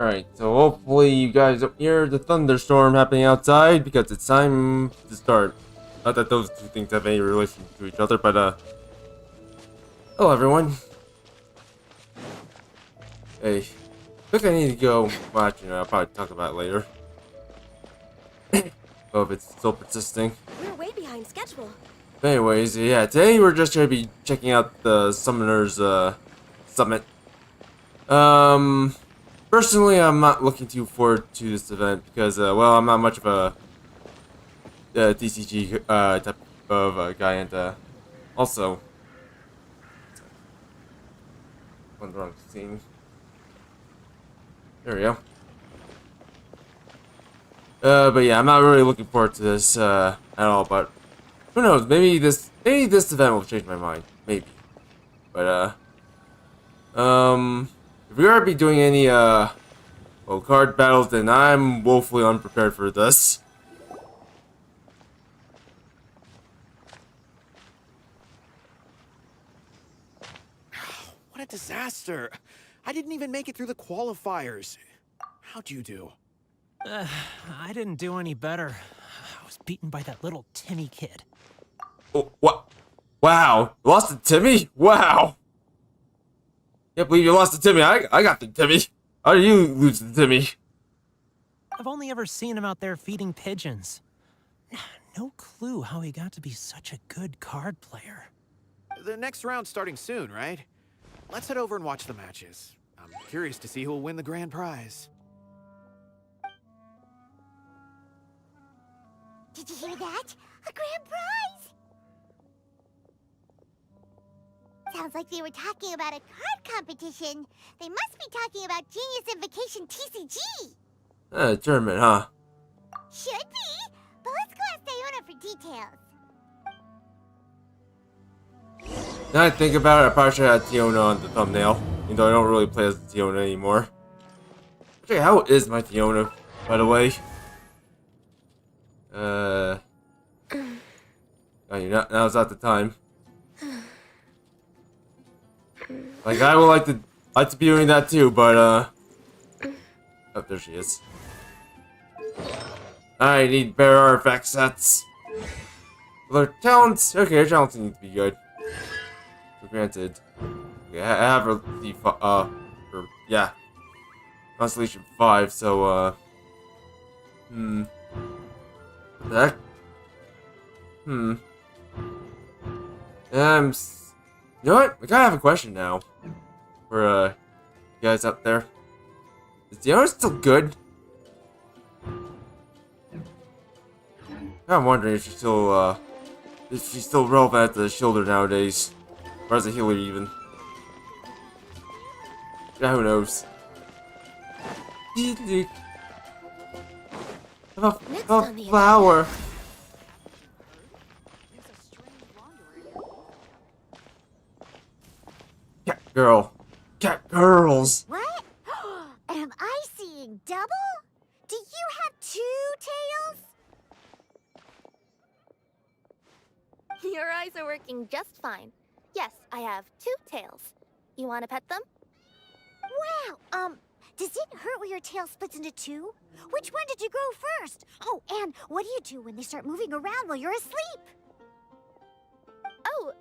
Alright, so hopefully you guys don't hear the thunderstorm happening outside because it's time to start. Not that those two things have any relation to each other, but hello everyone. Hey, I think I need to go. Well, actually, no, I'll probably talk about it later. Oh, if it's still persisting. We're way behind schedule. But anyways, yeah, today we're just gonna be checking out the Summoners Summit. Personally, I'm not looking too forward to this event because, well, I'm not much of a TCG type of guy, and also, on the wrong scene. There we go. But yeah, I'm not really looking forward to this at all. But who knows? Maybe this event will change my mind. Maybe. But if we are to be doing any well, card battles, then I'm woefully unprepared for this. What a disaster! I didn't even make it through the qualifiers. How'd you do? I didn't do any better. I was beaten by that little Timmy kid. Oh, what? Wow! Lost to Timmy? Wow! Can't believe you lost to Timmy. I got the Timmy. How did you lose to Timmy? I've only ever seen him out there feeding pigeons. No clue how he got to be such a good card player. The next round's starting soon, right? Let's head over and watch the matches. I'm curious to see who will win the grand prize. Did you hear that? A grand prize! Sounds like they were talking about a card competition. They must be talking about Genius Invocation TCG. Tournament, huh? Should be, but let's go ask Diona for details. Now I think about it, I probably should have had Tiona on the thumbnail. Even though I don't really play as Tiona anymore. Actually, how is my Tiona, by the way? Oh, now's not the time. Like, I would like to be doing that too, but oh, there she is. I need better artifact sets. Well, their talents, okay, her talents need to be good. So granted, okay, I have her yeah, Constellation 5. So what the heck? You know what? I kinda have a question now. For, you guys out there. Is Diona still good? I'm wondering if she's still relevant as a shielder nowadays. Or as a healer, even. Yeah, who knows? A flower. Cat girl. Cat girls. What? Am I seeing double? Do you have two tails? Your eyes are working just fine. Yes, I have two tails. You want to pet them? Wow, does it hurt when your tail splits into two? Which one did you grow first? Oh, and what do you do when they start moving around while you're asleep? Oh,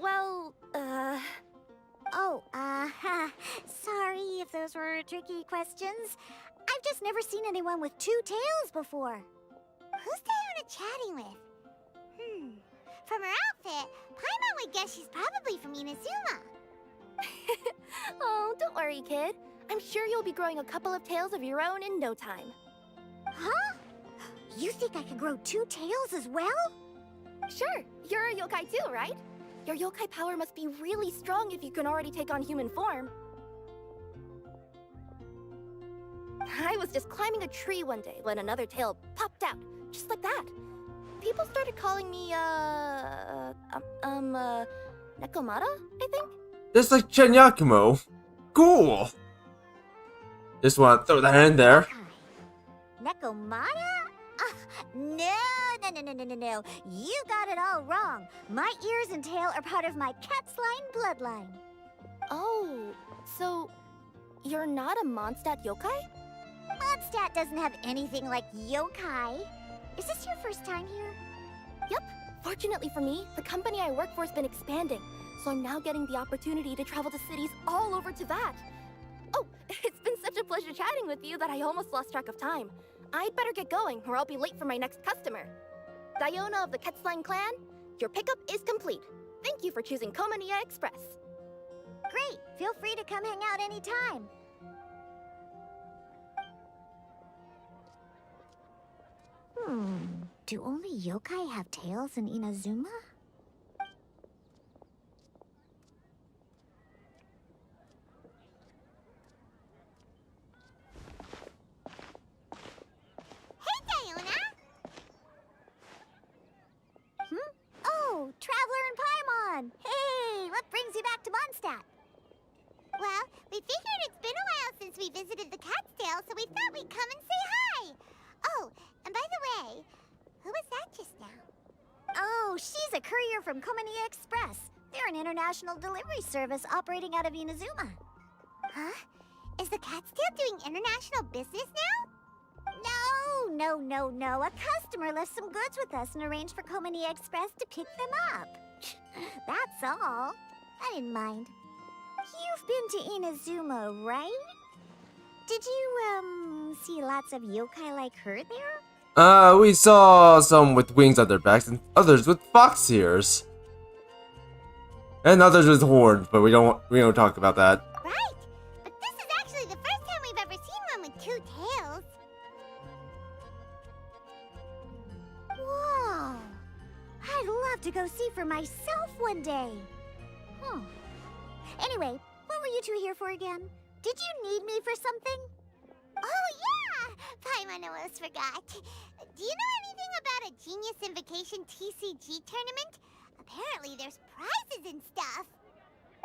well, sorry if those were tricky questions. I've just never seen anyone with two tails before. Who's Diona chatting with? From her outfit, Paimon would guess she's probably from Inazuma. Oh, don't worry, kid. I'm sure you'll be growing a couple of tails of your own in no time. Huh? You think I could grow two tails as well? Sure, you're a yokai too, right? Your yokai power must be really strong if you can already take on human form. I was just climbing a tree one day when another tail popped out, just like that. People started calling me, Nekomata, I think? Just like Chen Yakumo. Cool. Just want to throw that in there. Nekomata? No. You got it all wrong. My ears and tail are part of my cat's line bloodline. Oh, so You're not a Mondstadt yokai? Mondstadt doesn't have anything like yokai. Is this your first time here? Yep. Fortunately for me, the company I work for has been expanding, so I'm now getting the opportunity to travel to cities all over Teyvat. Oh, it's been such a pleasure chatting with you that I almost lost track of time. I'd better get going, or I'll be late for my next customer. Diona of the Quetzline clan, your pickup is complete. Thank you for choosing Komania Express. Great. Feel free to come hang out anytime. Do only yokai have tails in Inazuma? Hey, Diona! Oh, Traveler and Paimon! Hey, what brings you back to Mondstadt? Well, we figured it's been a while since we visited the Cat's-tail, so we thought we'd come and say hi! Oh, and by the way, who was that just now? Oh, she's a courier from Komania Express. They're an international delivery service operating out of Inazuma. Huh? Is the Cat's-tail doing international business now? No. A customer left some goods with us and arranged for Komania Express to pick them up. That's all. I didn't mind. You've been to Inazuma, right? Did you, see lots of yokai like her there? We saw some with wings on their backs and others with fox ears. And others with horns, but we don't talk about that. Right, but this is actually the first time we've ever seen one with two tails. Whoa, I'd love to go see for myself one day. Anyway, what were you two here for again? Did you need me for something? Oh, yeah! Paimon almost forgot. Do you know anything about a Genius Invocation TCG tournament? Apparently there's prizes and stuff.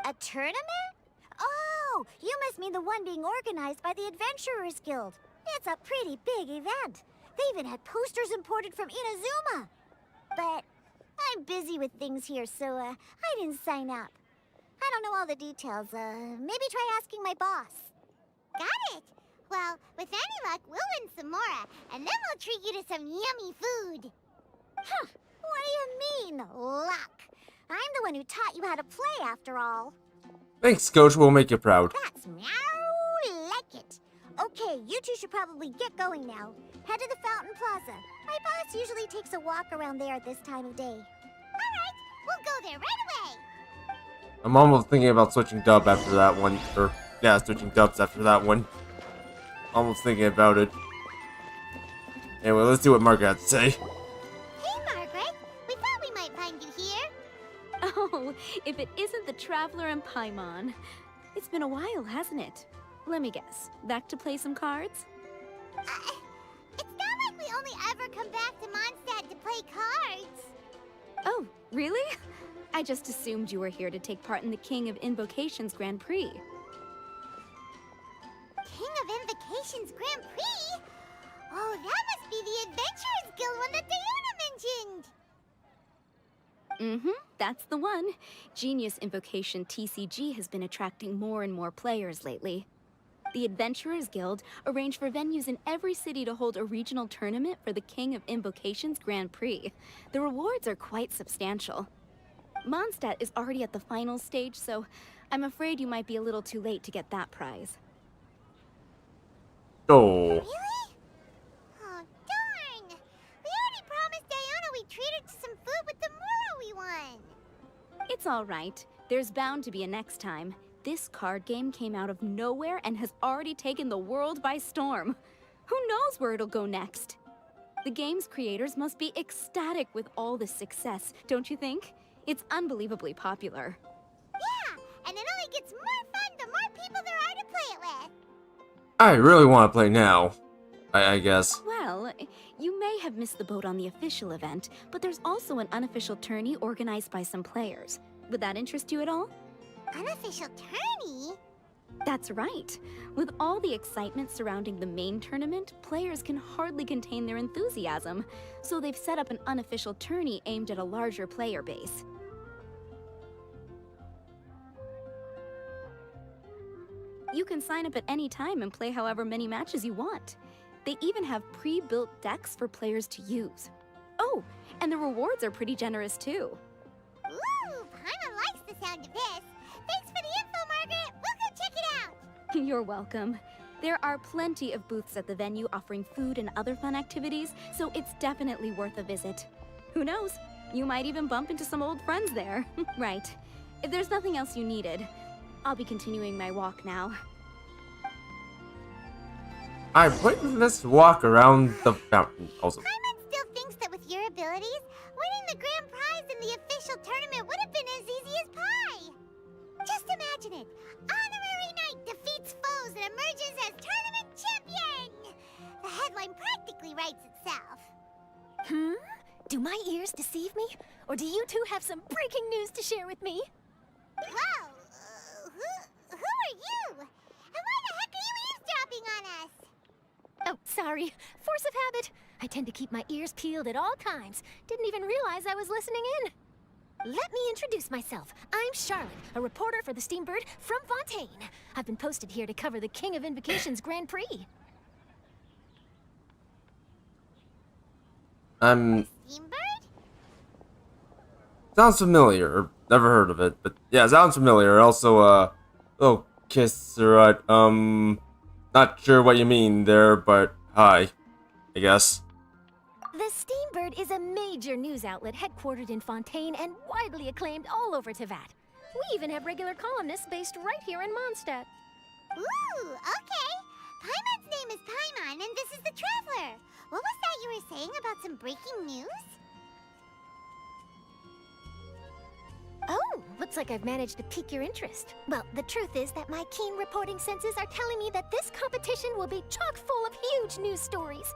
A tournament? Oh, you must mean the one being organized by the Adventurers Guild. It's a pretty big event. They even had posters imported from Inazuma. But I'm busy with things here, so I didn't sign up. I don't know all the details. Maybe try asking my boss. Got it. Well, with any luck, we'll win some more, and then we'll treat you to some yummy food. Huh. What do you mean, luck? I'm the one who taught you how to play, after all. Thanks, Coach. We'll make you proud. That's meow like it. Okay, you two should probably get going now. Head to the Fountain Plaza. My boss usually takes a walk around there at this time of day. All right, we'll go there right away. I'm almost thinking about switching dub after that one. Or, yeah, switching dubs after that one. Almost thinking about it. Anyway, let's see what Margaret had to say. Hey, Margaret. We thought we might find you here. Oh, if it isn't the Traveler and Paimon. It's been a while, hasn't it? Let me guess. Back to play some cards? It's not like we only ever come back to Mondstadt to play cards. Oh, really? I just assumed you were here to take part in the King of Invocations Grand Prix. King of Invocations Grand Prix? Oh, that must be the Adventurers Guild one that Diona mentioned. That's the one. Genius Invocation TCG has been attracting more and more players lately. The Adventurers Guild arranged for venues in every city to hold a regional tournament for the King of Invocations Grand Prix. The rewards are quite substantial. Mondstadt is already at the final stage, so I'm afraid you might be a little too late to get that prize. Oh. Really? Oh, darn. We already promised Diona we'd treat her to some food with the Muro we won. It's all right. There's bound to be a next time. This card game came out of nowhere and has already taken the world by storm. Who knows where it'll go next? The game's creators must be ecstatic with all this success, don't you think? It's unbelievably popular. Yeah, and it only gets more fun the more people there are to play it with. I really want to play now. I guess. Well, you may have missed the boat on the official event, but there's also an unofficial tourney organized by some players. Would that interest you at all? Unofficial tourney? That's right. With all the excitement surrounding the main tournament, players can hardly contain their enthusiasm. So they've set up an unofficial tourney aimed at a larger player base. You can sign up at any time and play however many matches you want. They even have pre-built decks for players to use. Oh, and the rewards are pretty generous too. Ooh, Paimon likes the sound of this. Thanks for the info, Margaret. We'll go check it out. You're welcome. There are plenty of booths at the venue offering food and other fun activities, so it's definitely worth a visit. Who knows? You might even bump into some old friends there. Right. If there's nothing else you needed, I'll be continuing my walk now. Alright, let's walk around the fountain also. Paimon still thinks that with your abilities, winning the grand prize in the official tournament would have been as easy as pie. Just imagine it. Honorary Knight defeats foes and emerges as tournament champion. The headline practically writes itself. Do my ears deceive me? Or do you two have some breaking news to share with me? Whoa! Who are you? And why the heck are you eavesdropping on us? Oh, sorry. Force of habit. I tend to keep my ears peeled at all times. Didn't even realize I was listening in. Let me introduce myself. I'm Charlotte, a reporter for the Steambird from Fontaine. I've been posted here to cover the King of Invocation's Grand Prix. Steambird? Sounds familiar. Never heard of it, but yeah, sounds familiar. Also, little kiss, right? Not sure what you mean there, but hi, I guess. The Steambird is a major news outlet headquartered in Fontaine and widely acclaimed all over Teyvat. We even have regular columnists based right here in Mondstadt. Ooh, okay. Paimon's name is Paimon, and this is the Traveler. What was that you were saying about some breaking news? Oh, looks like I've managed to pique your interest. Well, the truth is that my keen reporting senses are telling me that this competition will be chock full of huge news stories.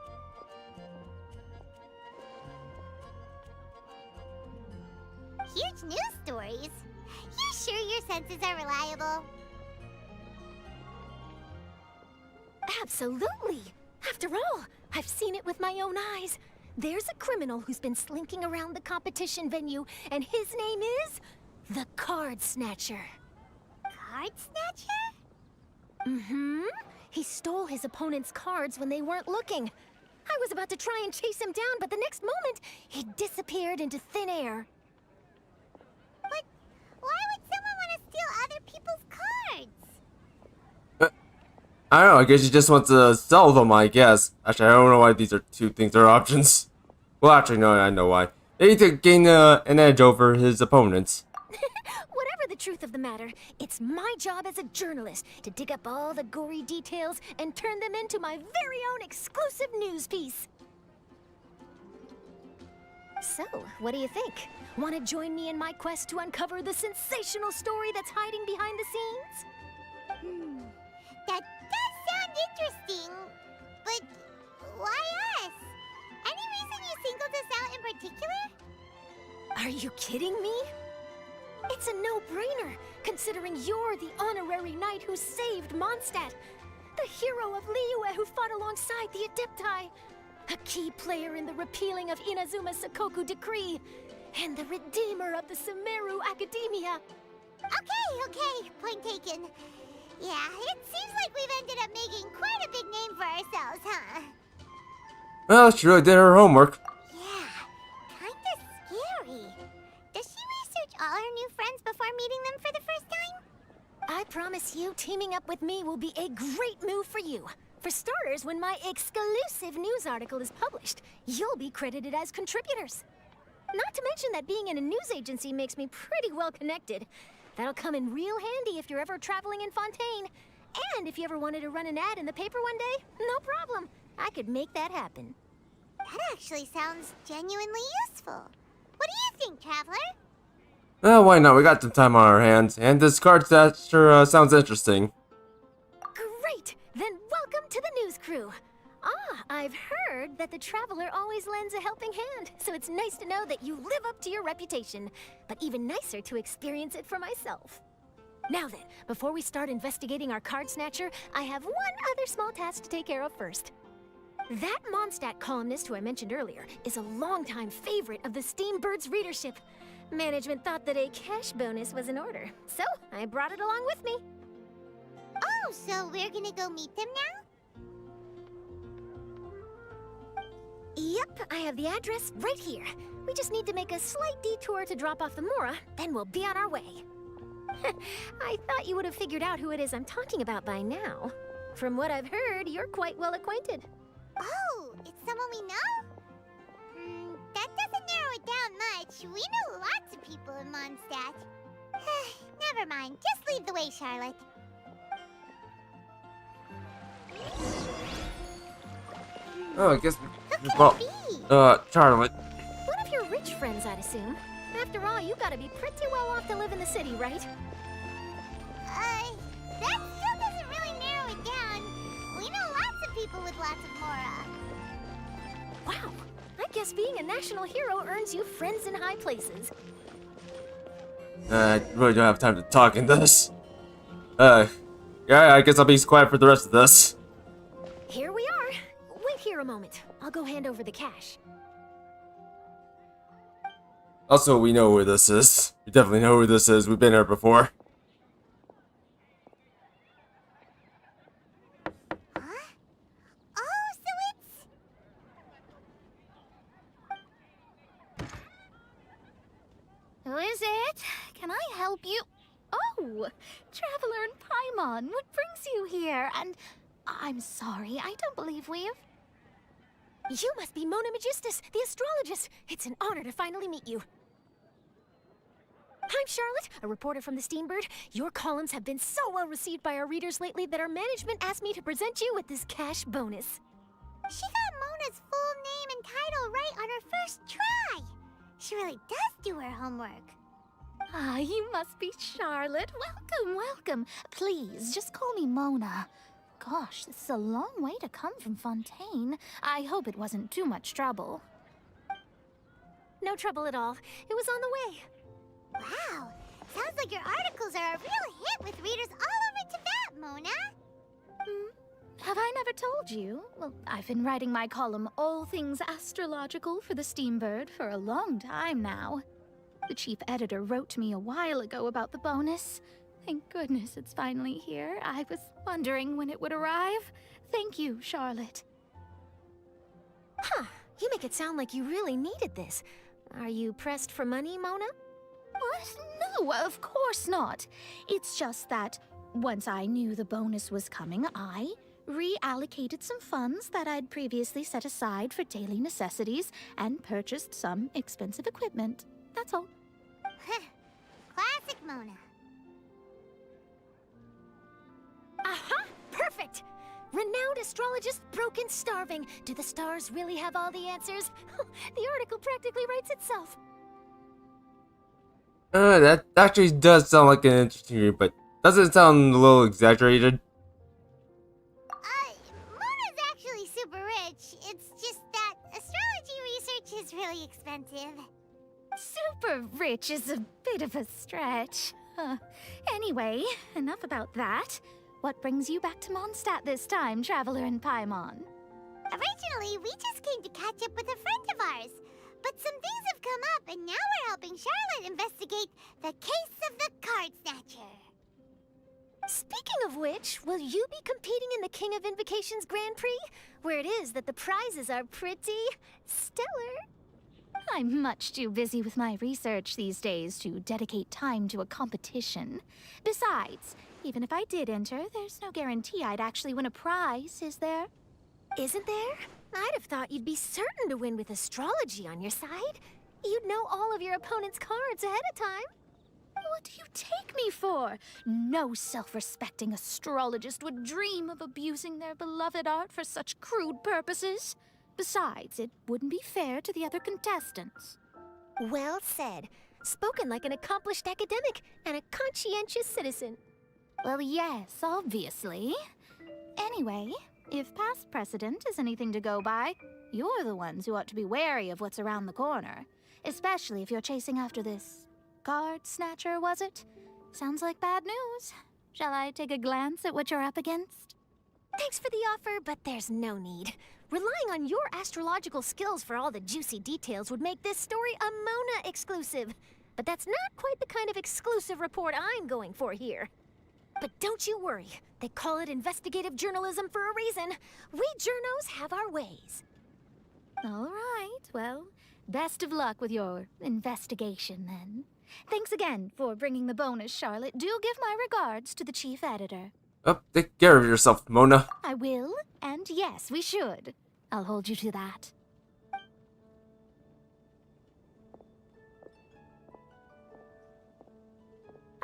Huge news stories? You sure your senses are reliable? Absolutely! After all, I've seen it with my own eyes. There's a criminal who's been slinking around the competition venue, and his name is the Card Snatcher. Card Snatcher? Mm-hmm. He stole his opponent's cards when they weren't looking. I was about to try and chase him down, but the next moment, he disappeared into thin air. But why would someone want to steal other people's cards? I don't know, I guess he just wants to sell them, I guess. Actually, I don't know why these are two things are options. Well, actually, no, I know why. Maybe to gain an edge over his opponents. Whatever the truth of the matter, it's my job as a journalist to dig up all the gory details and turn them into my very own exclusive news piece. So, what do you think? Want to join me in my quest to uncover the sensational story that's hiding behind the scenes? That does sound interesting, but why us? Any reason you singled us out in particular? Are you kidding me? It's a no-brainer, considering you're the honorary knight who saved Mondstadt, the hero of Liyue who fought alongside the Adepti, a key player in the repealing of Inazuma's Sakoku decree, and the redeemer of the Sumeru Academia. Okay, point taken. Yeah, it seems like we've ended up making quite a big name for ourselves, huh? Well, she really did her homework. Yeah, kinda scary. Does she research all her new friends before meeting them for the first time? I promise you, teaming up with me will be a great move for you. For starters, when my exclusive news article is published, you'll be credited as contributors. Not to mention that being in a news agency makes me pretty well connected. That'll come in real handy if you're ever traveling in Fontaine. And if you ever wanted to run an ad in the paper one day, no problem. I could make that happen. That actually sounds genuinely useful. What do you think, Traveler? Well, why not? We got some time on our hands, and this card stat sure sounds interesting. Great! Then welcome to the news crew. I've heard that the Traveler always lends a helping hand, so it's nice to know that you live up to your reputation, but even nicer to experience it for myself. Now then, before we start investigating our card snatcher, I have one other small task to take care of first. That Mondstadt columnist who I mentioned earlier is a longtime favorite of the Steambird's readership. Management thought that a cash bonus was in order, so I brought it along with me. Oh, so we're gonna go meet them now? Yep, I have the address right here. We just need to make a slight detour to drop off the Mora, then we'll be on our way. I thought you would have figured out who it is I'm talking about by now. From what I've heard, you're quite well acquainted. Oh, it's someone we know? That doesn't narrow it down much. We know lots of people in Mondstadt. Never mind. Just lead the way, Charlotte. Oh, I guess. Who could Well, it be? Charlotte. One of your rich friends, I'd assume. After all, you gotta be pretty well off to live in the city, right? That still doesn't really narrow it down. We know lots of people with lots of Mora. Wow, I guess being a national hero earns you friends in high places. I really don't have time to talk in this. Yeah, I guess I'll be quiet for the rest of this. Here we are. Wait here a moment. I'll go hand over the cash. Also, we know where this is. We definitely know where this is. We've been here before. Huh? Oh, so it's... Who is it? Can I help you? Oh, Traveler and Paimon, what brings you here? And I'm sorry, I don't believe we've... You must be Mona Magistus, the astrologist. It's an honor to finally meet you. I'm Charlotte, a reporter from the Steambird. Your columns have been so well received by our readers lately that our management asked me to present you with this cash bonus. She got Mona's full name and title right on her first try. She really does do her homework. Ah, you must be Charlotte. Welcome, welcome. Please, just call me Mona. Gosh, this is a long way to come from Fontaine. I hope it wasn't too much trouble. No trouble at all. It was on the way. Wow, sounds like your articles are a real hit with readers all over Tibet, Mona. Have I never told you? Well, I've been writing my column, All Things Astrological, for the Steambird for a long time now. The chief editor wrote to me a while ago about the bonus. Thank goodness it's finally here. I was wondering when it would arrive. Thank you, Charlotte. Huh. You make it sound like you really needed this. Are you pressed for money, Mona? What? No, of course not. It's just that once I knew the bonus was coming, I reallocated some funds that I'd previously set aside for daily necessities and purchased some expensive equipment. That's all. Classic Mona. Aha! Perfect! Renowned astrologist, broken starving. Do the stars really have all the answers? The article practically writes itself. That actually does sound like an interesting read, but doesn't it sound a little exaggerated? Mona's actually super rich. It's just that astrology research is really expensive. Super rich is a bit of a stretch. Anyway, enough about that. What brings you back to Mondstadt this time, Traveler and Paimon? Originally, we just came to catch up with a friend of ours. But some things have come up, and now we're helping Charlotte investigate the case of the Card Snatcher. Speaking of which, will you be competing in the King of Invocations Grand Prix? Where it is that the prizes are pretty stellar. I'm much too busy with my research these days to dedicate time to a competition. Besides, even if I did enter, there's no guarantee I'd actually win a prize, is there? Isn't there? I'd have thought you'd be certain to win with astrology on your side. You'd know all of your opponent's cards ahead of time. What do you take me for? No self-respecting astrologist would dream of abusing their beloved art for such crude purposes. Besides, it wouldn't be fair to the other contestants. Well said. Spoken like an accomplished academic and a conscientious citizen. Well, yes, obviously. Anyway, if past precedent is anything to go by, you're the ones who ought to be wary of what's around the corner. Especially if you're chasing after this card snatcher, was it? Sounds like bad news. Shall I take a glance at what you're up against? Thanks for the offer, but there's no need. Relying on your astrological skills for all the juicy details would make this story a Mona exclusive. But that's not quite the kind of exclusive report I'm going for here. But don't you worry. They call it investigative journalism for a reason. We journos have our ways. All right, well, best of luck with your investigation then. Thanks again for bringing the bonus, Charlotte. Do give my regards to the chief editor. Oh, take care of yourself, Mona. I will, and yes, we should. I'll hold you to that.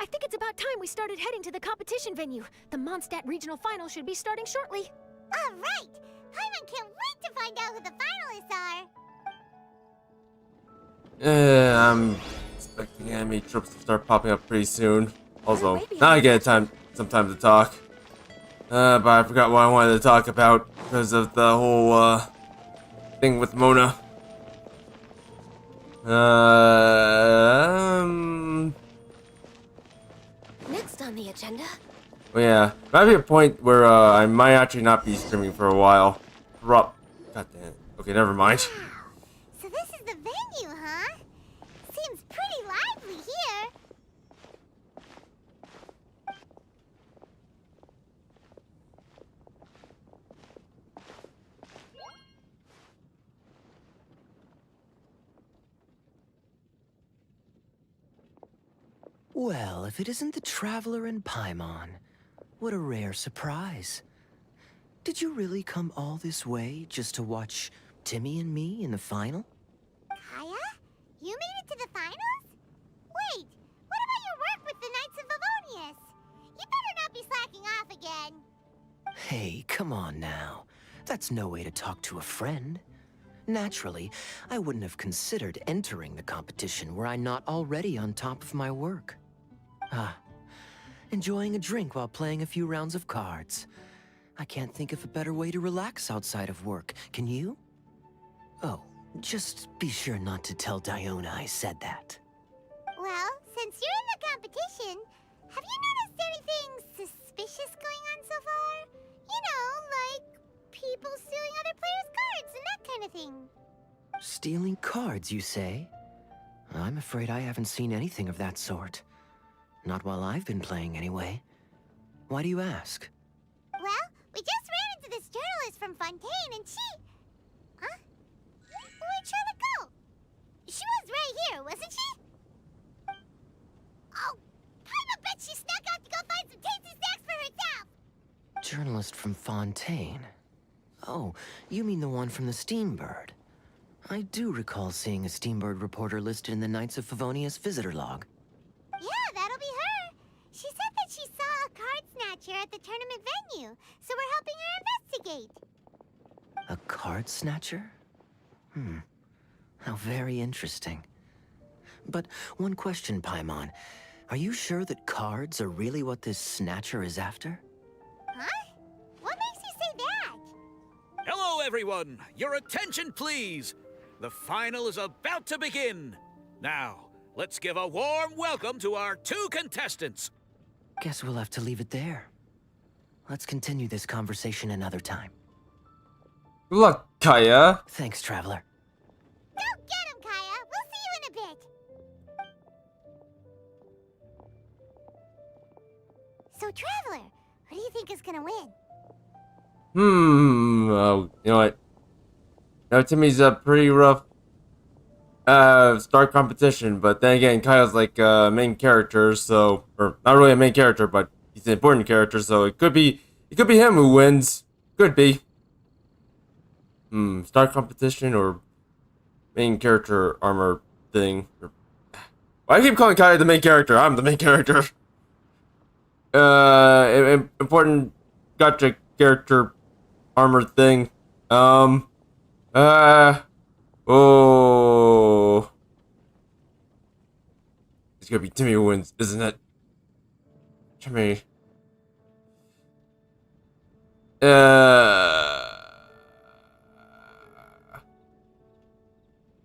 I think it's about time we started heading to the competition venue. The Mondstadt Regional Final should be starting shortly. All right! Paimon can't wait to find out who the finalists are! I'm expecting enemy troops to start popping up pretty soon. Also, now I get some time to talk. But I forgot what I wanted to talk about because of the whole, thing with Mona. Next on the agenda. Well, yeah, might be a point where, I might actually not be streaming for a while. God damn it. Okay, never mind. So this is the venue, huh? Seems pretty lively here. Well, if it isn't the Traveler and Paimon, what a rare surprise. Did you really come all this way just to watch Timmy and me in the final? Kaya? You made it to the finals? Wait, what about your work with the Knights of Livonius? You better not be slacking off again. Hey, come on now. That's no way to talk to a friend. Naturally, I wouldn't have considered entering the competition were I not already on top of my work. Enjoying a drink while playing a few rounds of cards. I can't think of a better way to relax outside of work, can you? Oh, just be sure not to tell Diona I said that. Well, since you're in the competition, have you noticed anything suspicious going on so far? You know, like people stealing other players' cards and that kind of thing. Stealing cards, you say? I'm afraid I haven't seen anything of that sort. Not while I've been playing, anyway. Why do you ask? Well, we just ran into this journalist from Fontaine and she... Huh? Where'd Charlotte go? She was right here, wasn't she? Oh, I bet she snuck out to go find some tasty snacks for herself! Journalist from Fontaine? Oh, you mean the one from the Steambird. I do recall seeing a Steambird reporter listed in the Knights of Favonius visitor log. Yeah, that'll be her. She said that she saw a card snatcher at the tournament venue, so we're helping her investigate. A card snatcher? How very interesting. But one question, Paimon. Are you sure that cards are really what this snatcher is after? Huh? What makes you say that? Hello, everyone! Your attention, please! The final is about to begin! Now, let's give a warm welcome to our two contestants! Guess we'll have to leave it there. Let's continue this conversation another time. Good luck, Kaya. Thanks, Traveler. Go get him, Kaya! We'll see you in a bit! So, Traveler, who do you think is gonna win? Oh, you know what? Now, Timmy's a pretty rough start competition, but then again, Kaya's like a main character, so, or not really a main character, but he's an important character, so it could be him who wins. Could be. Start competition or main character armor thing. Why I keep calling Kaya the main character? I'm the main character. Important gotcha character armor thing. Oh. It's gonna be Timmy who wins, isn't it? Timmy. You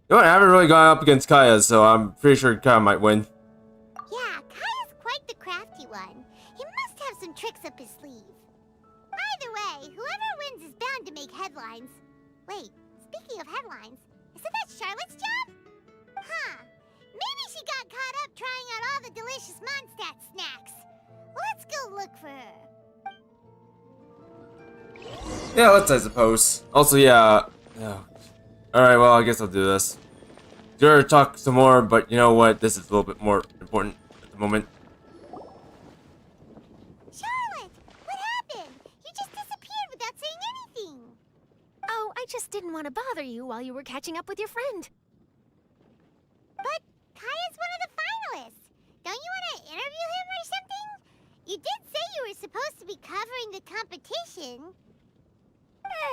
know what? I haven't really gone up against Kaya, so I'm pretty sure Kaya might win. Yeah, Kaya's quite the crafty one. He must have some tricks up his sleeve. Either way, whoever wins is bound to make headlines. Wait, speaking of headlines, isn't that Charlotte's job? Huh. Maybe she got caught up trying out all the delicious Mondstadt snacks. Let's go go look for her. Yeah, let's, I suppose. Also, yeah. Alright, well, I guess I'll do this. Sure, talk some more, but you know what? This is a little bit more important at the moment. Charlotte, what happened? You just disappeared without saying anything. Oh, I just didn't want to bother you while you were catching up with your friend. But Kaya's one of the finalists. Don't you want to interview him or something? You did say you were supposed to be covering the competition.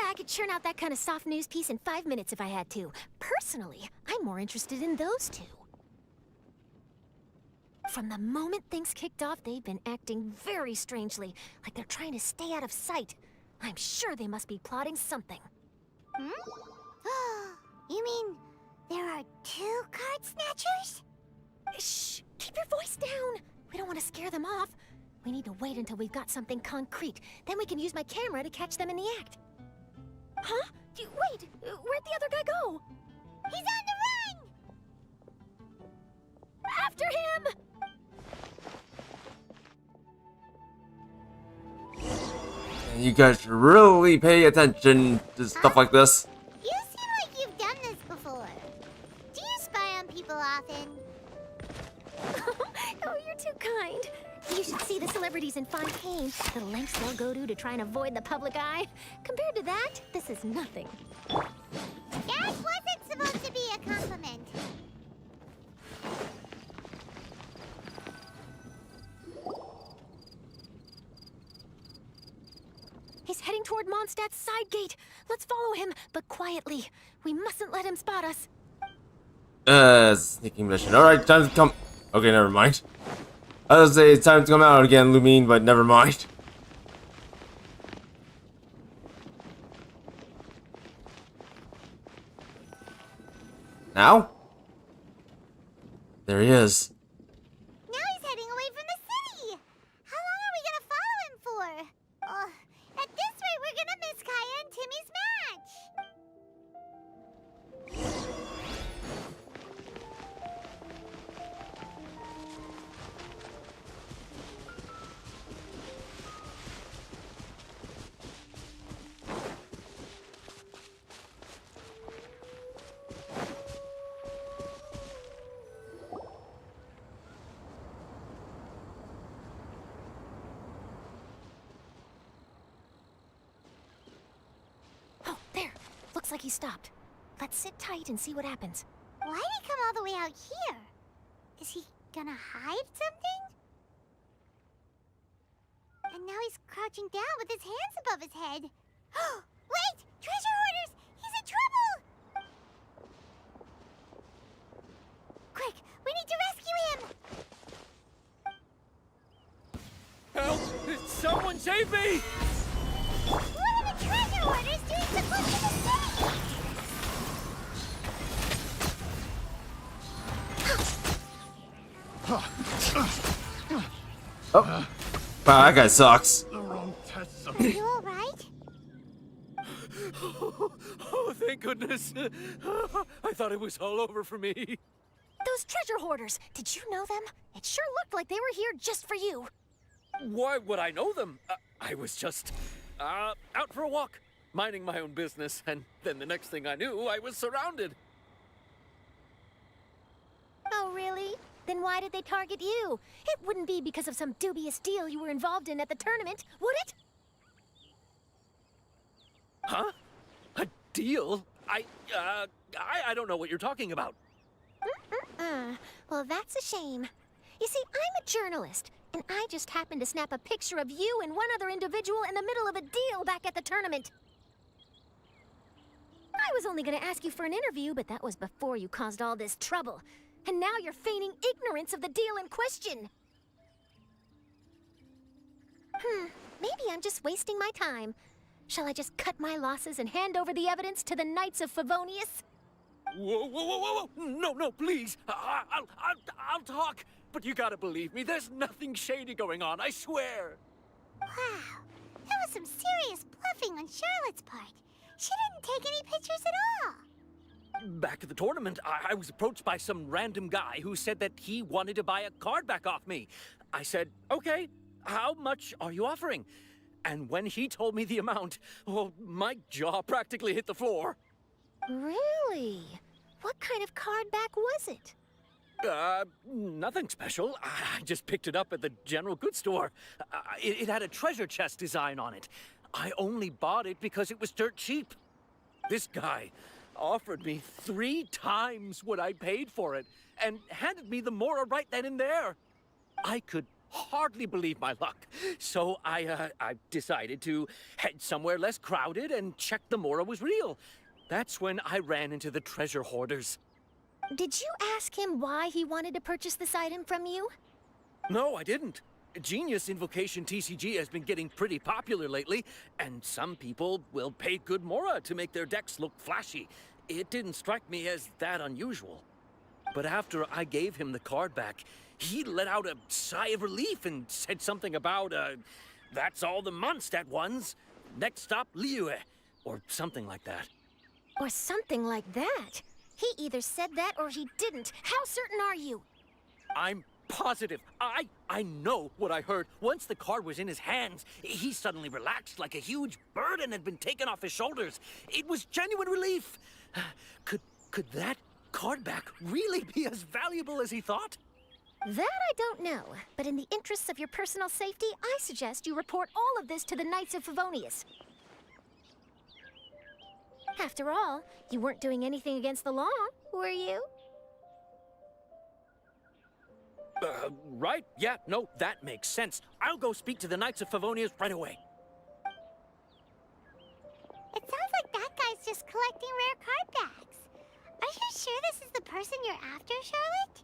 I could churn out that kind of soft news piece in 5 minutes if I had to. Personally, I'm more interested in those two. From the moment things kicked off, they've been acting very strangely, like they're trying to stay out of sight. I'm sure they must be plotting something. You mean there are 2 card snatchers? Shh! Keep your voice down! We don't want to scare them off. We need to wait until we've got something concrete. Then we can use my camera to catch them in the act. Huh? Wait! Where'd the other guy go? He's on the run! After him! You guys should really pay attention to stuff like this. You seem like you've done this before. Do you spy on people often? Oh, you're too kind. You should see the celebrities in Fontaine. The lengths they'll go to try and avoid the public eye. Compared to that, this is nothing. That wasn't supposed to be a compliment. He's heading toward Mondstadt's side gate. Let's follow him, but quietly. We mustn't let him spot us. Sneaking mission. Alright, time to come. Okay, never mind. I was gonna say it's time to come out again, Lumine, but never mind. Now? There he is. Now he's heading away from the city. How long are we gonna follow him for? At this rate, we're gonna miss Kaya and Timmy's match. Oh, there. Looks like he stopped. Let's sit tight and see what happens. Why'd he come all the way out here? Is he gonna hide something? And now he's crouching down with his hands above his head. Wait! Treasure hoarders! He's in trouble! Quick! We need to rescue him! Help! Someone save me! What are the treasure hoarders doing so close to the city? Oh. Wow, that guy sucks. Are you alright? Oh, thank goodness. I thought it was all over for me. Those treasure hoarders, did you know them? It sure looked like they were here just for you. Why would I know them? I was just out for a walk, minding my own business, and then the next thing I knew, I was surrounded. Oh, really? Then why did they target you? It wouldn't be because of some dubious deal you were involved in at the tournament, would it? Huh? A deal? I don't know what you're talking about. Well, that's a shame. You see, I'm a journalist, and I just happened to snap a picture of you and one other individual in the middle of a deal back at the tournament. I was only going to ask you for an interview, but that was before you caused all this trouble. And now you're feigning ignorance of the deal in question. Maybe I'm just wasting my time. Shall I just cut my losses and hand over the evidence to the Knights of Favonius? Whoa, whoa, whoa, whoa, whoa! No, please. I'll talk. But you gotta believe me. There's nothing shady going on. I swear. Wow, that was some serious bluffing on Charlotte's part. She didn't take any pictures at all. Back at the tournament, I was approached by some random guy who said that he wanted to buy a card back off me. I said, okay, How much are you offering? And when he told me the amount, oh, my jaw practically hit the floor. Really? What kind of card back was it? Nothing special. I just picked it up at the general goods store. It had a treasure chest design on it. I only bought it because it was dirt cheap. This guy offered me 3 times what I paid for it and handed me the Mora right then and there. I could hardly believe my luck. So I decided to head somewhere less crowded and check the Mora was real. That's when I ran into the treasure hoarders. Did you ask him why he wanted to purchase this item from you? No, I didn't. Genius Invocation TCG has been getting pretty popular lately, and some people will pay good Mora to make their decks look flashy. It didn't strike me as that unusual. But after I gave him the card back, he let out a sigh of relief and said something about, that's all the Mondstadt ones. Next stop, Liyue, or something like that. Or something like that? He either said that or he didn't. How certain are you? I'm positive. I know what I heard. Once the card was in his hands, he suddenly relaxed like a huge burden had been taken off his shoulders. It was genuine relief. Could that card back really be as valuable as he thought? That I don't know, but in the interests of your personal safety, I suggest you report all of this to the Knights of Favonius. After all, you weren't doing anything against the law, were you? Right? Yeah, no, that makes sense. I'll go speak to the Knights of Favonius right away. It sounds like that guy's just collecting rare card backs. Are you sure this is the person you're after, Charlotte?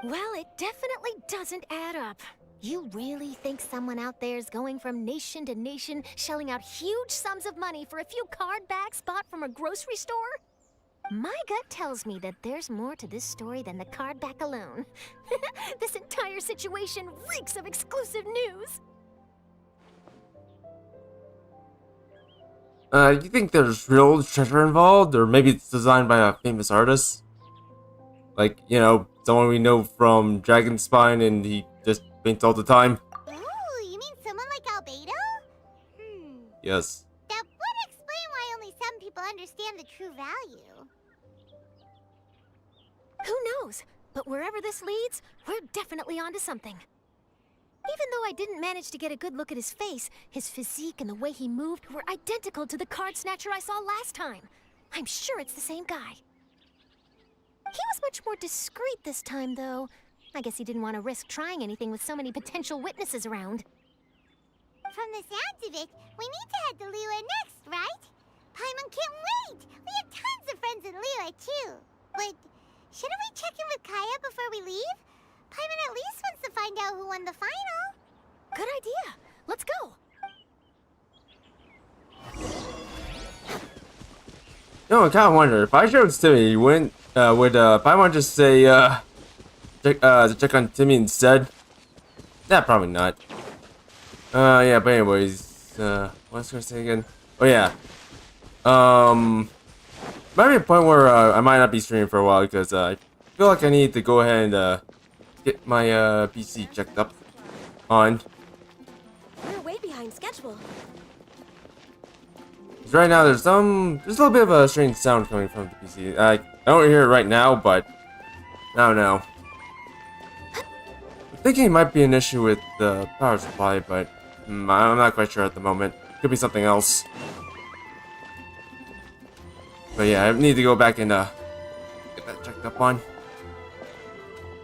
Well, it definitely doesn't add up. You really think someone out there is going from nation to nation, shelling out huge sums of money for a few card backs bought from a grocery store? My gut tells me that there's more to this story than the card back alone. This entire situation reeks of exclusive news. You think there's real treasure involved, or maybe it's designed by a famous artist? Like, you know, someone we know from Dragon Spine and he just paints all the time? Ooh, you mean someone like Albedo? Yes. That would explain why only some people understand the true value. Who knows? But wherever this leads, we're definitely onto something. Even though I didn't manage to get a good look at his face, his physique and the way he moved were identical to the card snatcher I saw last time. I'm sure it's the same guy. He was much more discreet this time, though. I guess he didn't want to risk trying anything with so many potential witnesses around. From the sounds of it, we need to head to Liyue next, right? Paimon can't wait! We have tons of friends in Liyue, too. But shouldn't we check in with Kaya before we leave? Paimon at least wants to find out who won the final. Good idea. Let's go. No, I kinda wonder, if I showed Timmy, would Paimon just say, check on Timmy instead? Yeah, probably not. Yeah, but anyways, what was I gonna say again? Oh yeah. Might be a point where, I might not be streaming for a while, because, I feel like I need to go ahead and, get my, PC checked up on. We're way behind schedule. 'Cause right now, there's a little bit of a strange sound coming from the PC. I don't hear it right now, but I don't know. I'm thinking it might be an issue with the power supply, but I'm not quite sure at the moment. Could be something else. But yeah, I need to go back and get that checked up on.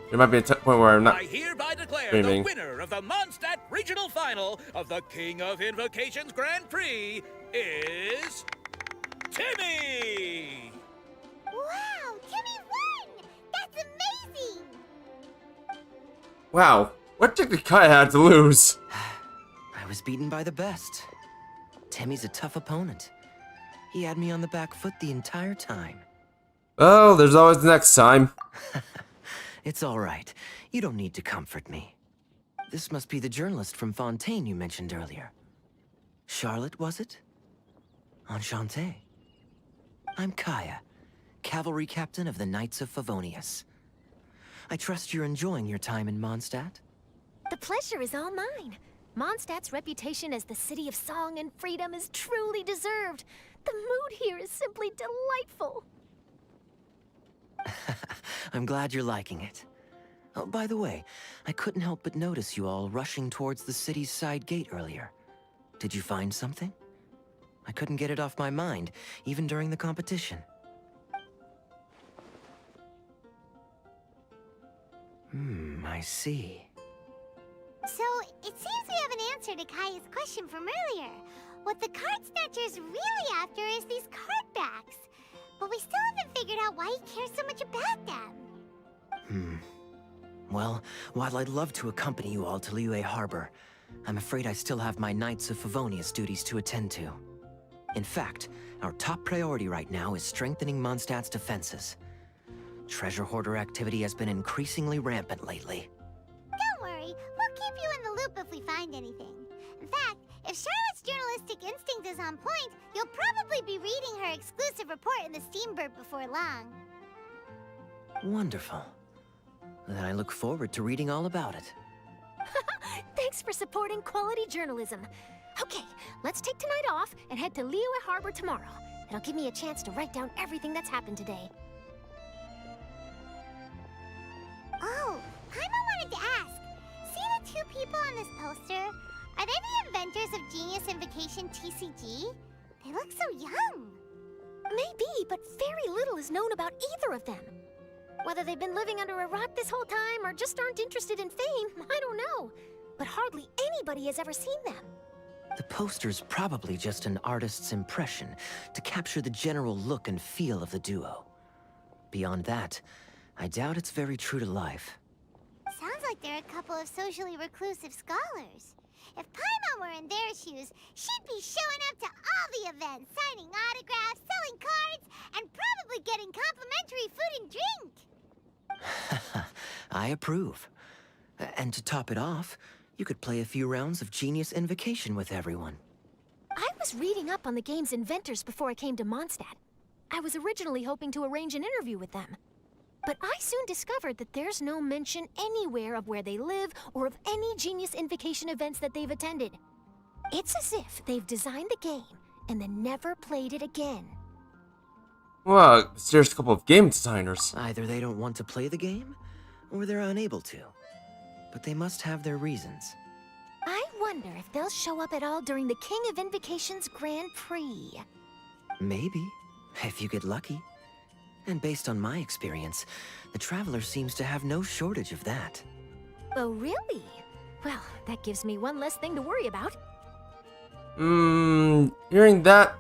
There might be a point where I'm not I hereby declare streaming. the winner of the Mondstadt Regional Final of the King of Invocations Grand Prix is Timmy! Wow, Timmy won! That's amazing! Wow, what did the Kai have to lose? I was beaten by the best. Timmy's a tough opponent. He had me on the back foot the entire time. Oh, there's always the next time. It's all right. You don't need to comfort me. This must be the journalist from Fontaine you mentioned earlier. Charlotte, was it? Enchanté. I'm Kaya, cavalry captain of the Knights of Favonius. I trust you're enjoying your time in Mondstadt? The pleasure is all mine. Mondstadt's reputation as the city of song and freedom is truly deserved. The mood here is simply delightful. I'm glad you're liking it. Oh, by the way, I couldn't help but notice you all rushing towards the city's side gate earlier. Did you find something? I couldn't get it off my mind, even during the competition. I see. So, it seems we have an answer to Kaya's question from earlier. What the card snatcher's really after is these card backs. But we still haven't figured out why he cares so much about them. Well, while I'd love to accompany you all to Liyue Harbor, I'm afraid I still have my Knights of Favonius duties to attend to. In fact, our top priority right now is strengthening Mondstadt's defenses. Treasure hoarder activity has been increasingly rampant lately. Don't worry, we'll keep you in the loop if we find anything. In fact, if Charlotte's journalistic instinct is on point, you'll probably be reading her exclusive report in the Steambird before long. Wonderful. Then I look forward to reading all about it. Thanks for supporting quality journalism. Okay, let's take tonight off and head to Liyue Harbor tomorrow. It'll give me a chance to write down everything that's happened today. Oh, Paimon wanted to ask. See the two people on this poster? Are they the inventors of Genius Invocation TCG? They look so young. Maybe, but very little is known about either of them. Whether they've been living under a rock this whole time or just aren't interested in fame, I don't know. But hardly anybody has ever seen them. The poster's probably just an artist's impression to capture the general look and feel of the duo. Beyond that, I doubt it's very true to life. Sounds like they're a couple of socially reclusive scholars. If Paimon were in their shoes, she'd be showing up to all the events, signing autographs, selling cards, and probably getting complimentary food and drink. I approve. And to top it off, you could play a few rounds of Genius Invocation with everyone. I was reading up on the game's inventors before I came to Mondstadt. I was originally hoping to arrange an interview with them. But I soon discovered that there's no mention anywhere of where they live or of any Genius Invocation events that they've attended. It's as if they've designed the game and then never played it again. Well, there's a couple of game designers. Either they don't want to play the game, or they're unable to. But they must have their reasons. I wonder if they'll show up at all during the King of Invocation's Grand Prix. Maybe, if you get lucky. And based on my experience, the Traveler seems to have no shortage of that. Oh, really? Well, that gives me one less thing to worry about. Hearing that,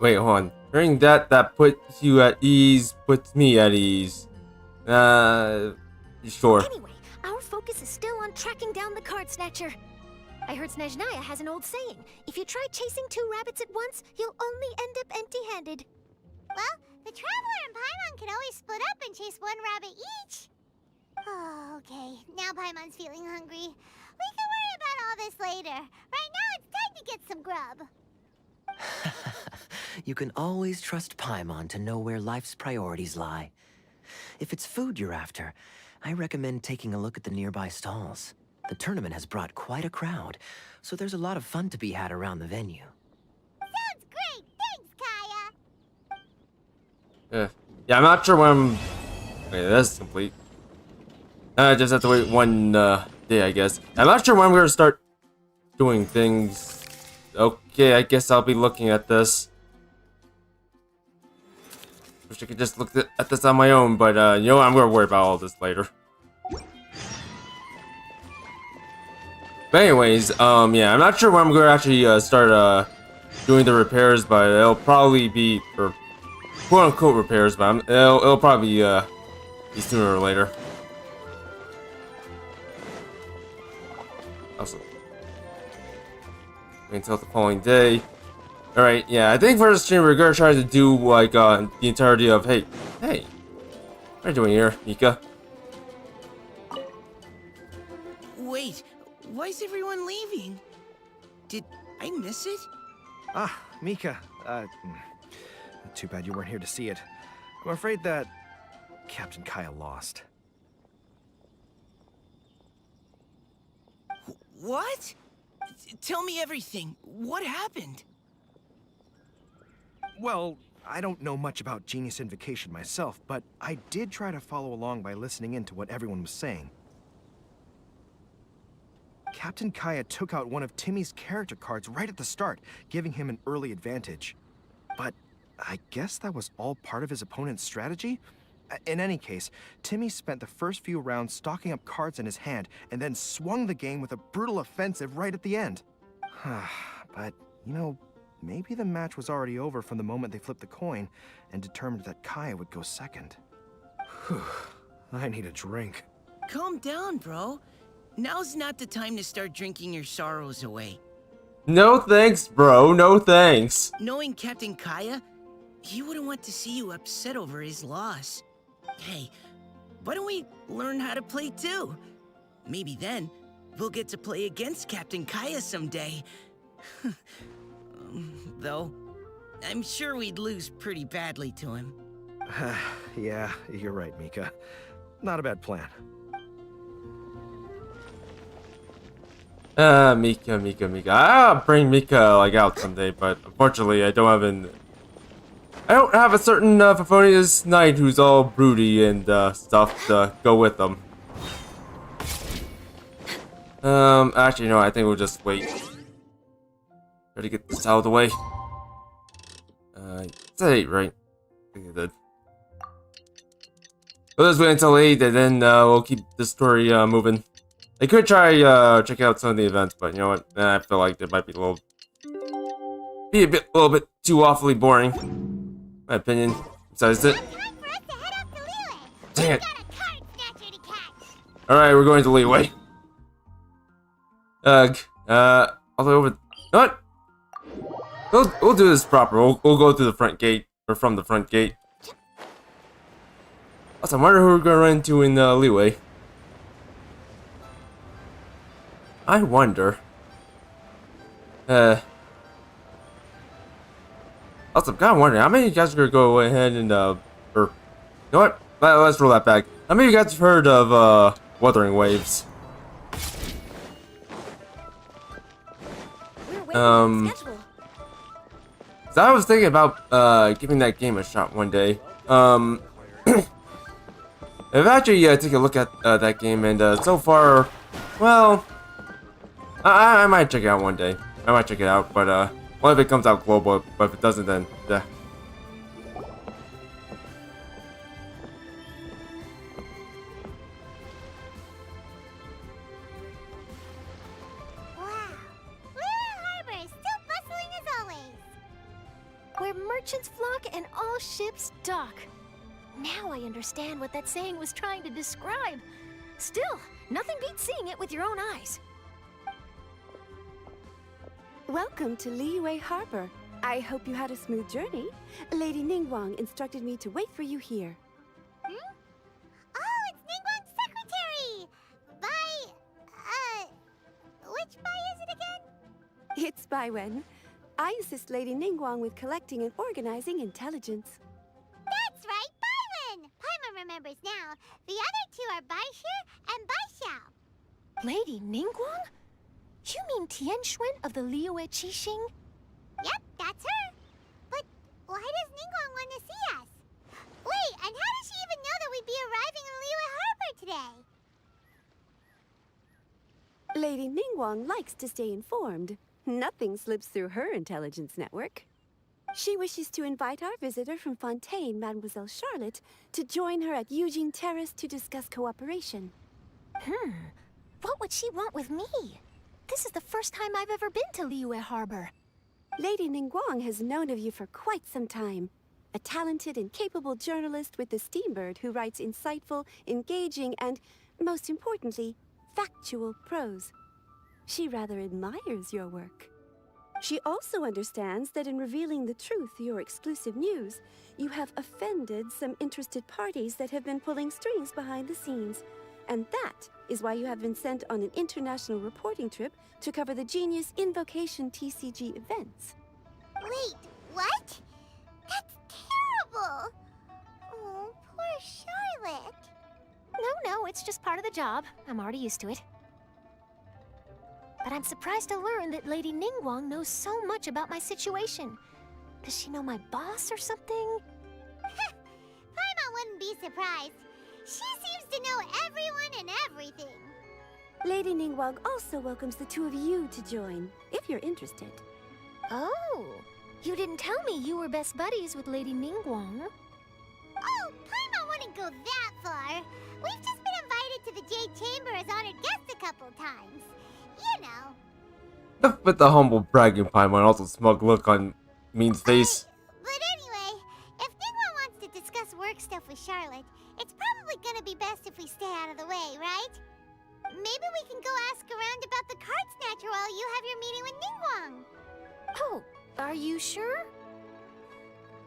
wait, hold on. Hearing that puts you at ease, puts me at ease. Sure. Anyway, our focus is still on tracking down the card snatcher. I heard Snezhnaya has an old saying. If you try chasing two rabbits at once, you'll only end up empty-handed. Well, the Traveler and Paimon can always split up and chase one rabbit each. Oh, okay. Now Paimon's feeling hungry. We can worry about all this later. Right now, it's time to get some grub. You can always trust Paimon to know where life's priorities lie. If it's food you're after, I recommend taking a look at the nearby stalls. The tournament has brought quite a crowd, so there's a lot of fun to be had around the venue. Sounds great! Thanks, Kaya! Yeah, I'm not sure when I'm... Okay, that's complete. I just have to wait one day, I guess. I'm not sure when I'm gonna start doing things. Okay, I guess I'll be looking at this. Wish I could just look at this on my own, but you know what? I'm gonna worry about all this later. But anyways, yeah, I'm not sure when I'm gonna actually start doing the repairs, but it'll probably be for quote-unquote repairs, but it'll probably be sooner or later. Also, wait until the following day. Alright, yeah, I think for this stream we're gonna try to do like the entirety of hey, what are you doing here, Mika? Wait, why is everyone leaving? Did I miss it? Ah, Mika. Too bad you weren't here to see it. I'm afraid that Captain Kaya lost. What? Tell me everything. What happened? Well, I don't know much about Genius Invocation myself, but I did try to follow along by listening in to what everyone was saying. Captain Kaya took out one of Timmy's character cards right at the start, giving him an early advantage. But I guess that was all part of his opponent's strategy? In any case, Timmy spent the first few rounds stocking up cards in his hand and then swung the game with a brutal offensive right at the end. But, you know, maybe the match was already over from the moment they flipped the coin and determined that Kaya would go second. Whew, I need a drink. Calm down, bro. Now's not the time to start drinking your sorrows away. No thanks, bro. No thanks. Knowing Captain Kaya, he wouldn't want to see you upset over his loss. Hey, why don't we learn how to play too? Maybe then, we'll get to play against Captain Kaya someday. Though, I'm sure we'd lose pretty badly to him. Yeah, you're right, Mika. Not a bad plan. Mika. I'll bring Mika like out someday, but unfortunately I don't have a certain Favonius knight who's all broody and stuff to go with them. Actually, no, I think we'll just wait. Try to get this out of the way. It's at 8, right? I think I did. We'll just wait until 8 and then we'll keep the story moving. I could try check out some of the events, but you know what? I feel like they might be a little bit too awfully boring. My opinion. Besides it. Dang it! All right, we're going to Leeway. All the way over. What? We'll do this proper. We'll go through the front gate or from the front gate. Also, I wonder who we're gonna run into in Leeway. I wonder. Also, I'm kind of wondering how many of you guys are gonna go ahead and or you know what? Let's roll that back. How many of you guys have heard of Wuthering Waves? So I was thinking about giving that game a shot one day. I've actually taken a look at that game, and so far, well, I might check it out one day. I might check it out, but what if it comes out global? But if it doesn't, then yeah. Where merchants flock and all ships dock. Now I understand what that saying was trying to describe. Still, nothing beats seeing it with your own eyes. Welcome to Liyue Harbor. I hope you had a smooth journey. Lady Ningguang instructed me to wait for you here. Hmm? Oh, it's Ningguang's secretary! Which Bai is it again? It's Baiwen. I assist Lady Ningguang with collecting and organizing intelligence. That's right, Baiwen! Paimon remembers now. The other two are Baishu and Baishao. Lady Ningguang? You mean Tianxuan of the Liyue Qixing? Yep, that's her. But why does Ningguang want to see us? Wait, and how does she even know that we'd be arriving in Liyue Harbor today? Lady Ningguang likes to stay informed. Nothing slips through her intelligence network. She wishes to invite our visitor from Fontaine, Mademoiselle Charlotte, to join her at Eugene Terrace to discuss cooperation. What would she want with me? This is the first time I've ever been to Liyue Harbor. Lady Ningguang has known of you for quite some time. A talented and capable journalist with the Steambird who writes insightful, engaging, and, most importantly, factual prose. She rather admires your work. She also understands that in revealing the truth, your exclusive news, you have offended some interested parties that have been pulling strings behind the scenes. And that is why you have been sent on an international reporting trip to cover the Genius Invocation TCG events. Wait, what? That's terrible! Oh, poor Charlotte. No, it's just part of the job. I'm already used to it. but I'm surprised to learn that Lady Ningguang knows so much about my situation. Does she know my boss or something? Paimon wouldn't be surprised. She seems to know everyone and everything. Lady Ningguang also welcomes the two of you to join, if you're interested. Oh, you didn't tell me you were best buddies with Lady Ningguang. Oh, Paimon wouldn't go that far. We've just been invited to the Jade Chamber as honored guests a couple times. You know. With the humble bragging Paimon, also smug look on Mean's face. But anyway, if Ningguang wants to discuss work stuff with Charlotte, it's probably gonna be best if we stay out of the way, right? Maybe we can go ask around about the card snatcher while you have your meeting with Ningguang. Oh, are you sure?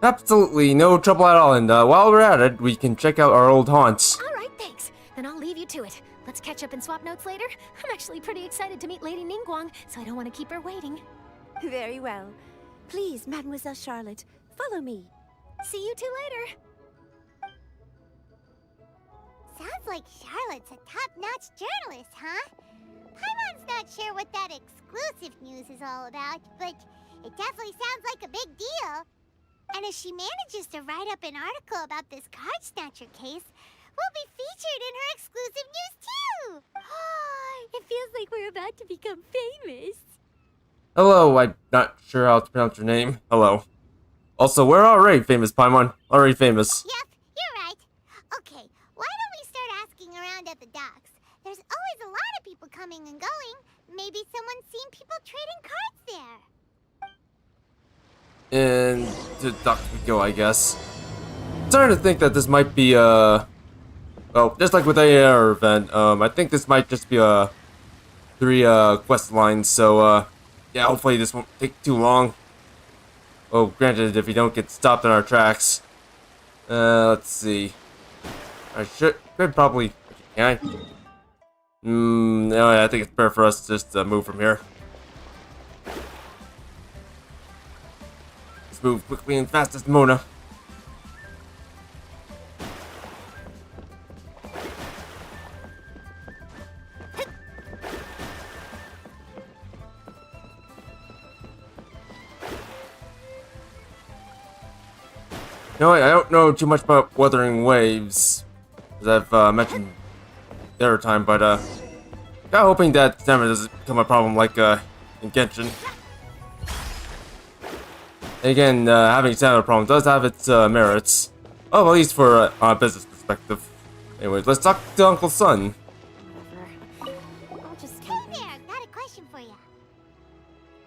Absolutely no trouble at all, and while we're at it, we can check out our old haunts. All right, thanks. Then I'll leave you to it. Let's catch up and swap notes later. I'm actually pretty excited to meet Lady Ningguang, so I don't want to keep her waiting. Very well. Please, Mademoiselle Charlotte, follow me. See you two later. Sounds like Charlotte's a top-notch journalist, huh? Paimon's not sure what that exclusive news is all about, but it definitely sounds like a big deal. And if she manages to write up an article about this card snatcher case, we'll be featured in her exclusive news too! It feels like we're about to become famous. Hello, I'm not sure how to pronounce your name. Hello. Also, we're already famous, Paimon. Already famous. Yep, you're right. Okay, why don't we start asking around at the docks? There's always a lot of people coming and going. Maybe someone's seen people trading cards there. And to dock we go, I guess. I'm starting to think that this might be well, just like with the AR event, I think this might just be 3 quest lines, so yeah, hopefully this won't take too long. Oh, granted, if we don't get stopped in our tracks. Let's see. I could probably, can I? No, I think it's better for us to just move from here. Let's move quickly and fast as Mona. No, I don't know too much about Wuthering Waves, as I've mentioned the other time, but kind of hoping that stamina doesn't become a problem like in Genshin. And again, having a stamina problem does have its merits, well, at least for a business perspective. Anyways, let's talk to Uncle Sun. Hey there, got a question for you.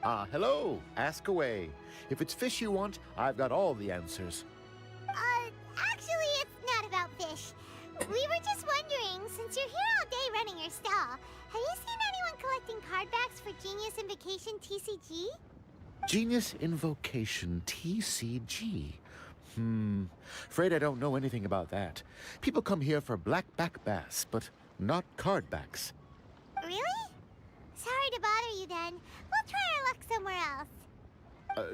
Hello. Ask away. If it's fish you want, I've got all the answers. Actually, it's not about fish. We were just wondering, since you're here all day running your stall, have you seen anyone collecting card backs for Genius Invocation TCG? Genius Invocation TCG. Afraid I don't know anything about that. People come here for blackback bass, but not card backs. Really? Sorry to bother you then. We'll try our luck somewhere else.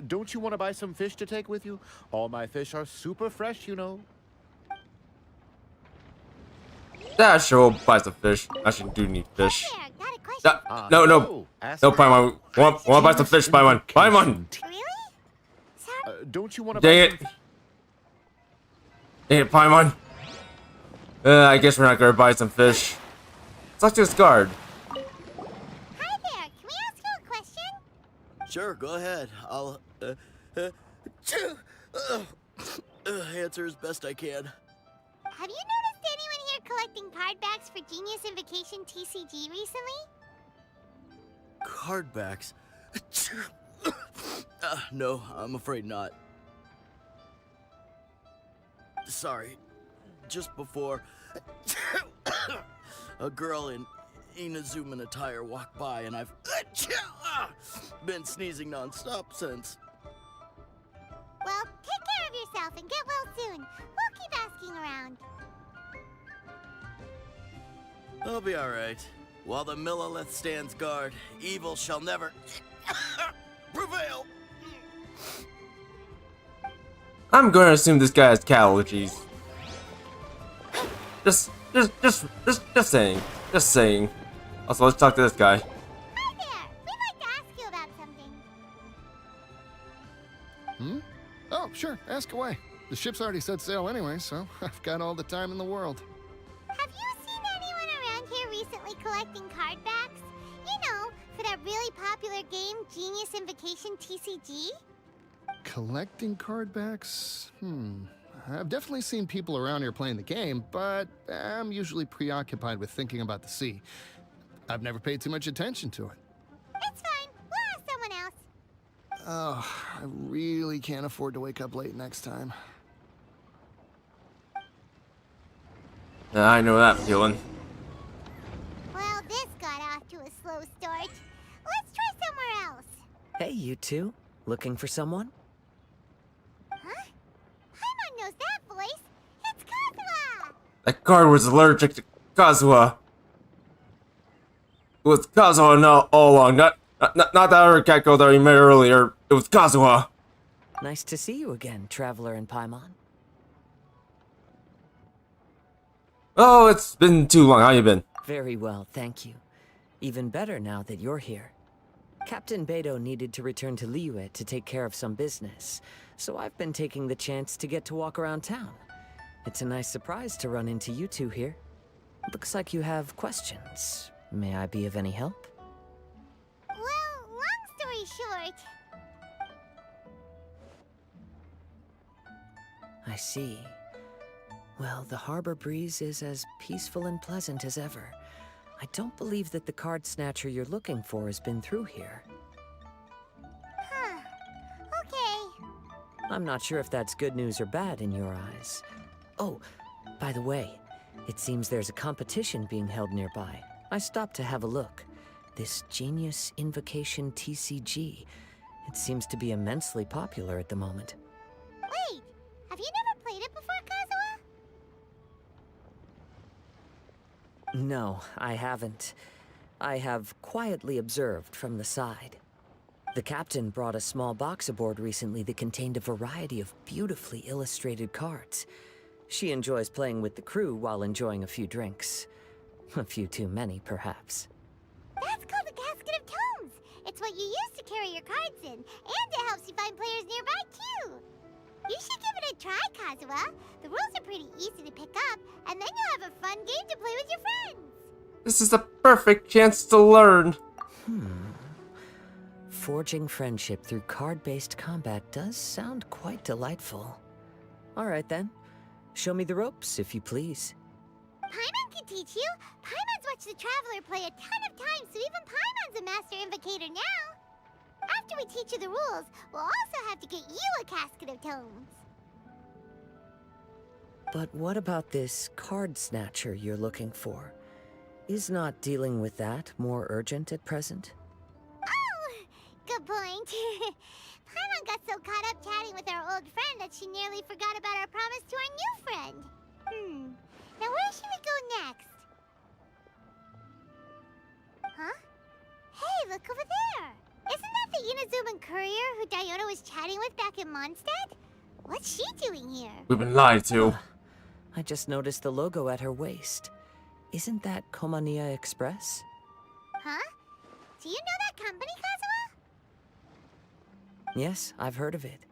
Don't you want to buy some fish to take with you? All my fish are super fresh, you know. Yeah, sure, we'll buy some fish. Actually, do need fish. Hey there, got a question. No, Paimon. Want to buy some fish, Paimon. Paimon! Really? Sorry. Don't you want to Dang it. Dang it, Paimon. I guess we're not gonna buy some fish. Let's talk to this guard. Hi there, can we ask you a question? Sure, go ahead. I'll answer as best I can. Have you noticed anyone here collecting card backs for Genius Invocation TCG recently? Card backs? No, I'm afraid not. Sorry. Just before, a girl in Inazuman attire walked by, and I've been sneezing non-stop since. Well, take care of yourself and get well soon. We'll keep asking around. I'll be alright. While the Millilith stands guard, evil shall never prevail. I'm going to assume this guy has cat allergies. Just saying. Just saying. Also, let's talk to this guy. Hi there. Sure, ask away. The ship's already set sail anyway, so I've got all the time in the world. Have you seen anyone around here recently collecting card backs? You know, for that really popular game, Genius Invocation TCG? Collecting card backs? I've definitely seen people around here playing the game, but I'm usually preoccupied with thinking about the sea. I've never paid too much attention to it. It's fine. We'll ask someone else. Oh, I really can't afford to wake up late next time. I know that feeling. Well, this got off to a slow start. Let's try somewhere else. Hey, you two. Looking for someone? Huh? Paimon knows that voice. It's Kazuha! That card was allergic to Kazuha. It was Kazuha all along, not that other cat girl that we met earlier. It was Kazuha. Nice to see you again, Traveler and Paimon. Oh, it's been too long. How you been? Very well, thank you. Even better now that you're here. Captain Beidou needed to return to Liyue to take care of some business, so I've been taking the chance to get to walk around town. It's a nice surprise to run into you two here. Looks like you have questions. May I be of any help? Well, long story short... I see. Well, the harbor breeze is as peaceful and pleasant as ever. I don't believe that the card snatcher you're looking for has been through here. Huh. Okay. I'm not sure if that's good news or bad in your eyes. Oh, by the way, it seems there's a competition being held nearby. I stopped to have a look. This Genius Invocation TCG. It seems to be immensely popular at the moment. Wait, have you never played it before, Kazuha? No, I haven't. I have quietly observed from the side. The captain brought a small box aboard recently that contained a variety of beautifully illustrated cards. She enjoys playing with the crew while enjoying a few drinks. A few too many, perhaps. That's called a casket of tomes. It's what you use to carry your cards in, and it helps you find players nearby, too. You should give it a try, Kazuha. The rules are pretty easy to pick up, and then you'll have a fun game to play with your friends. This is a perfect chance to learn. Forging friendship through card-based combat does sound quite delightful. All right, then. Show me the ropes, if you please. Paimon can teach you. Paimon's watched the Traveler play a ton of times, so even Paimon's a master invocator now. After we teach you the rules, we'll also have to get you a casket of tomes. But what about this card snatcher you're looking for? Is not dealing with that more urgent at present? Oh, good point. Paimon got so caught up chatting with our old friend that she nearly forgot about our promise to our new friend. Now where should we go next? Huh? Hey, look over there! Isn't that the Inazuman courier who Diona was chatting with back in Mondstadt? What's she doing here? We've been lied to. I just noticed the logo at her waist. Isn't that Komania Express? Huh? Do you know that company, Kazuha? Yes, I've heard of it.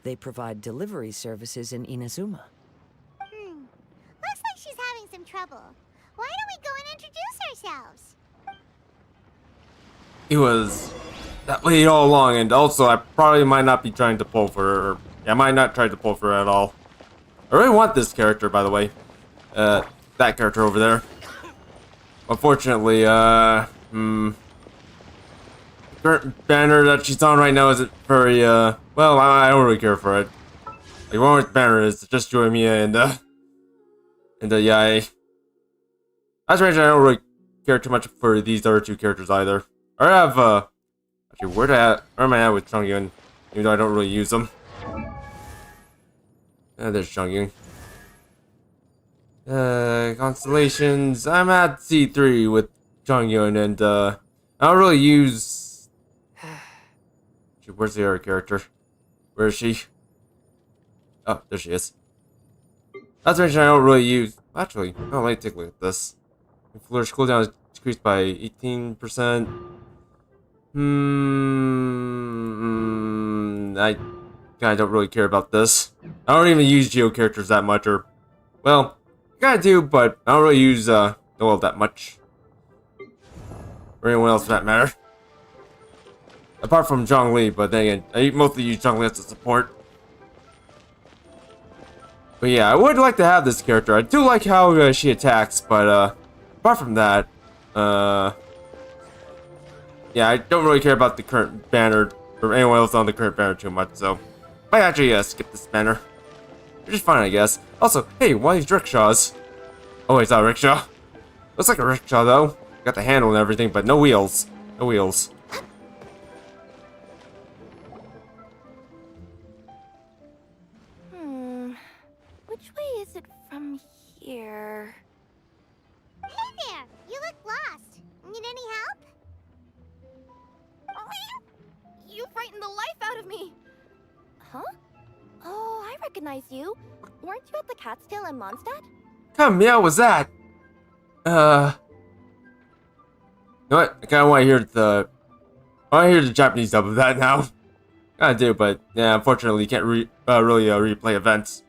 They provide delivery services in Inazuma. Looks like she's having some trouble. Why don't we go and introduce ourselves? It was that way all along, and also I probably might not be trying to pull for her. I might not try to pull for her at all. I really want this character, by the way. That character over there. Unfortunately, the current banner that she's on right now isn't very, well, I don't really care for it. Like, one with banner is just Joimiya and Yae. As mentioned, I don't really care too much for these other two characters either. I have, actually, where am I at with Chongyun? Even though I don't really use them. There's Chongyun. Constellations. I'm at C3 with Chongyun, and, I don't really use... Where's the other character? Where is she? Oh, there she is. That's mentioned I don't really use... Actually, oh, let me take a look at this. Flourish cooldown is decreased by 18%. kinda don't really care about this. I don't even use Geo characters that much, or, well, kinda do, but I don't really use, Noel that much. Or anyone else for that matter. Apart from Zhongli, but then again, I mostly use Zhongli as a support. But yeah, I would like to have this character. I do like how she attacks, but apart from that, yeah, I don't really care about the current banner or anyone else on the current banner too much, so might actually skip this banner. Which is fine, I guess. Also, hey, one of these rickshaws. Oh, it's not a rickshaw. Looks like a rickshaw though. Got the handle and everything, but no wheels. No wheels. Which way is it from here? Hey there! You look lost. Need any help? You frightened the life out of me! Huh? Oh, I recognize you. Weren't you at the Cat's-Tail in Mondstadt? What kind of meow was that? You know what? I kinda wanna hear the Japanese dub of that now. Kinda do, but yeah, unfortunately you can't really replay events.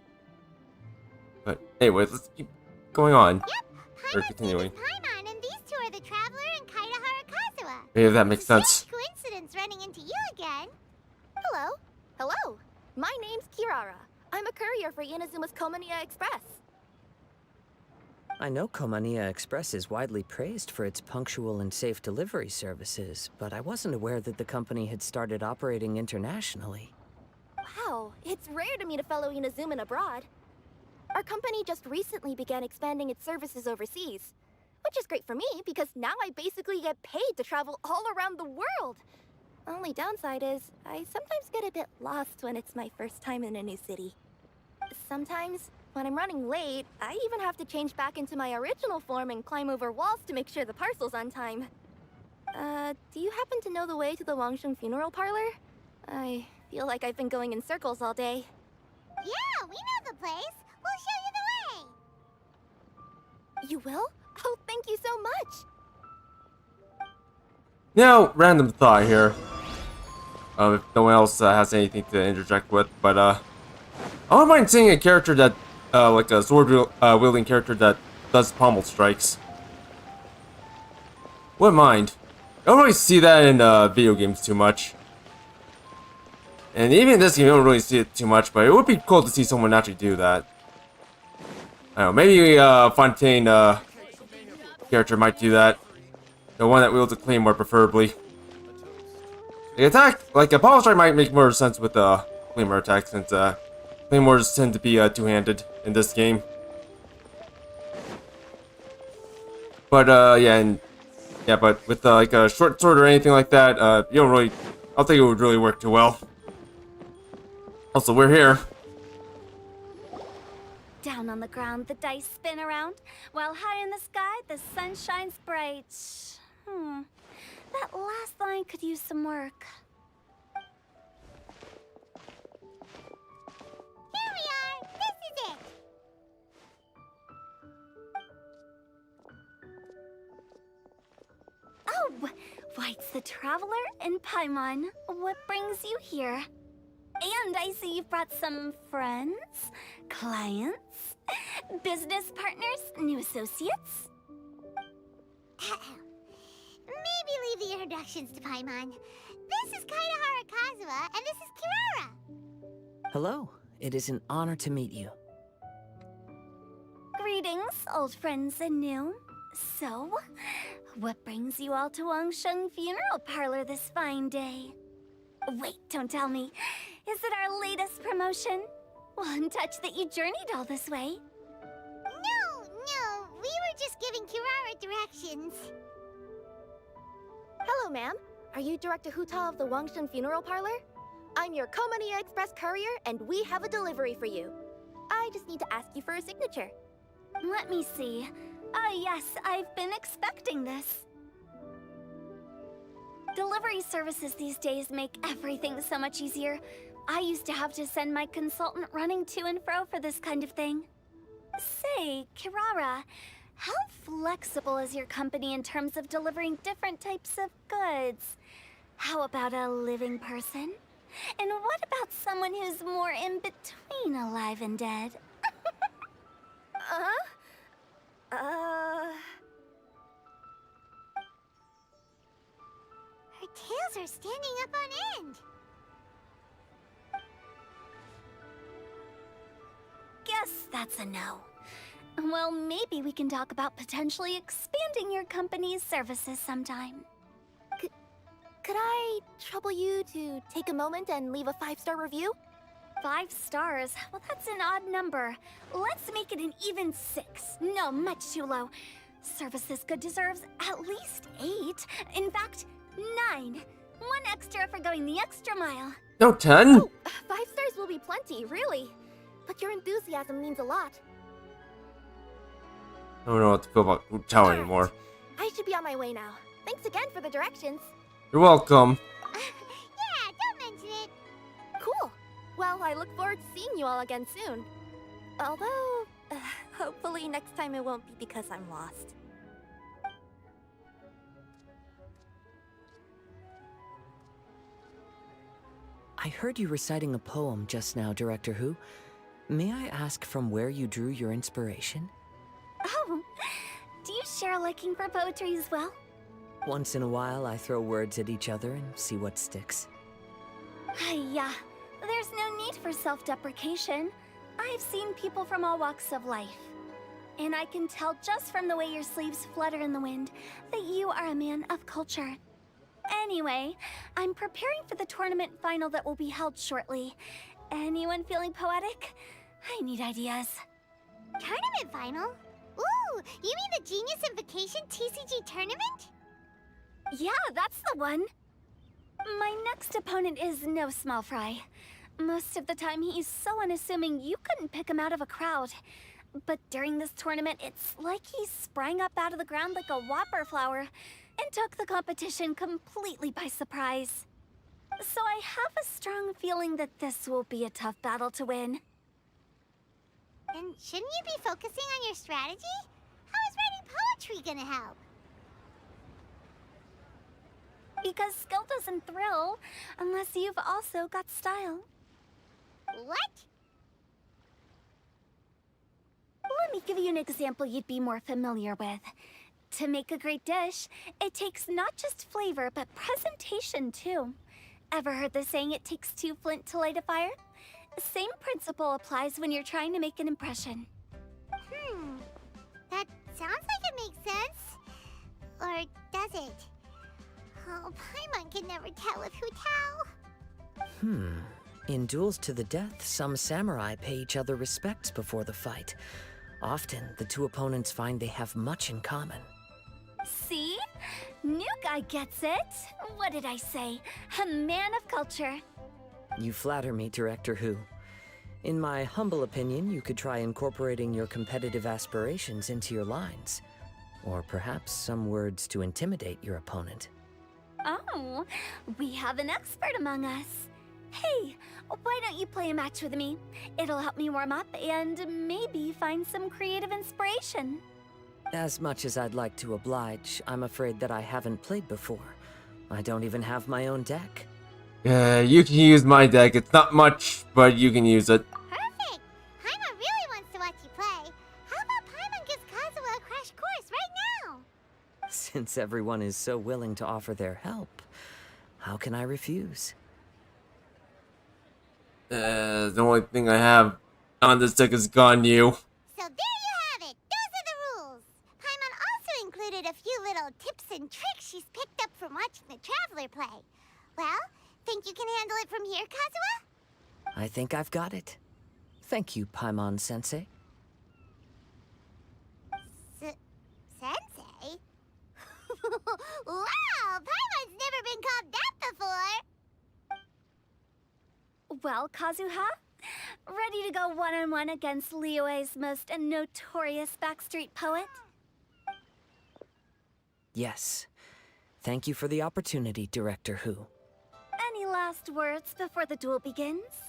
But anyway, let's keep going on. Yep, Or continuing. Paimon, and these two are the Traveler and Kaitahara Kazuha. Maybe that makes sense. Coincidence running into you again. Hello. Hello. My name's Kirara. I'm a courier for Inazuma's Komaniya Express. I know Komaniya Express is widely praised for its punctual and safe delivery services, but I wasn't aware that the company had started operating internationally. Wow, it's rare to meet a fellow Inazuman abroad. Our company just recently began expanding its services overseas, which is great for me because now I basically get paid to travel all around the world. Only downside is I sometimes get a bit lost when it's my first time in a new city. Sometimes, when I'm running late, I even have to change back into my original form and climb over walls to make sure the parcel's on time. Do you happen to know the way to the Wangsheng funeral parlor? I feel like I've been going in circles all day. Yeah, we know the place. We'll show you the way. You will? Oh, thank you so much! Now, random thought here. If no one else has anything to interject with, but I don't mind seeing a character that, like a sword wielding character that does pommel strikes. Wouldn't mind. I don't really see that in video games too much. And even in this game, you don't really see it too much, but it would be cool to see someone actually do that. I don't know, maybe Fontaine character might do that. The one that wields a claymore, preferably. The attack, like a pommel strike, might make more sense with the claymore attack, since claymores tend to be two-handed in this game. But but with like a short sword or anything like that, you don't really. I don't think it would really work too well. Also, we're here. Down on the ground, the dice spin around, while high in the sky, the sun shines bright. That last line could use some work. Here we are. This is it. Oh, why, it's the Traveler and Paimon. What brings you here? And I see you've brought some friends, clients, business partners, new associates. Maybe leave the introductions to Paimon. This is Kaitahara Kazuha, and this is Kirara. Hello, it is an honor to meet you. Greetings, old friends and new. So, what brings you all to Wangsheng Funeral Parlor this fine day? Wait, don't tell me. Is it our latest promotion? One touch that you journeyed all this way. No, we were just giving Kirara directions. Hello, ma'am. Are you Director Huta of the Wangsheng Funeral Parlor? I'm your Komaniya Express courier, and we have a delivery for you. I just need to ask you for a signature. Let me see. Yes, I've been expecting this. Delivery services these days make everything so much easier. I used to have to send my consultant running to and fro for this kind of thing. Say, Kirara, how flexible is your company in terms of delivering different types of goods? How about a living person? And what about someone who's more in between alive and dead? Her tails are standing up on end. Guess that's a no. Well, maybe we can talk about potentially expanding your company's services sometime. Could I trouble you to take a moment and leave a 5-star review? 5 stars? Well, that's an odd number. Let's make it an even 6. No, much too low. Service this good deserves at least 8. In fact, 9. 1 extra for going the extra mile. No, 10? Oh, 5 stars will be plenty, really. But your enthusiasm means a lot. I don't know what to feel about Wu Tao anymore. I should be on my way now. Thanks again for the directions. You're welcome. Yeah, don't mention it. Cool. Well, I look forward to seeing you all again soon. Although, hopefully next time it won't be because I'm lost. I heard you reciting a poem just now, Director Who. May I ask from where you drew your inspiration? Oh, do you share a liking for poetry as well? Once in a while, I throw words at each other and see what sticks. Yeah, there's no need for self-deprecation. I've seen people from all walks of life. And I can tell just from the way your sleeves flutter in the wind that you are a man of culture. Anyway, I'm preparing for the tournament final that will be held shortly. Anyone feeling poetic? I need ideas. Tournament final? Ooh, you mean the Genius Invocation TCG tournament? Yeah, that's the one. My next opponent is no small fry. Most of the time he's so unassuming you couldn't pick him out of a crowd. But during this tournament, it's like he sprang up out of the ground like a whopper flower and took the competition completely by surprise. So I have a strong feeling that this will be a tough battle to win. Then shouldn't you be focusing on your strategy? How is writing poetry gonna help? Because skill doesn't thrill unless you've also got style. What? Let me give you an example you'd be more familiar with. To make a great dish, it takes not just flavor, but presentation too. Ever heard the saying, it takes 2 flint to light a fire? Same principle applies when you're trying to make an impression. That sounds like it makes sense. Or does it? Oh, Paimon can never tell with Hu Tao. In duels to the death, some samurai pay each other respects before the fight. Often, the 2 opponents find they have much in common. See? New guy gets it. What did I say? A man of culture. You flatter me, Director Who. In my humble opinion, you could try incorporating your competitive aspirations into your lines. Or perhaps some words to intimidate your opponent. Oh, we have an expert among us. Hey, why don't you play a match with me? It'll help me warm up and maybe find some creative inspiration. As much as I'd like to oblige, I'm afraid that I haven't played before. I don't even have my own deck. Yeah, you can use my deck. It's not much, but you can use it. Perfect! Paimon really wants to watch you play. How about Paimon gives Kazuha a crash course right now? Since everyone is so willing to offer their help, how can I refuse? The only thing I have on this deck is Ganyu. So there you have it. Those are the rules. Paimon also included a few little tips and tricks she's picked up from watching the Traveler play. Well, think you can handle it from here, Kazuha? I think I've got it. Thank you, Paimon-sensei. Sensei? Wow! Paimon's never been called that before! Well, Kazuha, ready to go one-on-one against Liyue's most notorious backstreet poet? Yes. Thank you for the opportunity, Director Who. Any last words before the duel begins?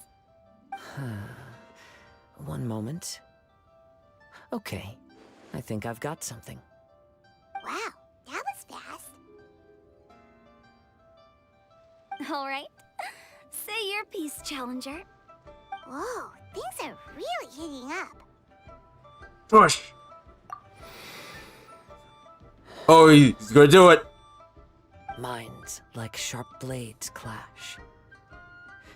One moment. Okay, I think I've got something. Wow, that was fast. All right. Say your piece, Challenger. Whoa, things are really heating up. Push. Oh, he's gonna do it. Minds like sharp blades clash.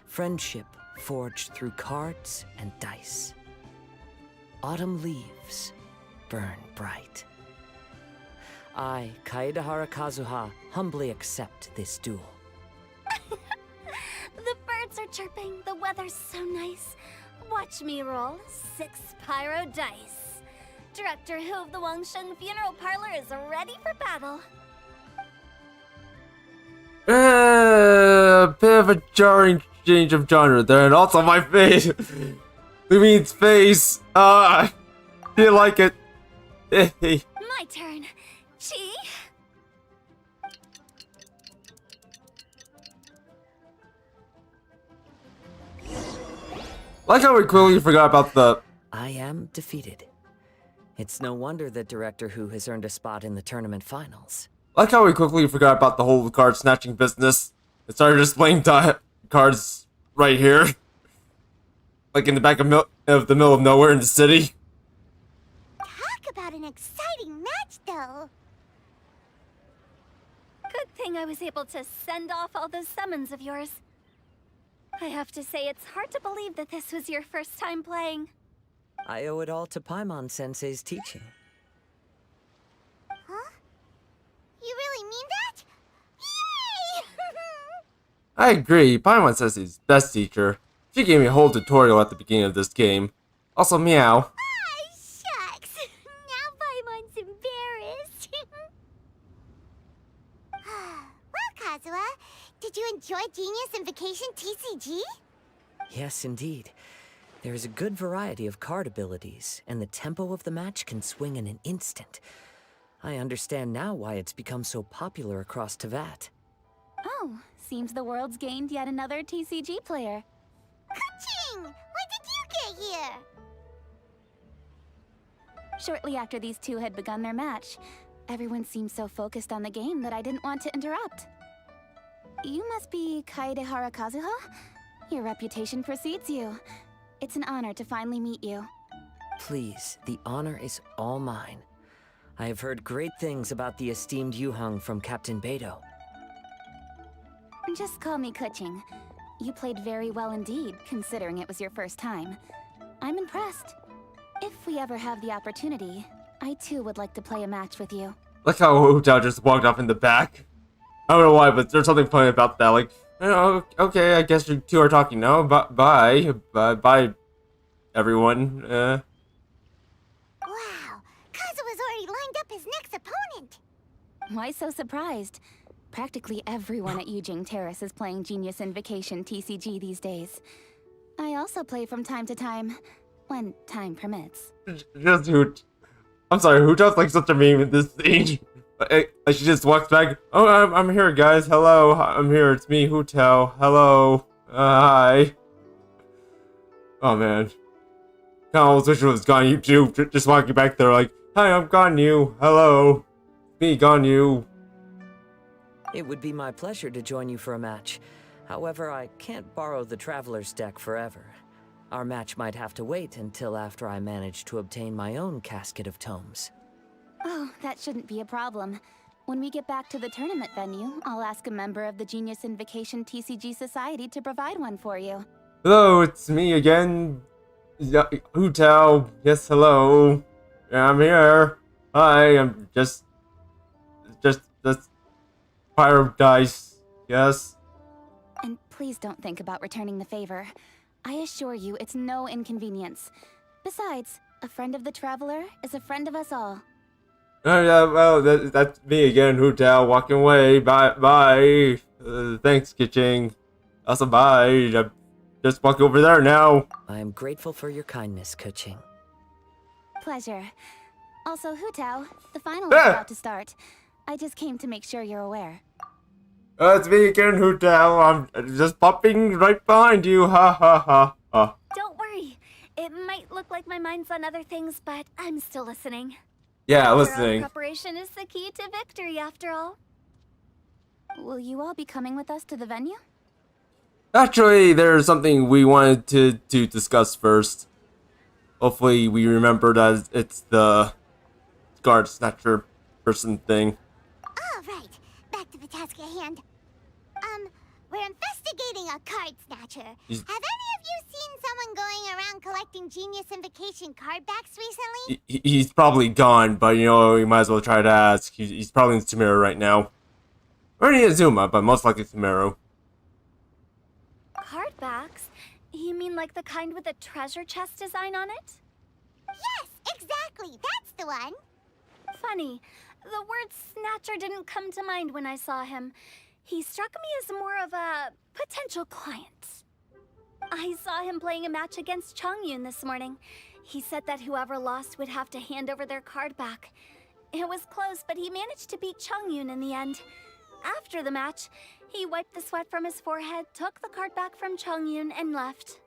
Friendship forged through cards and dice. Autumn leaves burn bright. I, Kaedehara Kazuha, humbly accept this duel. The birds are chirping, the weather's so nice. Watch me roll 6 pyro dice. Director Hu of the Wangsheng Funeral Parlor is ready for battle. Bit of a jarring change of genre there, and also my face. Lumine's face. Didn't like it. My turn. Chi? Like how we quickly forgot about the... I am defeated. It's no wonder that Director Hu has earned a spot in the tournament finals. Like how we quickly forgot about the whole card snatching business. It started just playing cards right here. Like in the back of the middle of nowhere in the city. Talk about an exciting match, though. Good thing I was able to send off all those summons of yours. I have to say, it's hard to believe that this was your first time playing. I owe it all to Paimon-sensei's teaching. Huh? You really mean that? Yay! I agree, Paimon says he's best teacher. She gave me a whole tutorial at the beginning of this game. Also, meow. Ah, shucks. Now Paimon's embarrassed. Well, Kazuha, did you enjoy Genius Invocation TCG? Yes, indeed. There is a good variety of card abilities, and the tempo of the match can swing in an instant. I understand now why it's become so popular across Teyvat. Oh, seems the world's gained yet another TCG player. Ka-ching! When did you get here? Shortly after these two had begun their match, everyone seemed so focused on the game that I didn't want to interrupt. You must be Kaedehara Kazuha? Your reputation precedes you. It's an honor to finally meet you. Please, the honor is all mine. I have heard great things about the esteemed Yuheng from Captain Beidou. Just call me Kuching. You played very well indeed, considering it was your first time. I'm impressed. If we ever have the opportunity, I too would like to play a match with you. Like how Utao just walked off in the back. I don't know why, but there's something funny about that. Like, oh, okay, I guess you two are talking now. Bye, everyone. Wow, Kazuha's already lined up his next opponent. Why so surprised? Practically everyone at Yujing Terrace is playing Genius Invocation TCG these days. I also play from time to time, when time permits. Just Hoot. I'm sorry, Hutao's like such a meme in this scene. Like she just walks back. Oh, I'm here, guys. Hello, I'm here. It's me, Hutao. Hello. Hi. Oh man. I almost wish it was Ganyu too. Just walking back there like, hi, I'm Ganyu. Hello. Me, Ganyu. It would be my pleasure to join you for a match. However, I can't borrow the Traveler's deck forever. Our match might have to wait until after I manage to obtain my own casket of tomes. Oh, that shouldn't be a problem. When we get back to the tournament venue, I'll ask a member of the Genius Invocation TCG Society to provide one for you. Hello, it's me again. Hutao. Yes, hello. I'm here. Hi, I'm just Pyro Dice. Yes. And please don't think about returning the favor. I assure you it's no inconvenience. Besides, a friend of the Traveler is a friend of us all. Oh yeah, well, that's me again, Hutao, walking away. Bye. Thanks, Kiching. Also, bye. I'm just walking over there now. I am grateful for your kindness, Kuching. Pleasure. Also, Hutao, the final is about to start. I just came to make sure you're aware. It's me again, Hutao. I'm just popping right behind you. Ha. Don't worry. It might look like my mind's on other things, but I'm still listening. Yeah, After all, listening. preparation is the key to victory, after all. Will you all be coming with us to the venue? Actually, there's something we wanted to discuss first. Hopefully, we remember that it's the guard snatcher person thing. All right, back to the task at hand. We're investigating a card snatcher. Have any of you seen someone going around collecting Genius Invocation card backs recently? He's probably gone, but you know, we might as well try to ask. He's probably in Sumeru right now. Or in Azuma, but most likely Sumeru. Card backs? You mean like the kind with a treasure chest design on it? Yes, exactly. That's the one. Funny. The word snatcher didn't come to mind when I saw him. He struck me as more of a potential client. I saw him playing a match against Chongyun this morning. He said that whoever lost would have to hand over their card back. It was close, but he managed to beat Chongyun in the end. After the match, he wiped the sweat from his forehead, took the card back from Chongyun, and left.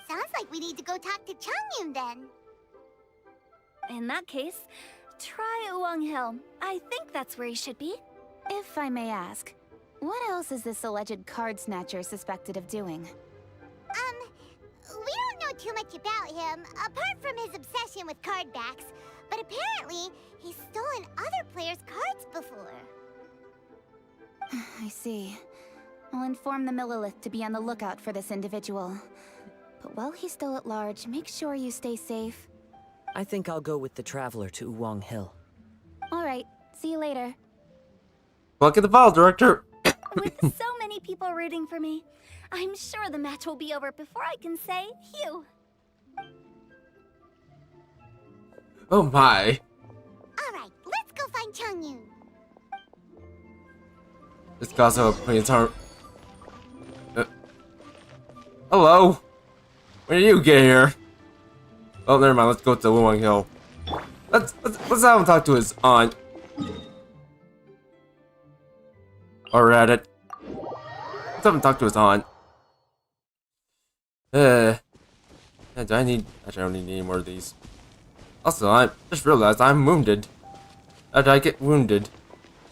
Sounds like we need to go talk to Chongyun then. In that case, try Uwang Hill. I think that's where he should be. If I may ask, what else is this alleged card snatcher suspected of doing? We don't know too much about him, apart from his obsession with card backs. But apparently, he's stolen other players' cards before. I see. I'll inform the Millilith to be on the lookout for this individual. But while he's still at large, make sure you stay safe. I think I'll go with the Traveler to Uwang Hill. Alright, see you later. Look at the ball, Director! With so many people rooting for me, I'm sure the match will be over before I can say phew. Oh my. Alright, let's go find Chongyun. This guy's a pretty hard. Hello? When did you get here? Oh, never mind. Let's go to Uwang Hill. Let's have him talk to his aunt. Or at it. Let's have him talk to his aunt. Do I need? Actually, I don't need any more of these. Also, I just realized I'm wounded. How did I get wounded?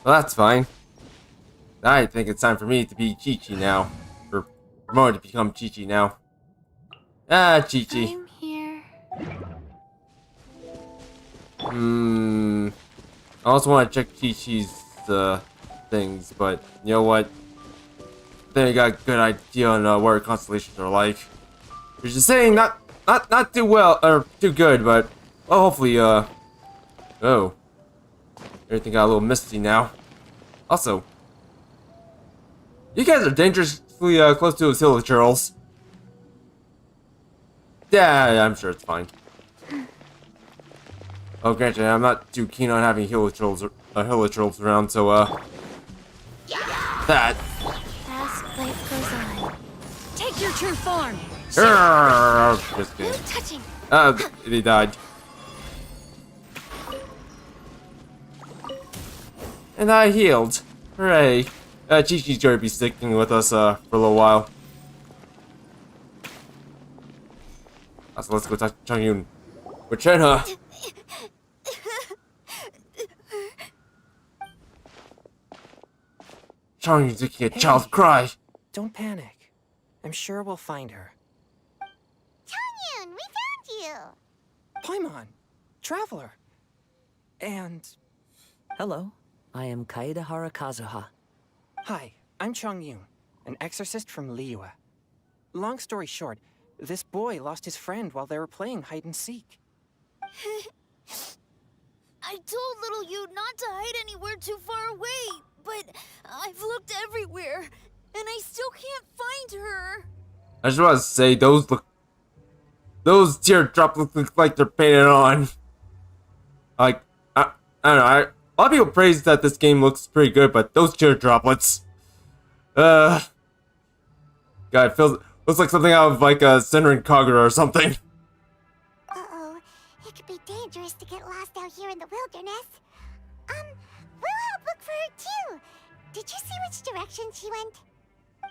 Well, that's fine. I think it's time for me to be Chi-Chi now. Or promoted to become Chi-Chi now. Ah, Chi-Chi. I'm here. I also want to check Chi-Chi's things, but you know what? I think I got a good idea on what her constellations are like. Which is saying not too well or too good, but well, hopefully oh, everything got a little misty now. Also, you guys are dangerously close to those hilichurls. Yeah, I'm sure it's fine. Oh, granted, I'm not too keen on having hilichurls around, so that. As life goes on, take your true form. Just kidding. Touching. They died. And I healed. Hooray. Chi-Chi's gonna be sticking with us for a little while. So let's go talk to Chongyun. With Shenhe. Chongyun's making a child cry. Don't panic. I'm sure we'll find her. Chongyun, we found you! Paimon, Traveler. And... Hello, I am Kaedahara Kazuha. Hi, I'm Chongyun, an exorcist from Liyue. Long story short, this boy lost his friend while they were playing hide and seek. I told little you not to hide anywhere too far away, but I've looked everywhere, and I still can't find her. I just want to say those teardrops look like they're painted on. Like I don't know. A lot of people praise that this game looks pretty good, but those tear droplets, God, it looks like something out of like a Senran Kagura or something. Uh-oh, it could be dangerous to get lost out here in the wilderness. We'll help look for her too. Did you see which direction she went?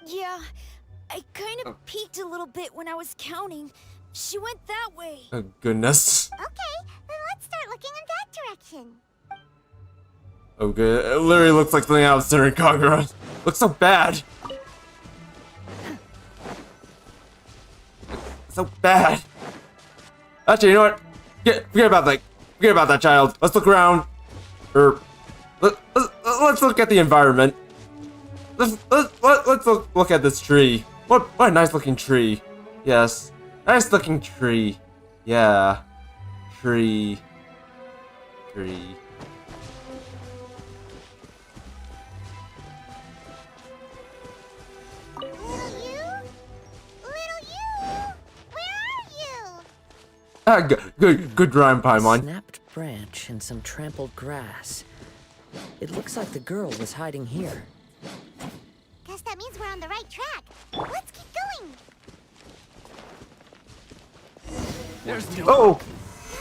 Yeah, I kind of peeked a little bit when I was counting. She went that way. Oh goodness. Okay, then let's start looking in that direction. Oh good. It literally looks like something out of Senran Kagura. Looks so bad. So bad. Actually, you know what? Forget about that. Forget about that child. Let's look around. Let's look at the environment. Let's look at this tree. What a nice looking tree. Yes. Nice looking tree. Yeah. Tree. Tree. Ah, good rhyme, Paimon. Snapped branch and some trampled grass. It looks like the girl was hiding here. Guess that means we're on the right track. Let's keep going. There's no... Oh!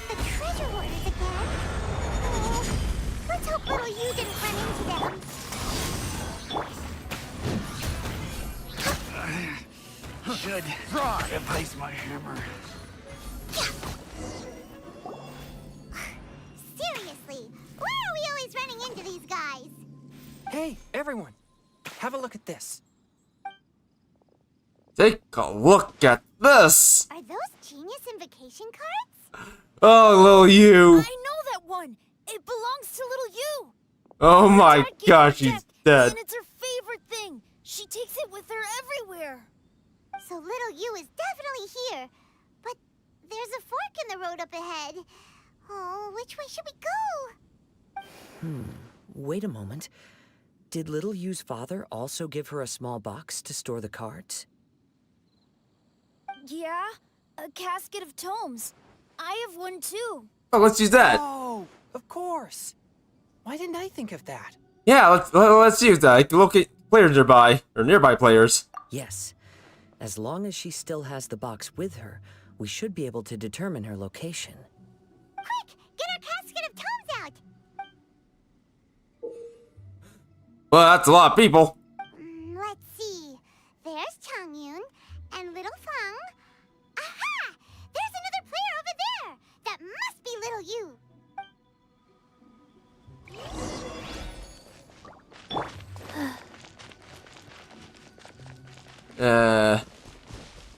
The treasure hoarders again. Oh, let's hope little you didn't run into them. Should replace my hammer. Seriously, why are we always running into these guys? Hey, everyone. Have a look at this. Take a look at this! Are those genius invocation cards? Oh, little you! I know that one. It belongs to little you. Oh my gosh, she's dead. And it's her favorite thing. She takes it with her everywhere. So little you is definitely here. But there's a fork in the road up ahead. Oh, which way should we go? Wait a moment. Did Little Yu's father also give her a small box to store the cards? Yeah, a casket of tomes. I have one too. Oh, let's use that. Oh, of course. Why didn't I think of that? Yeah, let's use that. Locate players nearby, or nearby players. Yes. As long as she still has the box with her, we should be able to determine her location. Quick, get our casket of tomes out. Well, that's a lot of people. Let's see. There's Changyun and little Feng. Aha! There's another player over there. That must be little you.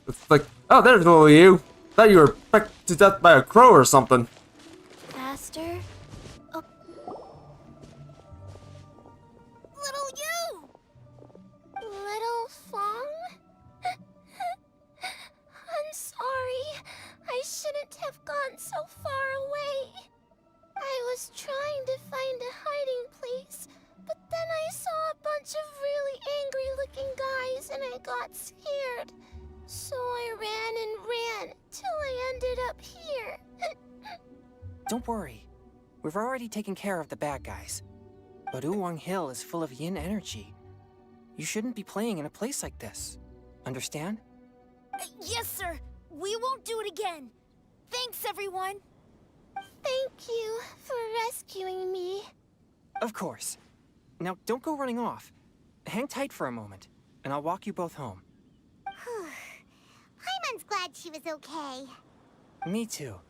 It's like, oh, there's little you. Thought you were pecked to death by a crow or something. Faster. Oh. Little you. Little Feng. I'm sorry. I shouldn't have gone so far away. I was trying to find a hiding place, but then I saw a bunch of really angry-looking guys and I got scared. So I ran till I ended up here. Don't worry. We've already taken care of the bad guys. But Uwang Hill is full of yin energy. You shouldn't be playing in a place like this. Understand? Yes, sir. We won't do it again. Thanks, everyone. Thank you for rescuing me. Of course. Now, don't go running off. Hang tight for a moment, and I'll walk you both home. Paimon's glad she was okay. Me too.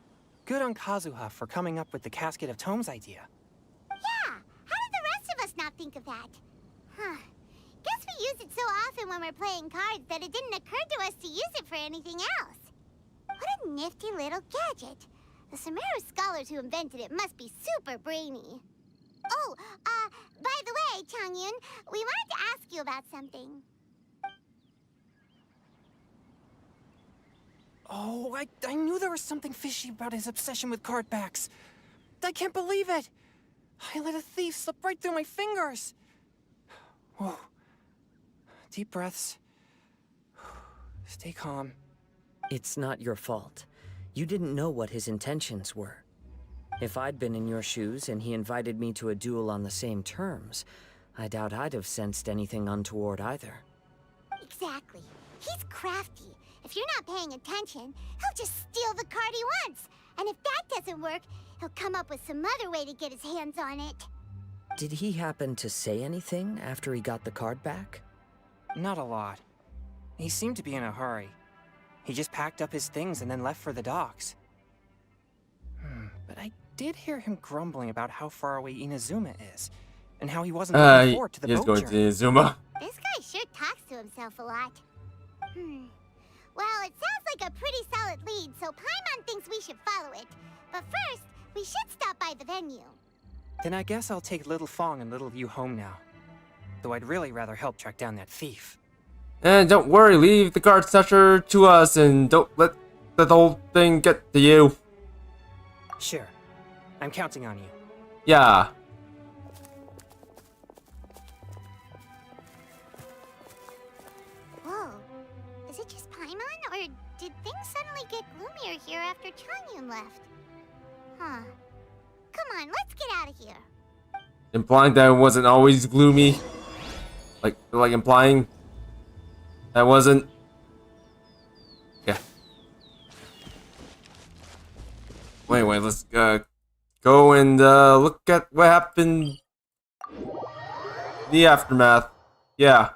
Good on Kazuha for coming up with the Casket of Tomes idea. Yeah, how did the rest of us not think of that? Huh. Guess we use it so often when we're playing cards that it didn't occur to us to use it for anything else. What a nifty little gadget. The Sumeru scholars who invented it must be super brainy. Oh, by the way, Changyun, we wanted to ask you about something. Oh, I knew there was something fishy about his obsession with card backs. I can't believe it. I let a thief slip right through my fingers. Whoa. Deep breaths. Stay calm. It's not your fault. You didn't know what his intentions were. If I'd been in your shoes and he invited me to a duel on the same terms, I doubt I'd have sensed anything untoward either. Exactly. He's crafty. If you're not paying attention, he'll just steal the card he wants. And if that doesn't work, he'll come up with some other way to get his hands on it. Did he happen to say anything after he got the card back? Not a lot. He seemed to be in a hurry. He just packed up his things and then left for the docks. But I did hear him grumbling about how far away Inazuma is, and how he wasn't looking forward to the boat going journey. to Inazuma. This guy sure talks to himself a lot. Well, it sounds like a pretty solid lead, so Paimon thinks we should follow it. But first, we should stop by the venue. Then I guess I'll take Little Fong and Little Yu home now. Though I'd really rather help track down that thief. And don't worry, leave the card snatcher to us and don't let the whole thing get to you. Sure. I'm counting on you. Yeah. Whoa. Is it just Paimon, or did things suddenly get gloomier here after Changyun left? Huh. Come on, let's get out of here. Implying that it wasn't always gloomy. Like implying that wasn't. Yeah. Anyway, let's go and look at what happened. The aftermath. Yeah.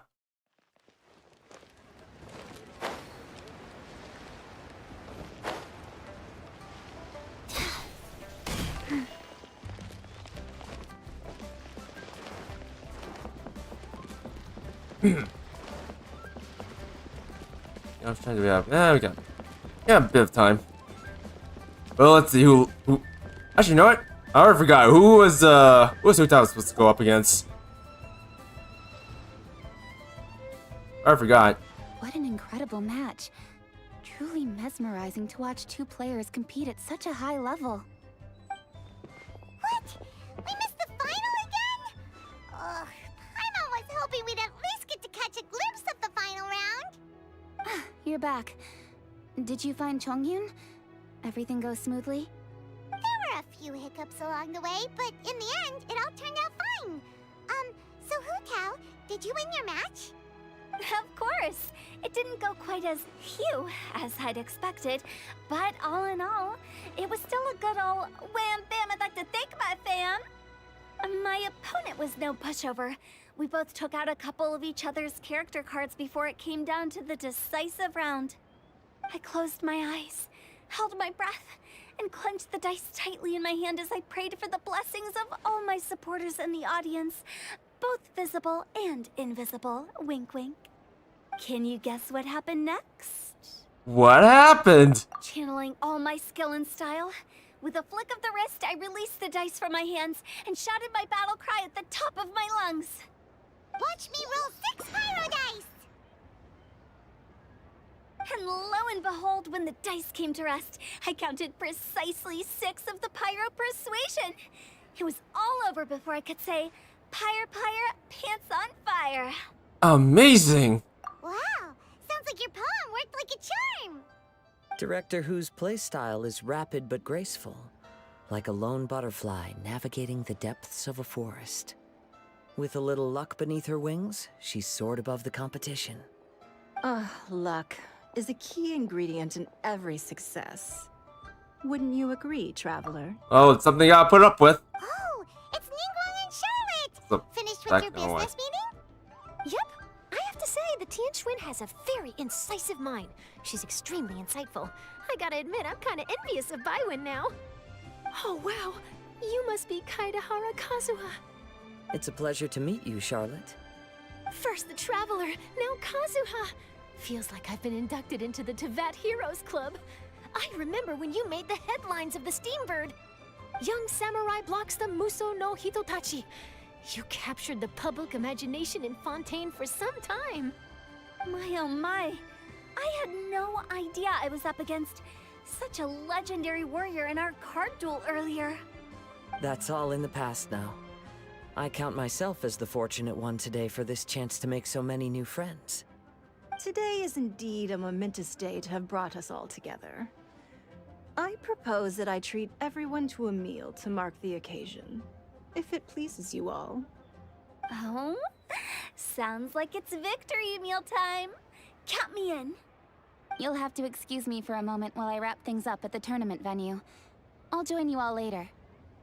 I was trying to be up. We got a bit of time. Well, let's see who actually, you know what? I already forgot who was Hu-Tao supposed to go up against. I forgot. What an incredible match. Truly mesmerizing to watch two players compete at such a high level. What? We missed the final again? Ugh, Paimon was hoping we'd at least get to catch a glimpse of the final round. You're back. Did you find Chongyun? Everything goes smoothly? There were a few hiccups along the way, but in the end, it all turned out fine. So Hu-Tao, did you win your match? Of course! It didn't go quite as phew as I'd expected, but all in all, it was still a good ol' wham bam. I'd like to thank my fam! My opponent was no pushover. We both took out a couple of each other's character cards before it came down to the decisive round. I closed my eyes, held my breath, and clenched the dice tightly in my hand as I prayed for the blessings of all my supporters in the audience, both visible and invisible. Wink, wink. Can you guess what happened next? What happened? Channeling all my skill and style, with a flick of the wrist, I released the dice from my hands and shouted my battle cry at the top of my lungs. Watch me roll 6 pyro dice! And lo and behold, when the dice came to rest, I counted precisely 6 of the pyro persuasion. It was all over before I could say, pyre, pants on fire. Amazing! Wow, sounds like your poem worked like a charm. Director Who's playstyle is rapid but graceful, like a lone butterfly navigating the depths of a forest. With a little luck beneath her wings, she soared above the competition. Luck is a key ingredient in every success. Wouldn't you agree, Traveler? Oh, it's something I gotta put up with. Oh, it's Ningguang and Charlotte! So, finished with your business meeting? Yep. I have to say, the Tian Schwinn has a very incisive mind. She's extremely insightful. I gotta admit, I'm kinda envious of Baiwen now. Oh, wow. You must be Kaidahara Kazuha. It's a pleasure to meet you, Charlotte. First the Traveler, now Kazuha. Feels like I've been inducted into the Tevat Heroes Club. I remember when you made the headlines of the Steambird. Young samurai blocks the Muso no Hitotachi. You captured the public imagination in Fontaine for some time. My oh my. I had no idea I was up against such a legendary warrior in our card duel earlier. That's all in the past now. I count myself as the fortunate one today for this chance to make so many new friends. Today is indeed a momentous day to have brought us all together. I propose that I treat everyone to a meal to mark the occasion, if it pleases you all. Oh? Sounds like it's victory meal time. Count me in. You'll have to excuse me for a moment while I wrap things up at the tournament venue. I'll join you all later.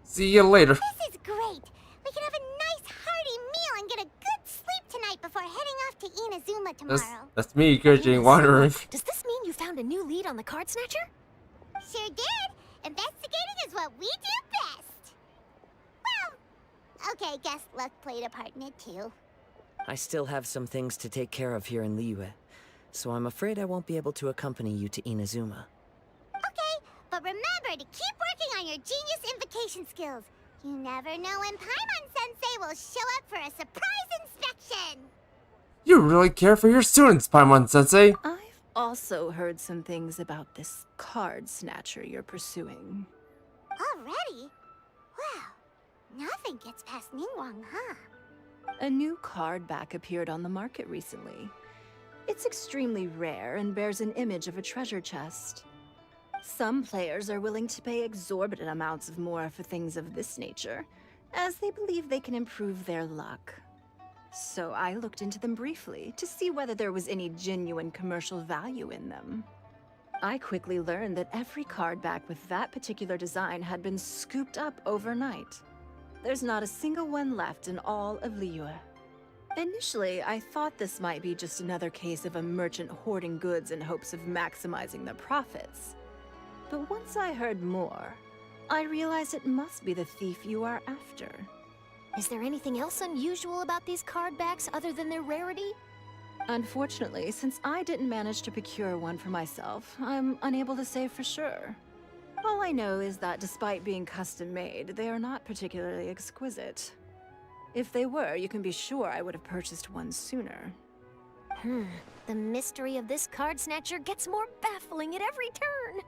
See you later. This is great. We can have a nice hearty meal and get a good sleep tonight before heading off to Inazuma tomorrow. That's me, Genshin, wandering. Does this mean you found a new lead on the Card Snatcher? Sure did. Investigating is what we do best. Well, okay, guess luck played a part in it too. I still have some things to take care of here in Liyue, so I'm afraid I won't be able to accompany you to Inazuma. Okay, but remember to keep working on your genius invocation skills. You never know when Paimon-sensei will show up for a surprise inspection. You really care for your students, Paimon-sensei. I've also heard some things about this card snatcher you're pursuing. Already? Wow, nothing gets past Ningguang, huh? A new card back appeared on the market recently. It's extremely rare and bears an image of a treasure chest. Some players are willing to pay exorbitant amounts of more for things of this nature, as they believe they can improve their luck. So I looked into them briefly to see whether there was any genuine commercial value in them. I quickly learned that every card back with that particular design had been scooped up overnight. There's not a single one left in all of Liyue. Initially, I thought this might be just another case of a merchant hoarding goods in hopes of maximizing their profits. But once I heard more, I realized it must be the thief you are after. Is there anything else unusual about these card backs other than their rarity? Unfortunately, since I didn't manage to procure one for myself, I'm unable to say for sure. All I know is that despite being custom-made, they are not particularly exquisite. If they were, you can be sure I would have purchased one sooner. The mystery of this card snatcher gets more baffling at every turn.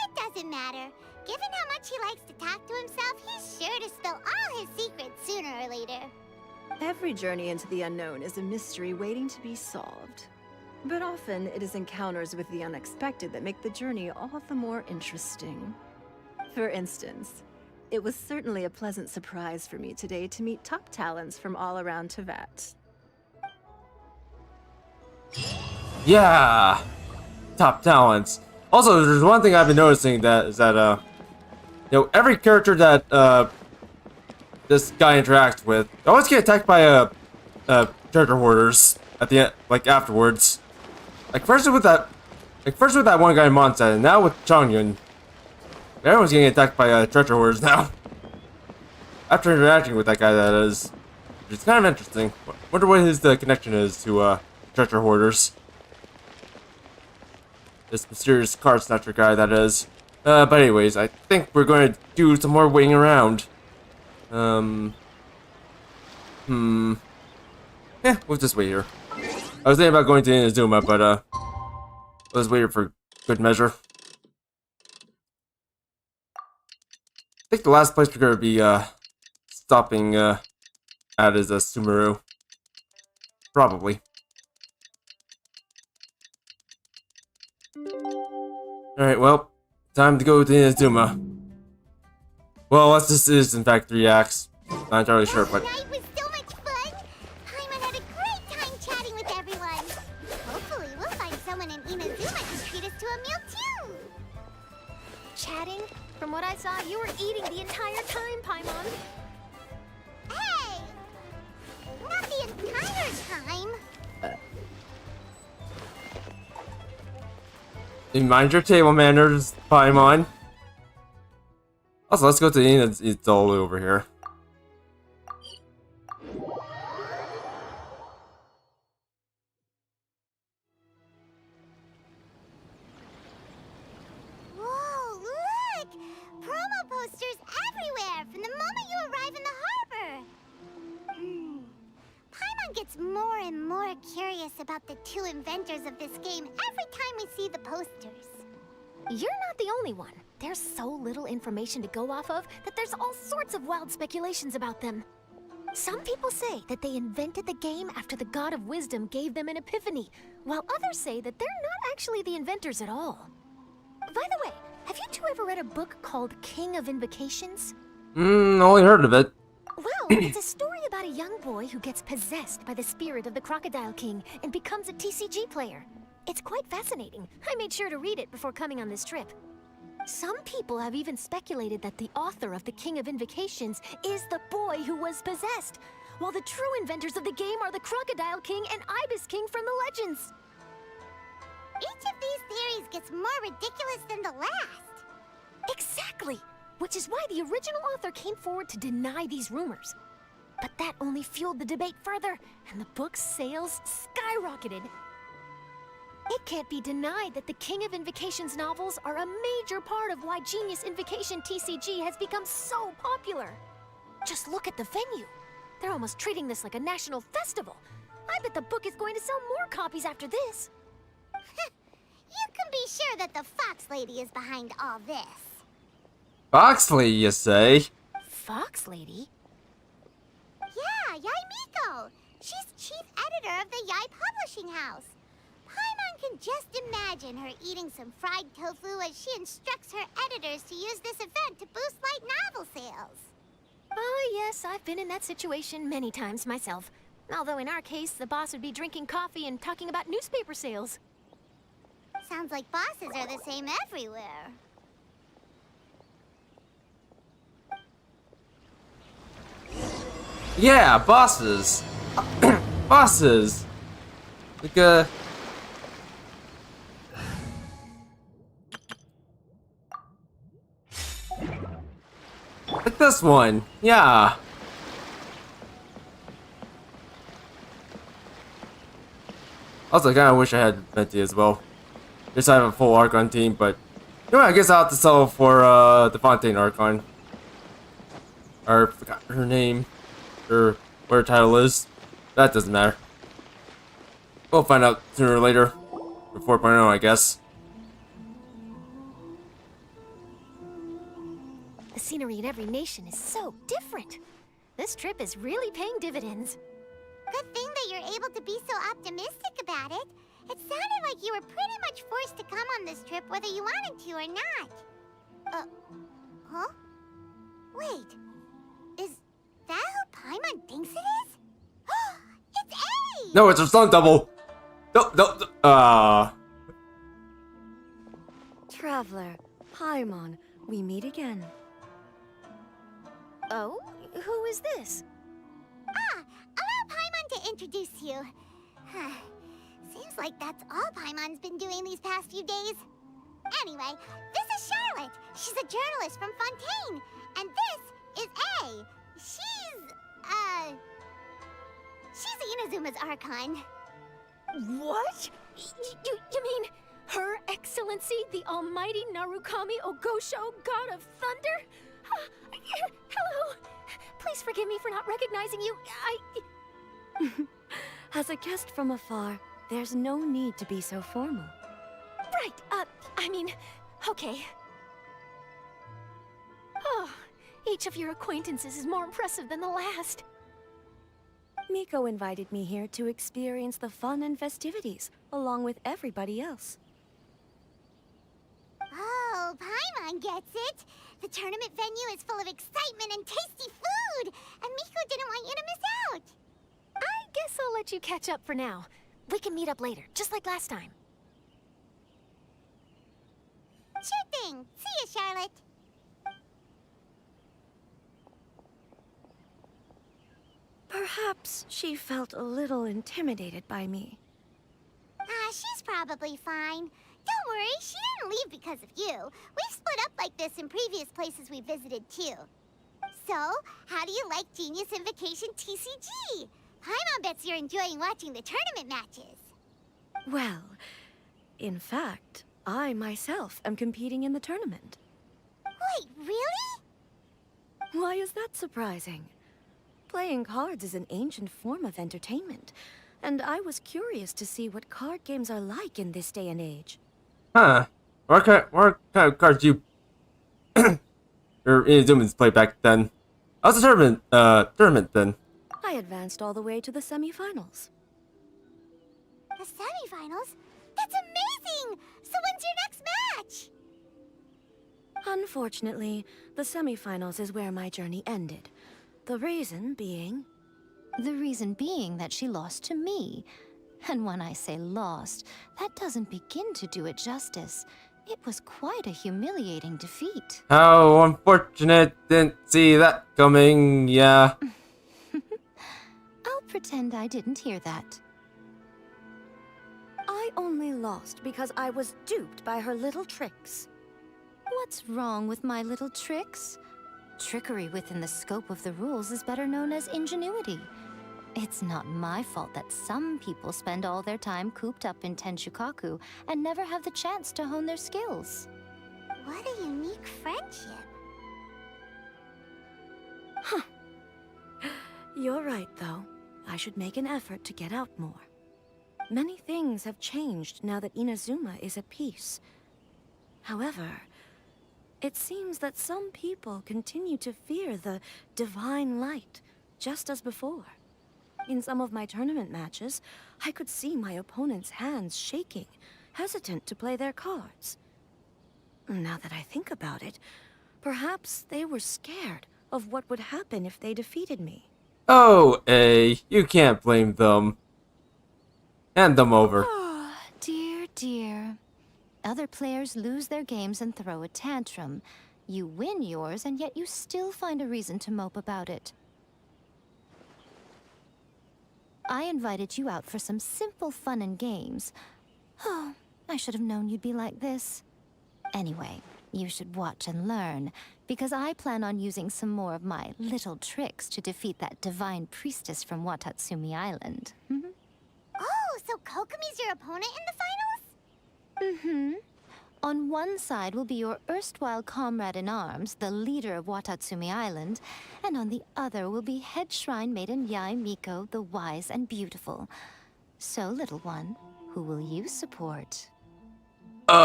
It doesn't matter. Given how much he likes to talk to himself, he's sure to spill all his secrets sooner or later. Every journey into the unknown is a mystery waiting to be solved. But often, it is encounters with the unexpected that make the journey all the more interesting. For instance, it was certainly a pleasant surprise for me today to meet top talents from all around Teyvat. Yeah, top talents. Also, there's one thing I've been noticing that is that you know, every character that this guy interacts with always get attacked by treasure hoarders at the end, like afterwards. Like first with that one guy in Mondstadt, and now with Chongyun, everyone's getting attacked by treasure hoarders now. After interacting with that guy, that is, it's kind of interesting. Wonder what his connection is to treasure hoarders. This mysterious card snatcher guy, that is. But anyways, I think we're going to do some more waiting around. Yeah, we'll just wait here. I was thinking about going to Inazuma, but let's wait here for good measure. I think the last place we're going to be stopping at is Sumeru. Probably. Alright, well, time to go to Inazuma. Well, this is in fact 3 acts. Not entirely sure, but... Tonight was so much fun! Paimon had a great time chatting with everyone! Hopefully we'll find someone in Inazuma to treat us to a meal too! Chatting? From what I saw, you were eating the entire time, Paimon. Hey! Not the entire time! Mind your table manners, Paimon. Also, let's go to it's all over here. Whoa, look! Promo posters everywhere from the moment you arrive in the harbor! Paimon gets more and more curious about the 2 inventors of this game every time we see the posters. You're not the only one. There's so little information to go off of that there's all sorts of wild speculations about them. Some people say that they invented the game after the God of Wisdom gave them an epiphany, while others say that they're not actually the inventors at all. By the way, have you two ever read a book called King of Invocations? Only heard of it. Well, it's a story about a young boy who gets possessed by the spirit of the Crocodile King and becomes a TCG player. It's quite fascinating. I made sure to read it before coming on this trip. Some people have even speculated that the author of the King of Invocations is the boy who was possessed, while the true inventors of the game are the Crocodile King and Ibis King from the legends. Each of these theories gets more ridiculous than the last. Exactly! Which is why the original author came forward to deny these rumors. But that only fueled the debate further, and the book's sales skyrocketed. It can't be denied that the King of Invocations novels are a major part of why Genius Invocation TCG has become so popular. Just look at the venue. They're almost treating this like a national festival. I bet the book is going to sell more copies after this. You can be sure that the Fox Lady is behind all this. Foxley, you say? Fox Lady? Yeah, Yai Miko. She's chief editor of the Yai Publishing House. Paimon can just imagine her eating some fried tofu as she instructs her editors to use this event to boost light novel sales. Oh, yes, I've been in that situation many times myself. Although in our case, the boss would be drinking coffee and talking about newspaper sales. Sounds like bosses are the same everywhere. Yeah, bosses. Bosses. Like, like this one. Yeah. Also, I kinda wish I had Venti as well. Just have a full Archon team, but you know what, I guess I'll have to settle for the Fontaine Archon. Or I forgot her name. Or what her title is. That doesn't matter. We'll find out sooner or later. For 4.0, I guess. The scenery in every nation is so different. This trip is really paying dividends. Good thing that you're able to be so optimistic about it. It sounded like you were pretty much forced to come on this trip whether you wanted to or not. Huh? Wait. Is that who Paimon thinks it is? It's A! No, it's her stunt double! No. Traveler, Paimon, we meet again. Oh? Who is this? Allow Paimon to introduce you. Seems like that's all Paimon's been doing these past few days. Anyway, this is Charlotte. She's a journalist from Fontaine. And this is A. She's Inazuma's Archon. What? You mean Her Excellency, the Almighty Narukami Ogosho, God of Thunder? Hello. Please forgive me for not recognizing you. As a guest from afar, there's no need to be so formal. Right, I mean, okay. Oh, each of your acquaintances is more impressive than the last. Miko invited me here to experience the fun and festivities, along with everybody else. Oh, Paimon gets it. The tournament venue is full of excitement and tasty food, and Miko didn't want you to miss out. I guess I'll let you catch up for now. We can meet up later, just like last time. Sure thing. See you, Charlotte. Perhaps she felt a little intimidated by me. She's probably fine. Don't worry, she didn't leave because of you. We've split up like this in previous places we visited, too. So, how do you like Genius Invocation TCG? Paimon bets you're enjoying watching the tournament matches. Well, in fact, I myself am competing in the tournament. Wait, really? Why is that surprising? Playing cards is an ancient form of entertainment, and I was curious to see what card games are like in this day and age. Huh. What kind of cards you or Inazumans play back then? How's the tournament then? I advanced all the way to the semifinals. The semifinals? That's amazing! So when's your next match? Unfortunately, the semifinals is where my journey ended. The reason being... The reason being that she lost to me. And when I say lost, that doesn't begin to do it justice. It was quite a humiliating defeat. How unfortunate, didn't see that coming, yeah. I'll pretend I didn't hear that. I only lost because I was duped by her little tricks. What's wrong with my little tricks? Trickery within the scope of the rules is better known as ingenuity. It's not my fault that some people spend all their time cooped up in Tenshukaku and never have the chance to hone their skills. What a unique friendship. You're right, though. I should make an effort to get out more. Many things have changed now that Inazuma is at peace. However, it seems that some people continue to fear the divine light, just as before. In some of my tournament matches, I could see my opponent's hands shaking, hesitant to play their cards. Now that I think about it, perhaps they were scared of what would happen if they defeated me. Oh, you can't blame them. Hand them over. Oh, dear, dear. Other players lose their games and throw a tantrum. You win yours, and yet you still find a reason to mope about it. I invited you out for some simple fun and games. Oh, I should have known you'd be like this. Anyway, you should watch and learn, because I plan on using some more of my little tricks to defeat that divine priestess from Watatsumi Island. Oh, so Kokomi's your opponent in the finals? Mm-hmm. On one side will be your erstwhile comrade in arms, the leader of Watatsumi Island, and on the other will be head shrine maiden Yae Miko, the wise and beautiful. So, little one, who will you support? Goro.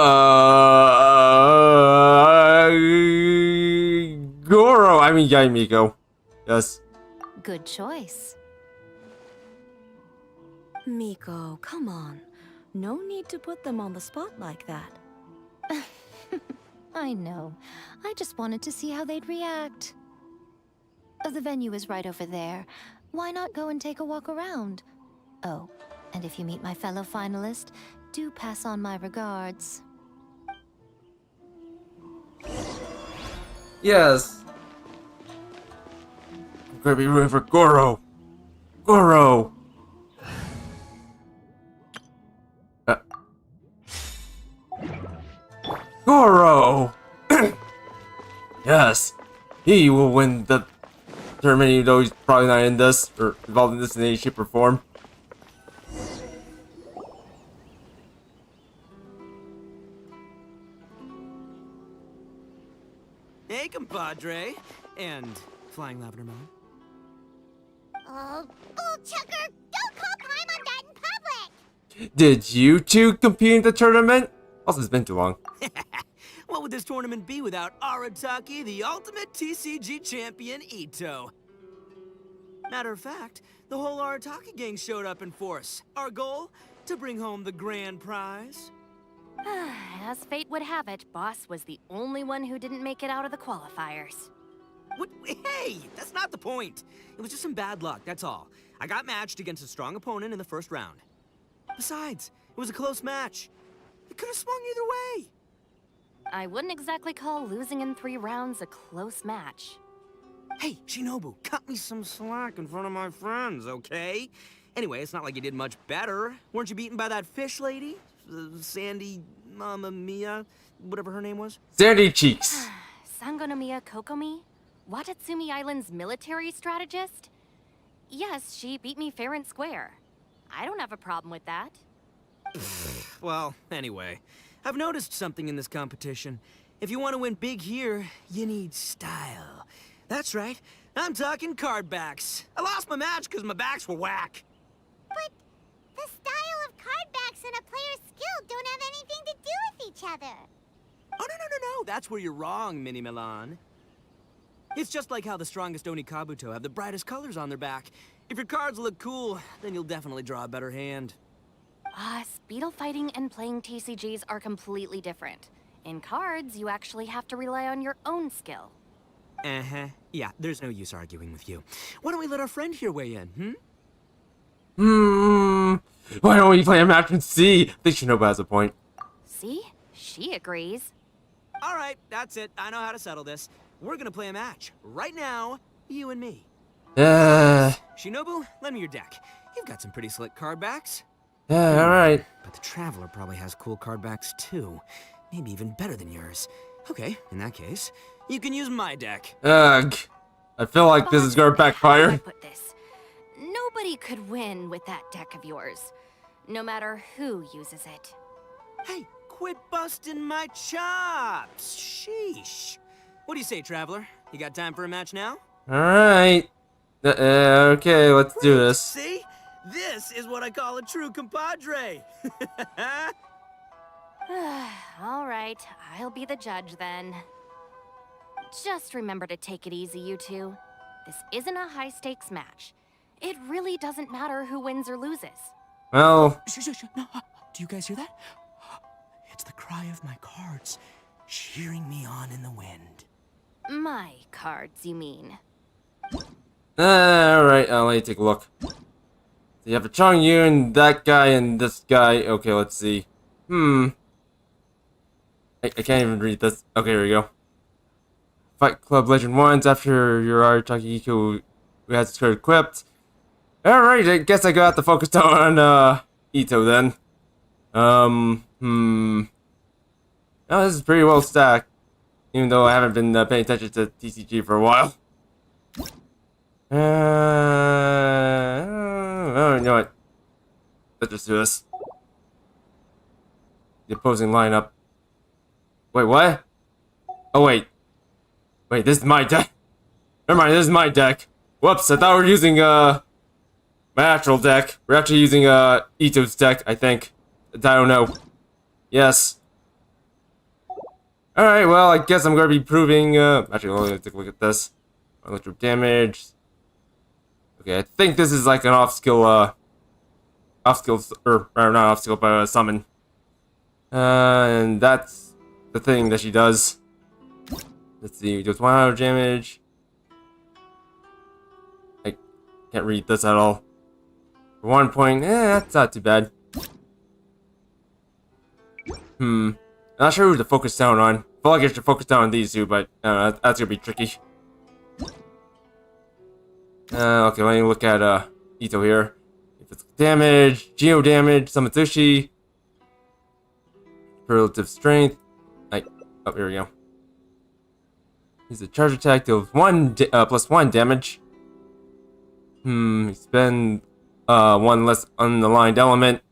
I mean, Yae Miko. Yes. Good choice. Miko, come on. No need to put them on the spot like that. I know. I just wanted to see how they'd react. The venue is right over there. Why not go and take a walk around? Oh, and if you meet my fellow finalist, do pass on my regards. Yes. I'm gonna be rooting for Goro. Goro. Goro! Yes, he will win the tournament, even though he's probably not in this, or involved in this in any shape or form. Hey, compadre. And Flying Lavender Melon. Oh, bullchucker! Don't call Paimon that in public! Did you two compete in the tournament? Also, it's been too long. What would this tournament be without Arataki, the ultimate TCG champion, Ito? Matter of fact, the whole Arataki gang showed up in force. Our goal? To bring home the grand prize. As fate would have it, Boss was the only one who didn't make it out of the qualifiers. What? Hey, that's not the point. It was just some bad luck, that's all. I got matched against a strong opponent in the first round. Besides, it was a close match. It could have swung either way. I wouldn't exactly call losing in 3 rounds a close match. Hey, Shinobu, cut me some slack in front of my friends, okay? Anyway, it's not like you did much better. Weren't you beaten by that fish lady? Sandy, Mamma Mia, whatever her name was? Sandy Cheeks. Sangonomiya Kokomi? Watatsumi Island's military strategist? Yes, she beat me fair and square. I don't have a problem with that. Well, anyway, I've noticed something in this competition. If you want to win big here, you need style. That's right, I'm talking card backs. I lost my match because my backs were whack. But the style of card backs and a player's skill don't have anything to do with each other. Oh, no, that's where you're wrong, Mini Milan. It's just like how the strongest Oni Kabuto have the brightest colors on their back. If your cards look cool, then you'll definitely draw a better hand. Speedle fighting and playing TCGs are completely different. In cards, you actually have to rely on your own skill. Uh-huh. Yeah, there's no use arguing with you. Why don't we let our friend here weigh in, Why don't we play a match and see? I think Shinobu has a point. See? She agrees. All right, that's it. I know how to settle this. We're gonna play a match. Right now, you and me. Shinobu, lend me your deck. You've got some pretty slick card backs. Yeah, alright. But the Traveler probably has cool card backs too. Maybe even better than yours. Okay, in that case, you can use my deck. Ugh. I feel like this is gonna backfire. Nobody Nobody could win with that deck of yours, no matter who uses it. Hey, quit busting my chops! Sheesh. What do you say, Traveler? You got time for a match now? Alright. Okay, let's do this. See? This is what I call a true compadre! All right, I'll be the judge then. Just remember to take it easy, you two. This isn't a high-stakes match. It really doesn't matter who wins or loses. Well... Shh. No. Do you guys hear that? It's the cry of my cards, cheering me on in the wind. My cards, you mean? Alright, let me take a look. So you have a Chongyun, that guy, and this guy. Okay, let's see. I can't even read this. Okay, here we go. Fight Club Legend 1s after your Arataki Iko who has his card equipped. Alright, I guess I got to focus on Ito then. Oh, this is pretty well stacked. Even though I haven't been paying attention to TCG for a while. Oh, you know what? Let's just do this. The opposing lineup. Wait, what? Oh, wait. Wait, this is my deck. Never mind, this is my deck. Whoops, I thought we were using, my actual deck. We're actually using, Ito's deck, I think. I don't know. Yes. Alright, well, I guess I'm gonna be proving, actually, let me take a look at this. Electric damage. Okay, I think this is like an off-skill, or not off-skill, but a summon. And that's the thing that she does. Let's see, does 100 damage. I can't read this at all. For 1 point, that's not too bad. I'm not sure who to focus down on. I feel like I should focus down on these two, but that's gonna be tricky. Okay, let me look at Ito here. Physical damage, geo damage, Samatsushi, relative strength. Oh, here we go. He's a charge attack, deals plus 1 damage. Spend 1 less unaligned element.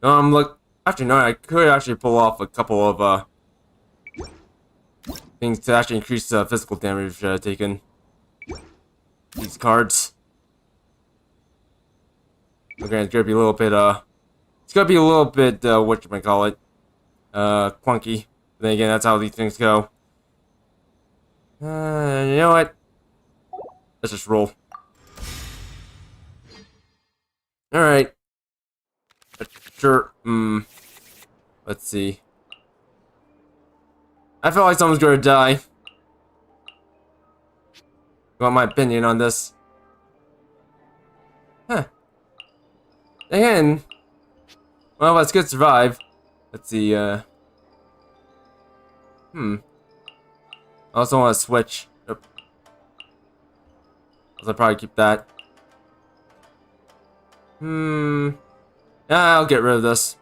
Look, actually, no, I could actually pull off a couple of, things to actually increase physical damage taken. These cards. Okay, it's gonna be a little bit, whatchamacallit, clunky. But then again, that's how these things go. You know what? Let's just roll. Alright. Sure, let's see. I feel like someone's gonna die. You want my opinion on this? Huh. Again. Well, let's get survive. Let's see, I also want to switch. Nope. I'll probably keep that. I'll get rid of this.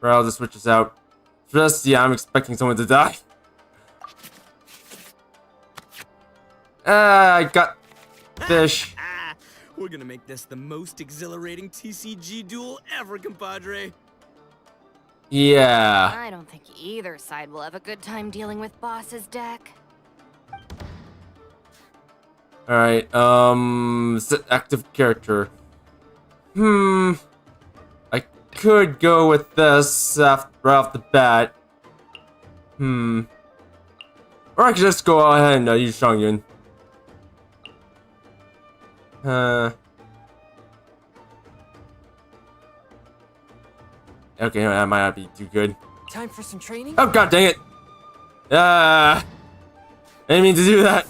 Or I'll just switch this out. Just, yeah, I'm expecting someone to die. I got fish. We're gonna make this the most exhilarating TCG duel ever, compadre. Yeah. I don't think either side will have a good time dealing with Boss's deck. Alright, set active character. I could go with this right off the bat. Or I could just go ahead and use Chongyun. Okay, that might not be too good. Time for some training? Oh, god dang it! I didn't mean to do that.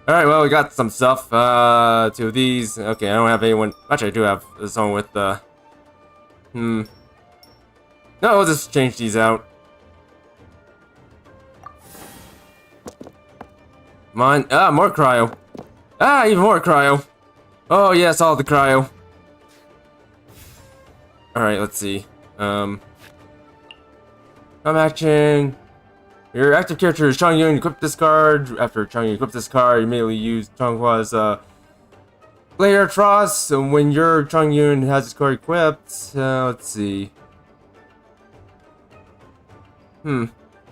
Alright, well, we got some stuff. 2 of these. Okay, I don't have anyone. Actually, I do have someone with, No, we'll just change these out. Come on. More cryo. Even more cryo. Oh yeah, I saw the cryo. Alright, let's see. Come action. Your active character is Changyun. Equip this card. After Changyun equips this card, you immediately use Chonghua's Layer Trust. So when your Changyun has this card equipped, let's see.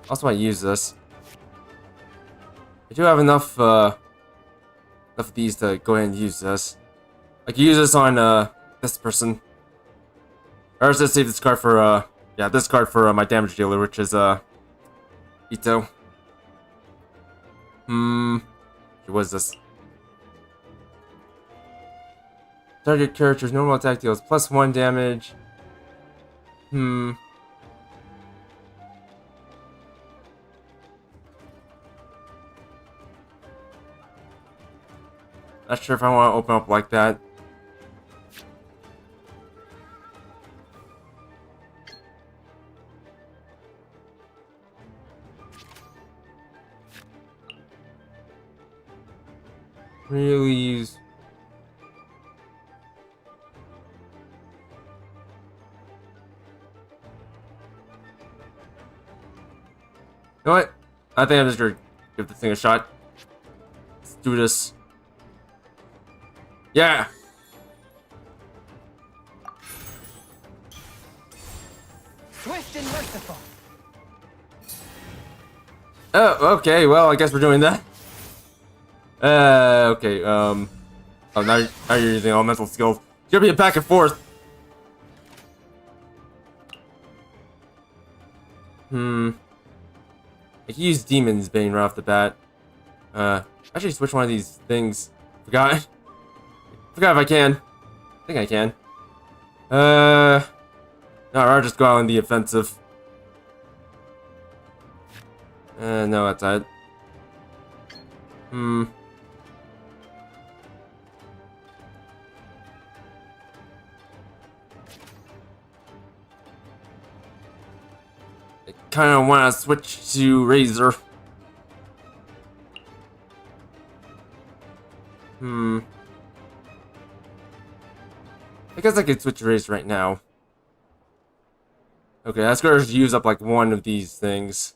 Also might use this. I do have enough enough of these to go ahead and use this. I can use this on this person. Or just save this card for yeah, this card for my damage dealer, which is Ito. What is this? Target character's normal attack deals +1 damage. Not sure if I want to open up like that. Really use. You know what? I think I'm just gonna give this thing a shot. Let's do this. Yeah. Swift and merciful. Oh, okay. Well, I guess we're doing that. Okay. Oh, now you're using elemental skills. It's gonna be a back and forth. I can use Demon's Bane right off the bat. Actually switch one of these things. Forgot if I can. I think I can. No, I'll just go out on the offensive. No, that's not it. I kind of want to switch to Razor. I guess I could switch to Razor right now. Okay, that's gonna use up like one of these things.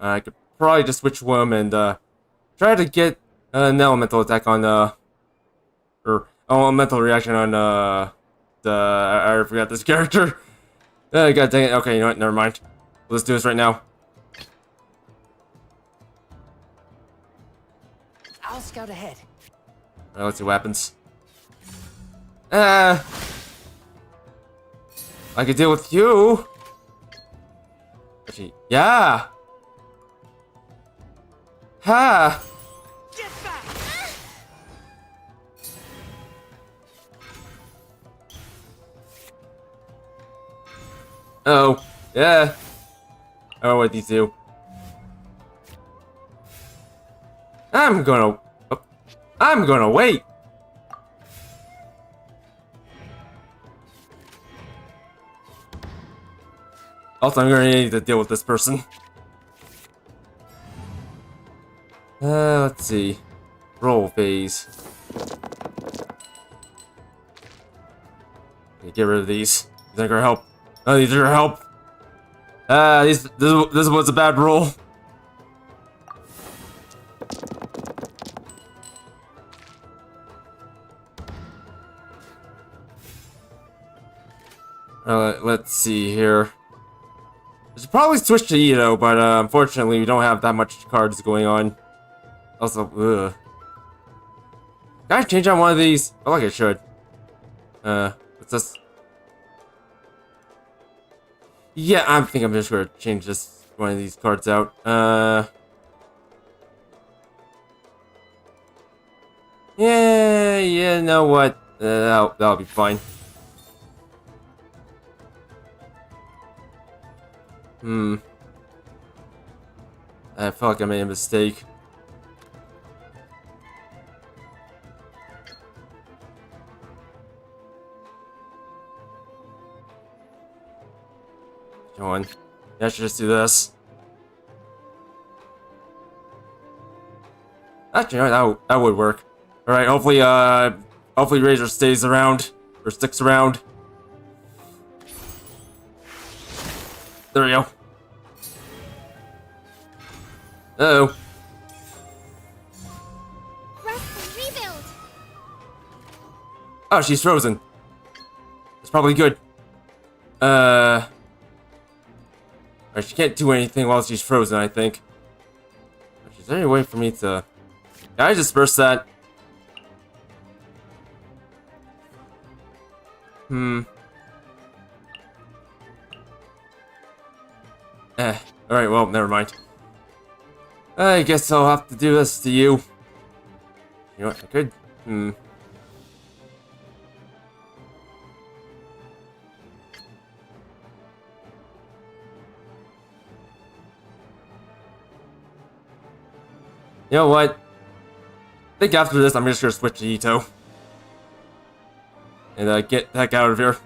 I could probably just switch them and try to get an elemental attack on or elemental reaction on I forgot this character. God dang it. Okay, you know what? Never mind. Let's do this right now. I'll scout ahead. Alright, let's see what happens. I could deal with you. Actually, yeah. Ha. Oh, yeah. I don't know what these do. I'm gonna wait. Also, I'm gonna need to deal with this person. Let's see. Roll phase. Okay, get rid of these. These aren't gonna help. Oh, these are gonna help. This was a bad roll. Let's see here. I should probably switch to Ito, but unfortunately we don't have that much cards going on. Also, ugh. Can I change on one of these? I feel like I should. What's this? Yeah, I think I'm just gonna change this one of these cards out. Yeah, you know what? That'll be fine. I felt like I made a mistake. Come on. I should just do this. Actually, no, that would work. Alright, hopefully, Hopefully Razor stays around. Or sticks around. There we go. Uh-oh. Rebuild. Oh, she's frozen. That's probably good. Alright, she can't do anything while she's frozen, I think. Is there any way for me to... Can I disperse that? Alright, well, never mind. I guess I'll have to do this to you. You know what, I could... You know what? I think after this, I'm just gonna switch to Ito. And get the heck out of here.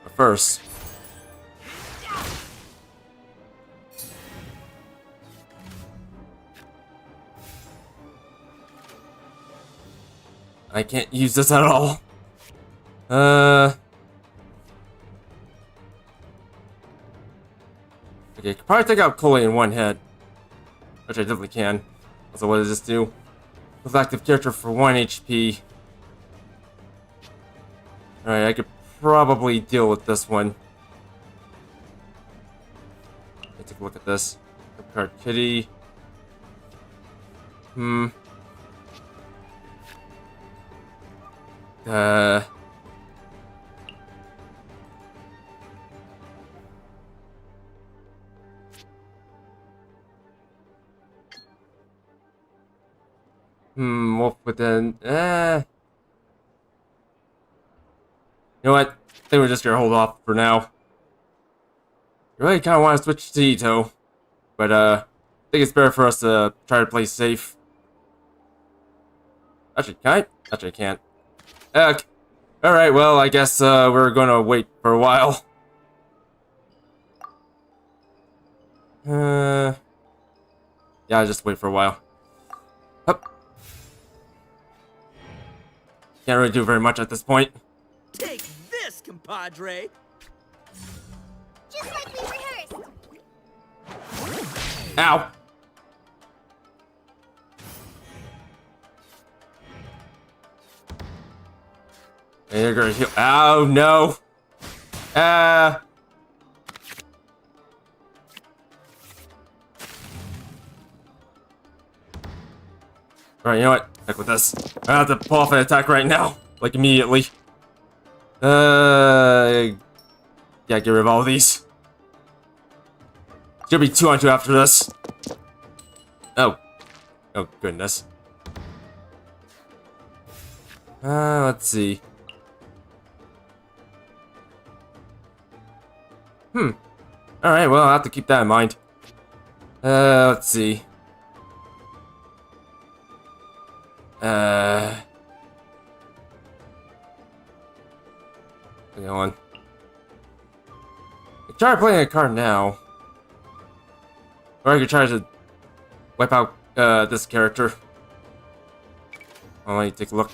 But first... I can't use this at all. Okay, could probably take out Chloe in one head. Which I definitely can. Also, what does this do? With active character for 1 HP. Alright, I could probably deal with this one. Let's take a look at this. Card Kitty. Wolf within. You know what? I think we're just gonna hold off for now. I really kind of want to switch to Ito, but I think it's better for us to try to play safe. Actually, can I? Actually, I can't. Alright, well, I guess we're gonna wait for a while. Yeah, I'll just wait for a while. Hup. Can't really do very much at this point. Take this, compadre! Just like we rehearsed. Ow! Hey, you're gonna heal. Oh no! Alright, you know what? Heck with this. I have to pull off an attack right now. Like, immediately. Yeah, get rid of all of these. It's gonna be 2 on 2 after this. Oh. Oh, goodness. Let's see. Alright, well, I'll have to keep that in mind. Let's see. Hang on. I try playing a card now. Or I could try to wipe out this character. I'll let you take a look.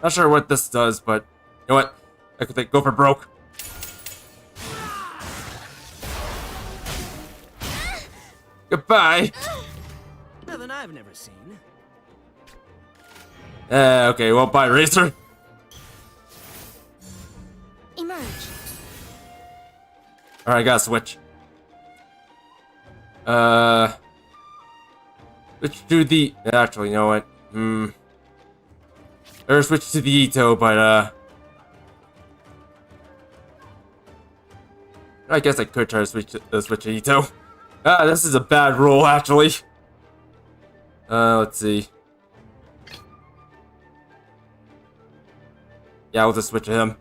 Not sure what this does, but you know what? I could go for broke. Goodbye. Nothing I've never seen. Okay, well, bye, Razor. Emerge. Alright, I gotta switch. Switch to the... Actually, you know what? Or switch to the Ito, but, I guess I could try to switch to Ito. This is a bad roll, actually. Let's see. Yeah, we'll just switch to him.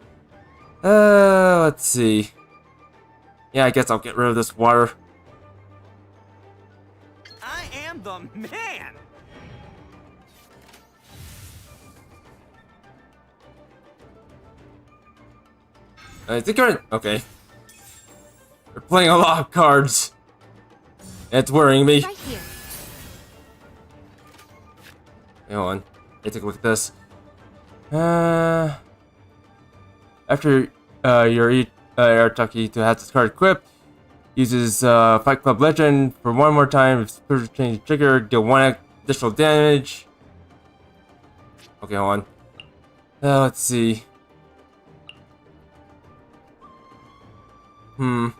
Let's see. Yeah, I guess I'll get rid of this water. I am the man! I think okay. We're playing a lot of cards. It's worrying me. Right here. Hang on. Let's take a look at this. After your Arataki to have this card equipped, uses Fight Club Legend for one more time. If spiritual change trigger, deal 1 additional damage. Okay, hold on. Let's see. Kinda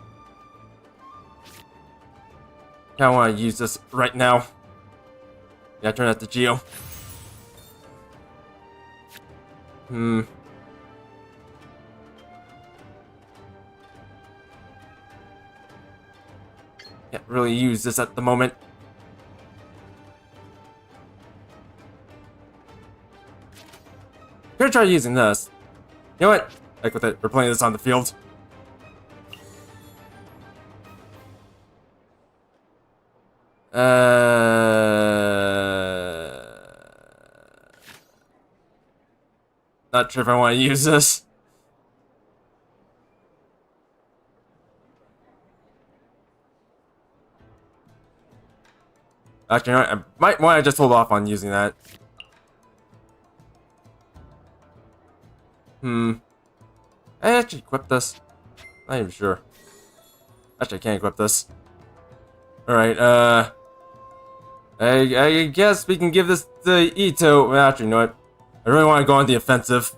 wanna use this right now. Yeah, turn that to Geo. Can't really use this at the moment. Gonna try using this. You know what? Like with it, we're playing this on the field. Not sure if I want to use this. Actually, you know what? I might want to just hold off on using that. I actually equip this. Not even sure. Actually, I can't equip this. Alright, I guess we can give this to Ito. Well, actually, you know what? I really want to go on the offensive.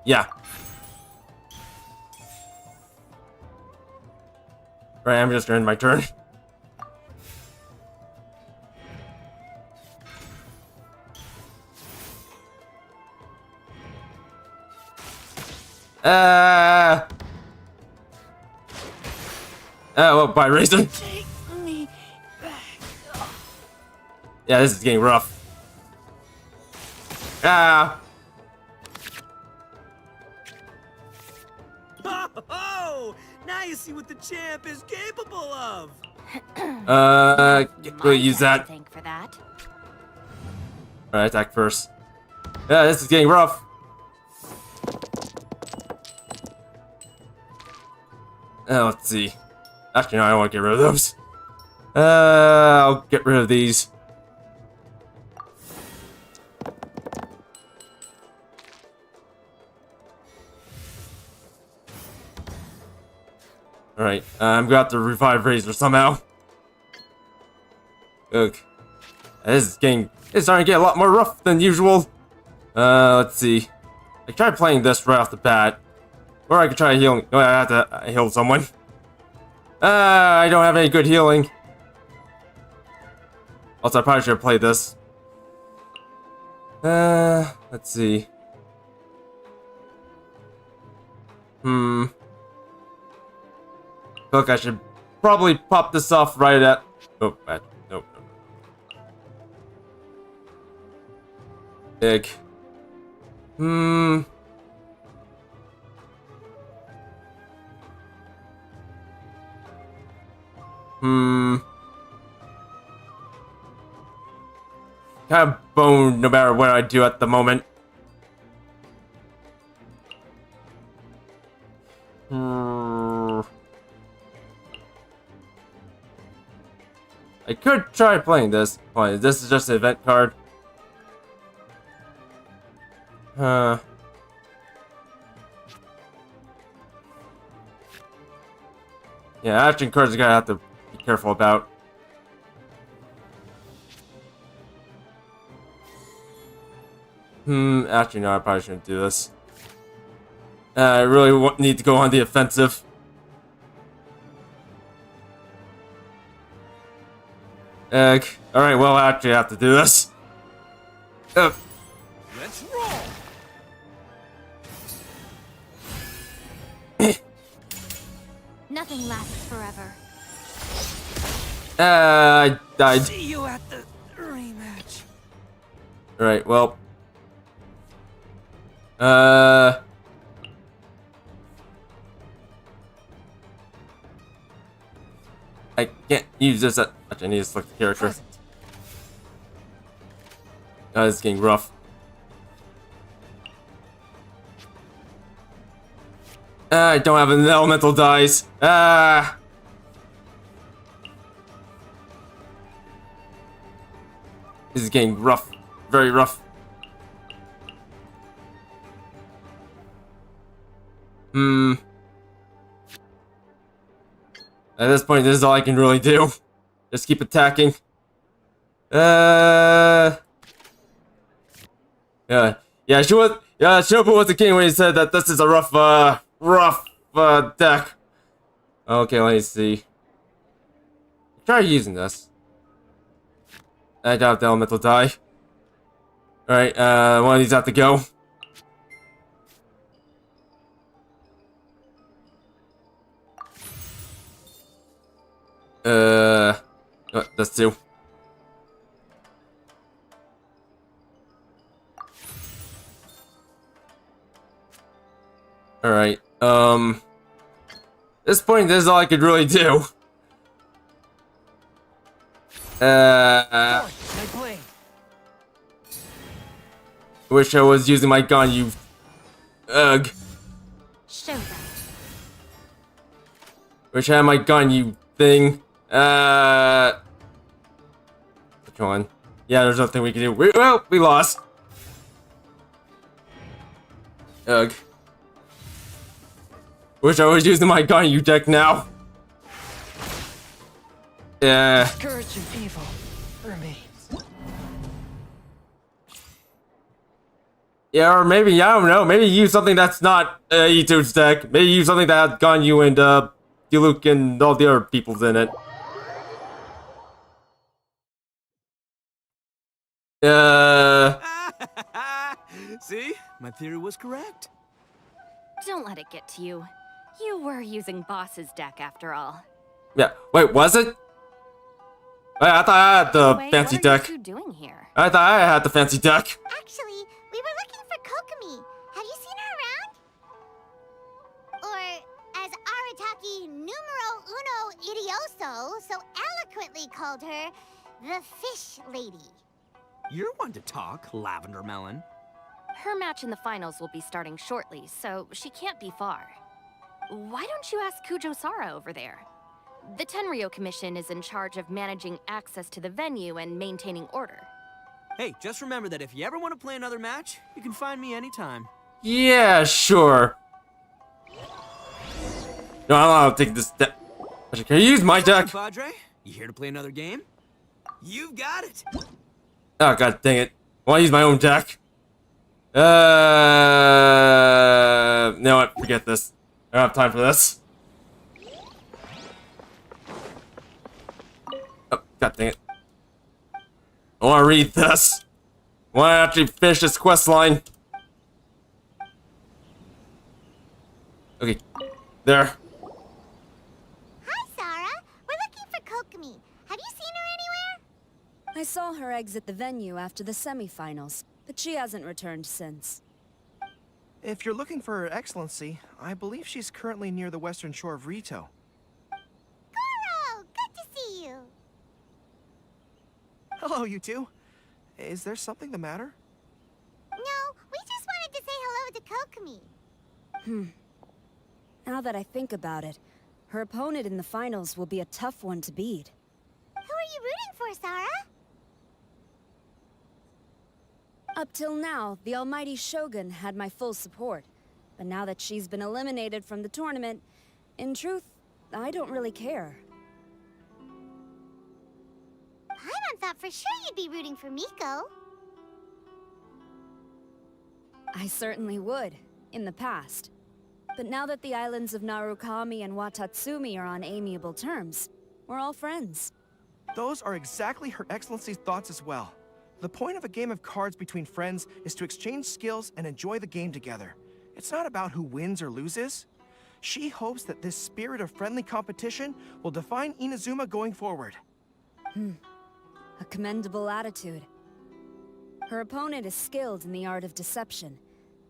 Yeah. Right, I'm just gonna end my turn. Well, by Razor. Yeah, this is getting rough. Oh, now you see what the champ is capable of. Can't really use that. Thank for that. Alright, attack first. Yeah, this is getting rough. Let's see. Actually, no, I don't want to get rid of those. I'll get rid of these. Alright, I'm gonna have to revive Razor somehow. Ugh. It's starting to get a lot more rough than usual. Let's see. I tried playing this right off the bat. Or I could try healing. No, I have to heal someone. I don't have any good healing. Also, I probably should have played this. Let's see. Look, I should probably pop this off right at... Oh, nope. Big. Kind of boned no matter what I do at the moment. I could try playing this. Why, this is just an event card. Yeah, action cards are gonna have to be careful about. Actually, no, I probably shouldn't do this. I really need to go on the offensive. Alright, well, I actually have to do this. Let's roll. Nothing lasts forever. I died. See you at the rematch. Alright, well. I can't use this at. Actually, I need to select the character. Oh, this is getting rough. I don't have an elemental dice. This is getting rough. Very rough. At this point, this is all I can really do. Just keep attacking. Yeah. Yeah, Shinobu was the king when he said that this is a rough deck. Okay, let me see. Try using this. I doubt the elemental die. Alright, one of these have to go. That's two. Alright, at this point, this is all I could really do. Wish I was using my gun, you... Ugh. Show that. Wish I had my gun, you thing. Which one? Yeah, there's nothing we can do. We lost. Ugh. Wish I was using my gun, you deck now. Yeah. Scourge of evil remains. Yeah, or maybe, I don't know, maybe use something that's not E2's deck. Maybe use something that had Ganyu and Diluc and all the other peoples in it. See? My theory was correct. Don't let it get to you. You were using Boss's deck after all. Yeah, wait, was it? Wait, I thought I had the Wait, fancy what are deck. you two doing here? I thought I had the fancy deck. Actually, we were looking for Kokomi. Have you seen her around? Or, as Arataki numero uno idioso so eloquently called her, the Fish Lady. You're one to talk, Lavender Melon. Her match in the finals will be starting shortly, so she can't be far. Why don't you ask Kujo-Sara over there? The Tenryo Commission is in charge of managing access to the venue and maintaining order. Hey, just remember that if you ever want to play another match, you can find me anytime. Yeah, sure. No, I'll take this deck. Can you use my deck? Padre, you here to play another game? You've got it. Oh, god dang it. I want to use my own deck. No, what? Forget this. I don't have time for this. Oh, god dang it. I want to read this. I want to actually finish this quest line. Okay, there. Hi, Sarah. We're looking for Kokomi. Have you seen her anywhere? I saw her exit the venue after the semifinals, but she hasn't returned since. If you're looking for Her Excellency, I believe she's currently near the western shore of Rito. Goro, good to see you. Hello, you two. Is there something the matter? No, we just wanted to say hello to Kokomi. Now that I think about it, her opponent in the finals will be a tough one to beat. Who are you rooting for, Sarah? Up till now, the almighty Shogun had my full support. But now that she's been eliminated from the tournament, in truth, I don't really care. Paimon thought for sure you'd be rooting for Miko. I certainly would, in the past. But now that the islands of Narukami and Watatsumi are on amiable terms, we're all friends. Those are exactly Her Excellency's thoughts as well. The point of a game of cards between friends is to exchange skills and enjoy the game together. It's not about who wins or loses. She hopes that this spirit of friendly competition will define Inazuma going forward. A commendable attitude. Her opponent is skilled in the art of deception,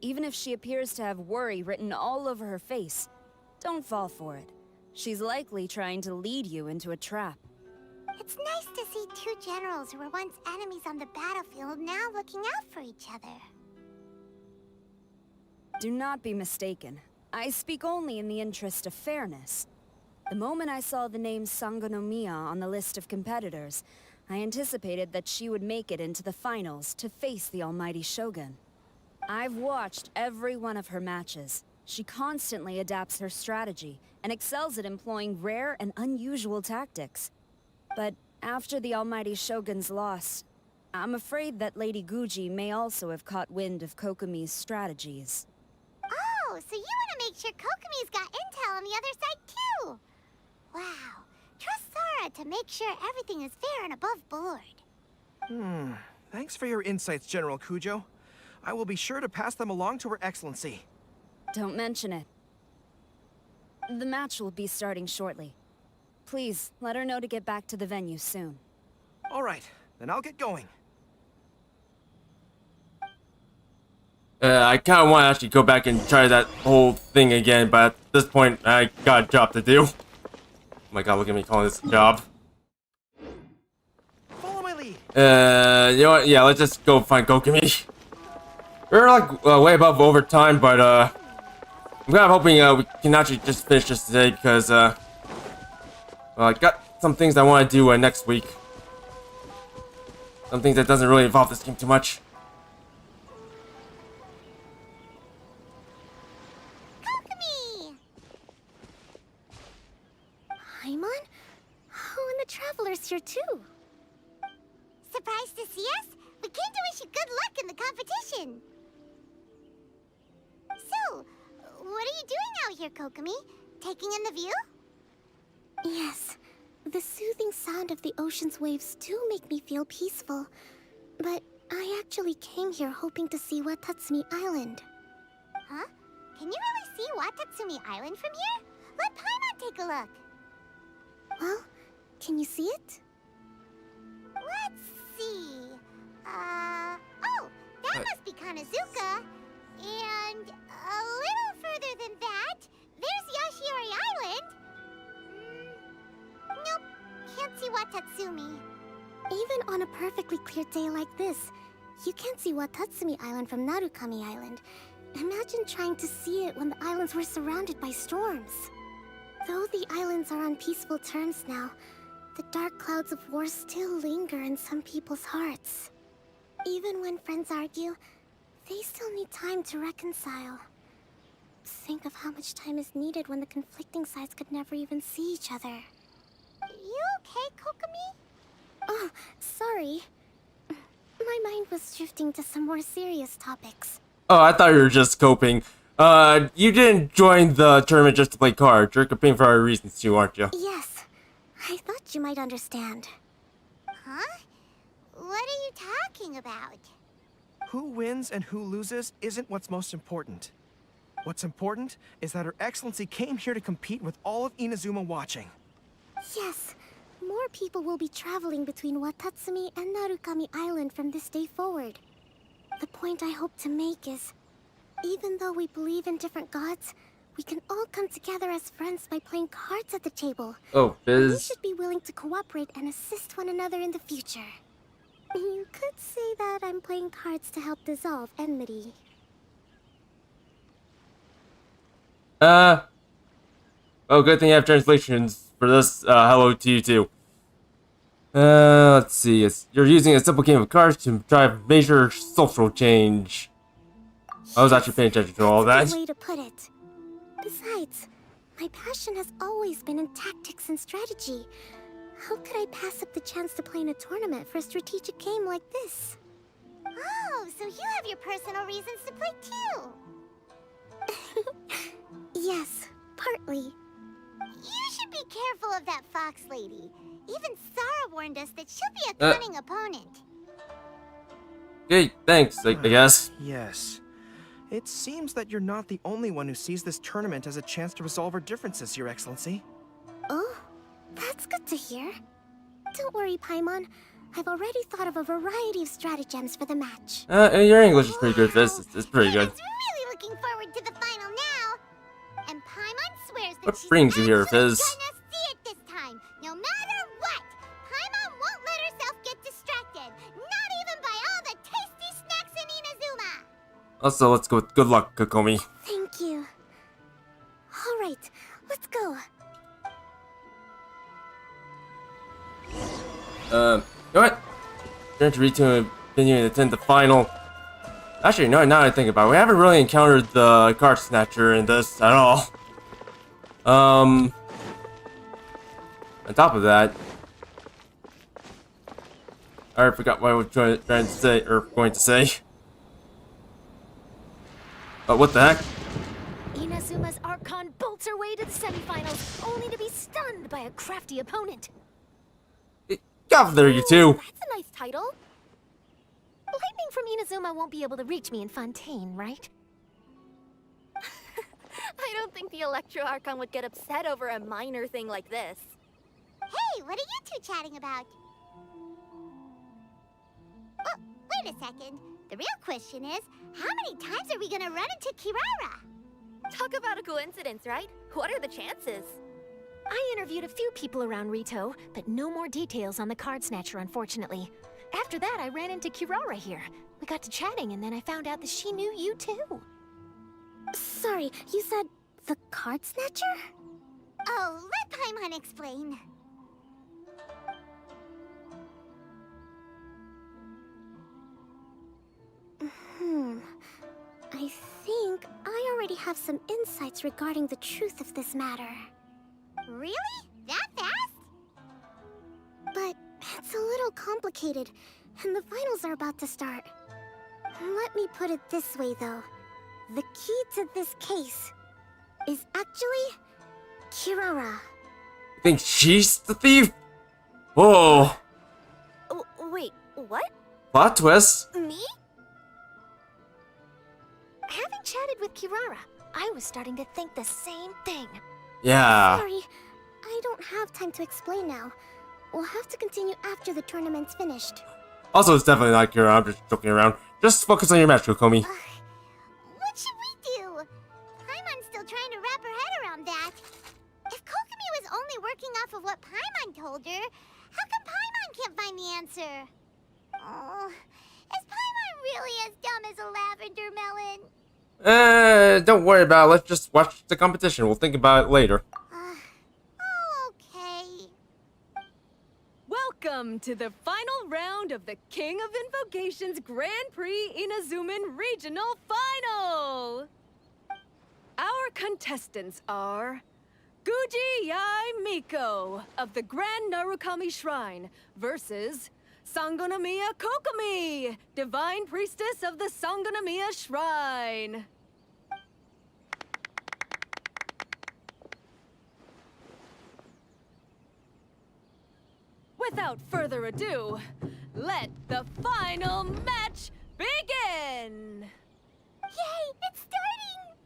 even if she appears to have worry written all over her face. Don't fall for it. She's likely trying to lead you into a trap. It's nice to see two generals who were once enemies on the battlefield now looking out for each other. Do not be mistaken. I speak only in the interest of fairness. The moment I saw the name Sangonomiya on the list of competitors, I anticipated that she would make it into the finals to face the almighty Shogun. I've watched every one of her matches. She constantly adapts her strategy and excels at employing rare and unusual tactics. But after the almighty Shogun's loss, I'm afraid that Lady Guji may also have caught wind of Kokomi's strategies. Oh, so you want to make sure Kokomi's got intel on the other side too? Wow. Trust Sora to make sure everything is fair and above board. Thanks for your insights, General Kujo. I will be sure to pass them along to Her Excellency. Don't mention it. The match will be starting shortly. Please, let her know to get back to the venue soon. All right, then I'll get going. I kind of want to actually go back and try that whole thing again, but at this point, I got a job to do. Oh my god, look at me calling this a job. Follow my lead. You know what? Yeah, let's just go find Kokomi. We're like way above overtime, but I'm kind of hoping we can actually just finish this today because well, I got some things I want to do next week. Some things that doesn't really involve this game too much. Paimon? Oh, and the Traveler's here too. Surprised to see us? We came to wish you good luck in the competition. So, what are you doing out here, Kokomi? Taking in the view? Yes. The soothing sound of the ocean's waves do make me feel peaceful. But I actually came here hoping to see Watatsumi Island. Huh? Can you really see Watatsumi Island from here? Let Paimon take a look. Well, can you see it? Let's see. Oh, that must be Kanazuka. And a little further than that, there's Yashiori Island. Nope, can't see Watatsumi. Even on a perfectly clear day like this, you can't see Watatsumi Island from Narukami Island. Imagine trying to see it when the islands were surrounded by storms. Though the islands are on peaceful terms now, the dark clouds of war still linger in some people's hearts. Even when friends argue, they still need time to reconcile. Think of how much time is needed when the conflicting sides could never even see each other. You okay, Kokomi? Oh, sorry. My mind was drifting to some more serious topics. Oh, I thought you were just coping. You didn't join the tournament just to play cards. You're competing for other reasons too, aren't you? Yes. I thought you might understand. Huh? What are you talking about? Who wins and who loses isn't what's most important. What's important is that Her Excellency came here to compete with all of Inazuma watching. Yes. More people will be traveling between Watatsumi and Narukami Island from this day forward. The point I hope to make is, even though we believe in different gods, we can all come together as friends by playing cards at the table. Oh, Biz. We should be willing to cooperate and assist one another in the future. You could say that I'm playing cards to help dissolve enmity. Oh, good thing I have translations for this. Hello to you too. Let's see. You're using a simple game of cards to drive major social change. I was actually paying attention to all of that. That's a good way to put it. Besides, my passion has always been in tactics and strategy. How could I pass up the chance to play in a tournament for a strategic game like this? Oh, so you have your personal reasons to play too. Yes, partly. You should be careful of that fox lady. Even Sara warned us that she'll be a cunning opponent. Okay, thanks, I guess. Yes. It seems that you're not the only one who sees this tournament as a chance to resolve our differences, Your Excellency. Oh, that's good to hear. Don't worry, Paimon. I've already thought of a variety of stratagems for the match. Your English is pretty good, Fizz. It's pretty good. Really looking forward to the final now. And Paimon swears that What she's brings you here, Fizz? gonna see it this time. No matter what, Paimon won't let herself get distracted. Not even by all the tasty snacks in Inazuma. Also, let's go with good luck, Kokomi. Thank you. All right, let's go. You know what? Turn to Rito and continue to attend the final. Actually, no, now that I think about it, we haven't really encountered the card snatcher in this at all. On top of that, I forgot what I was trying to say, or going to say. But what the heck? Inazuma's Archon bolts her way to the semifinals, only to be stunned by a crafty opponent. Get off there, you two! That's a nice title. Lightning from Inazuma won't be able to reach me in Fontaine, right? I don't think the Electro Archon would get upset over a minor thing like this. Hey, what are you two chatting about? Oh, wait a second. The real question is, how many times are we gonna run into Kirara? Talk about a coincidence, right? What are the chances? I interviewed a few people around Rito, but no more details on the card snatcher, unfortunately. After that, I ran into Kirara here. We got to chatting, and then I found out that she knew you too. Sorry, you said the card snatcher? Oh, let Paimon explain. I think I already have some insights regarding the truth of this matter. Really? That fast? But it's a little complicated, and the finals are about to start. Let me put it this way, though. The key to this case is actually Kirara. You think she's the thief? Whoa. Wait, what? Plot twist. Me? Having chatted with Kirara, I was starting to think the same thing. Yeah. Sorry, I don't have time to explain now. We'll have to continue after the tournament's finished. Also, it's definitely not Kira. I'm just joking around. Just focus on your match, Kokomi. What should we do? Paimon's still trying to wrap her head around that. If Kokomi was only working off of what Paimon told her, how come Paimon can't find the answer? Oh, is Paimon really as dumb as a lavender melon? Don't worry about it. Let's just watch the competition. We'll think about it later. Okay. Welcome to the final round of the King of Invocations Grand Prix Inazuman Regional Final! Our contestants are Guji Yai Miko of the Grand Narukami Shrine versus Sangonomiya Kokomi, Divine Priestess of the Sangonomiya Shrine. Without further ado, let the final match begin! Yay, it's starting!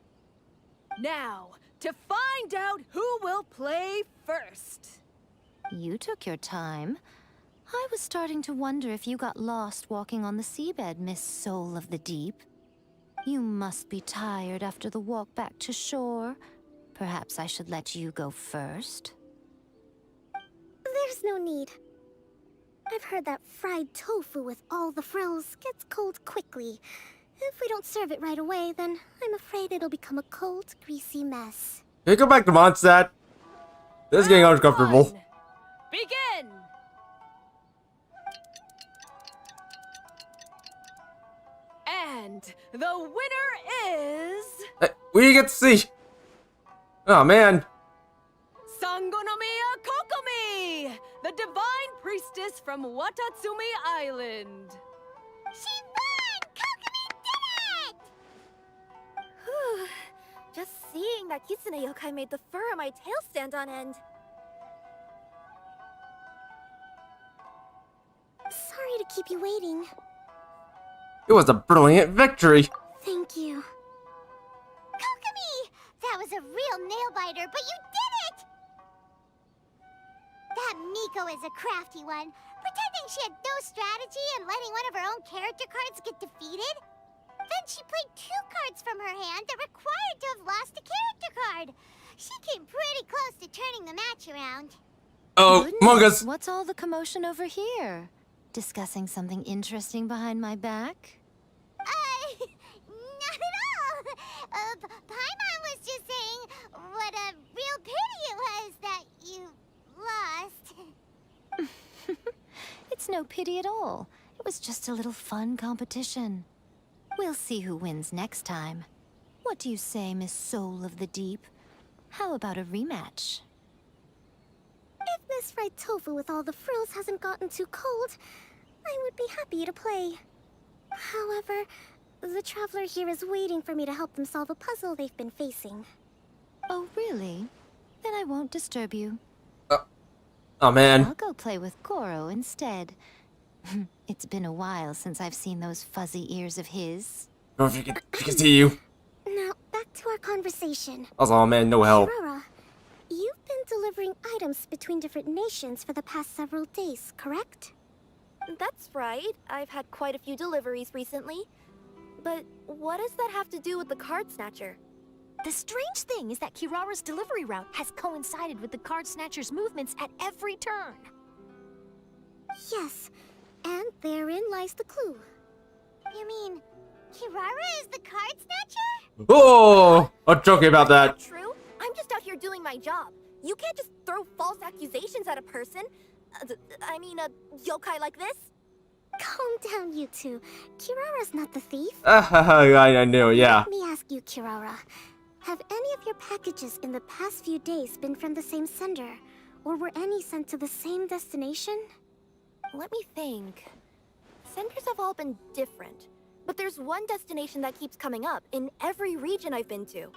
Now, to find out who will play first. You took your time. I was starting to wonder if you got lost walking on the seabed, Miss Soul of the Deep. You must be tired after the walk back to shore. Perhaps I should let you go first. There's no need. I've heard that fried tofu with all the frills gets cold quickly. If we don't serve it right away, then I'm afraid it'll become a cold, greasy mess. Hey, go back to Mondstadt. This is getting uncomfortable. Begin! And the winner is... We get to see. Oh, man. Sangonomiya Kokomi, the Divine Priestess from Watatsumi Island. She won! Kokomi did it! Just seeing that Kitsune yokai made the fur on my tail stand on end. Sorry to keep you waiting. It was a brilliant victory. Thank you. Kokomi! That was a real nail-biter, but you did it! That Miko is a crafty one, pretending she had no strategy and letting one of her own character cards get defeated. Then she played 2 cards from her hand that required to have lost a character card. She came pretty close to turning the match around. Oh, Goodness, what's all the commotion over here? Discussing something interesting behind my back? Not at all. Paimon was just saying what a real pity it was that you lost. It's no pity at all. It was just a little fun competition. We'll see who wins next time. What do you say, Miss Soul of the Deep? How about a rematch? If Miss Fried Tofu with all the frills hasn't gotten too cold, I would be happy to play. However, the Traveler here is waiting for me to help them solve a puzzle they've been facing. Oh, really? Then I won't disturb you. Oh, man. I'll go play with Goro instead. It's been a while since I've seen those fuzzy ears of his. Oh, if you can see you. Now, back to our conversation. Oh, man, no help. Kirara, you've been delivering items between different nations for the past several days, correct? That's right. I've had quite a few deliveries recently. But what does that have to do with the Card Snatcher? The strange thing is that Kirara's delivery route has coincided with the Card Snatcher's movements at every turn. Yes, and therein lies the clue. You mean Kirara is the Card Snatcher? Oh, I'm joking about that. True? I'm just out here doing my job. You can't just throw false accusations at a person. I mean, a yokai like this. Calm down, you two. Kirara's not the thief. I knew, yeah. Let me ask you, Kirara. Have any of your packages in the past few days been from the same sender? Or were any sent to the same destination? Let me think. Senders have all been different. But there's one destination that keeps coming up in every region I've been to.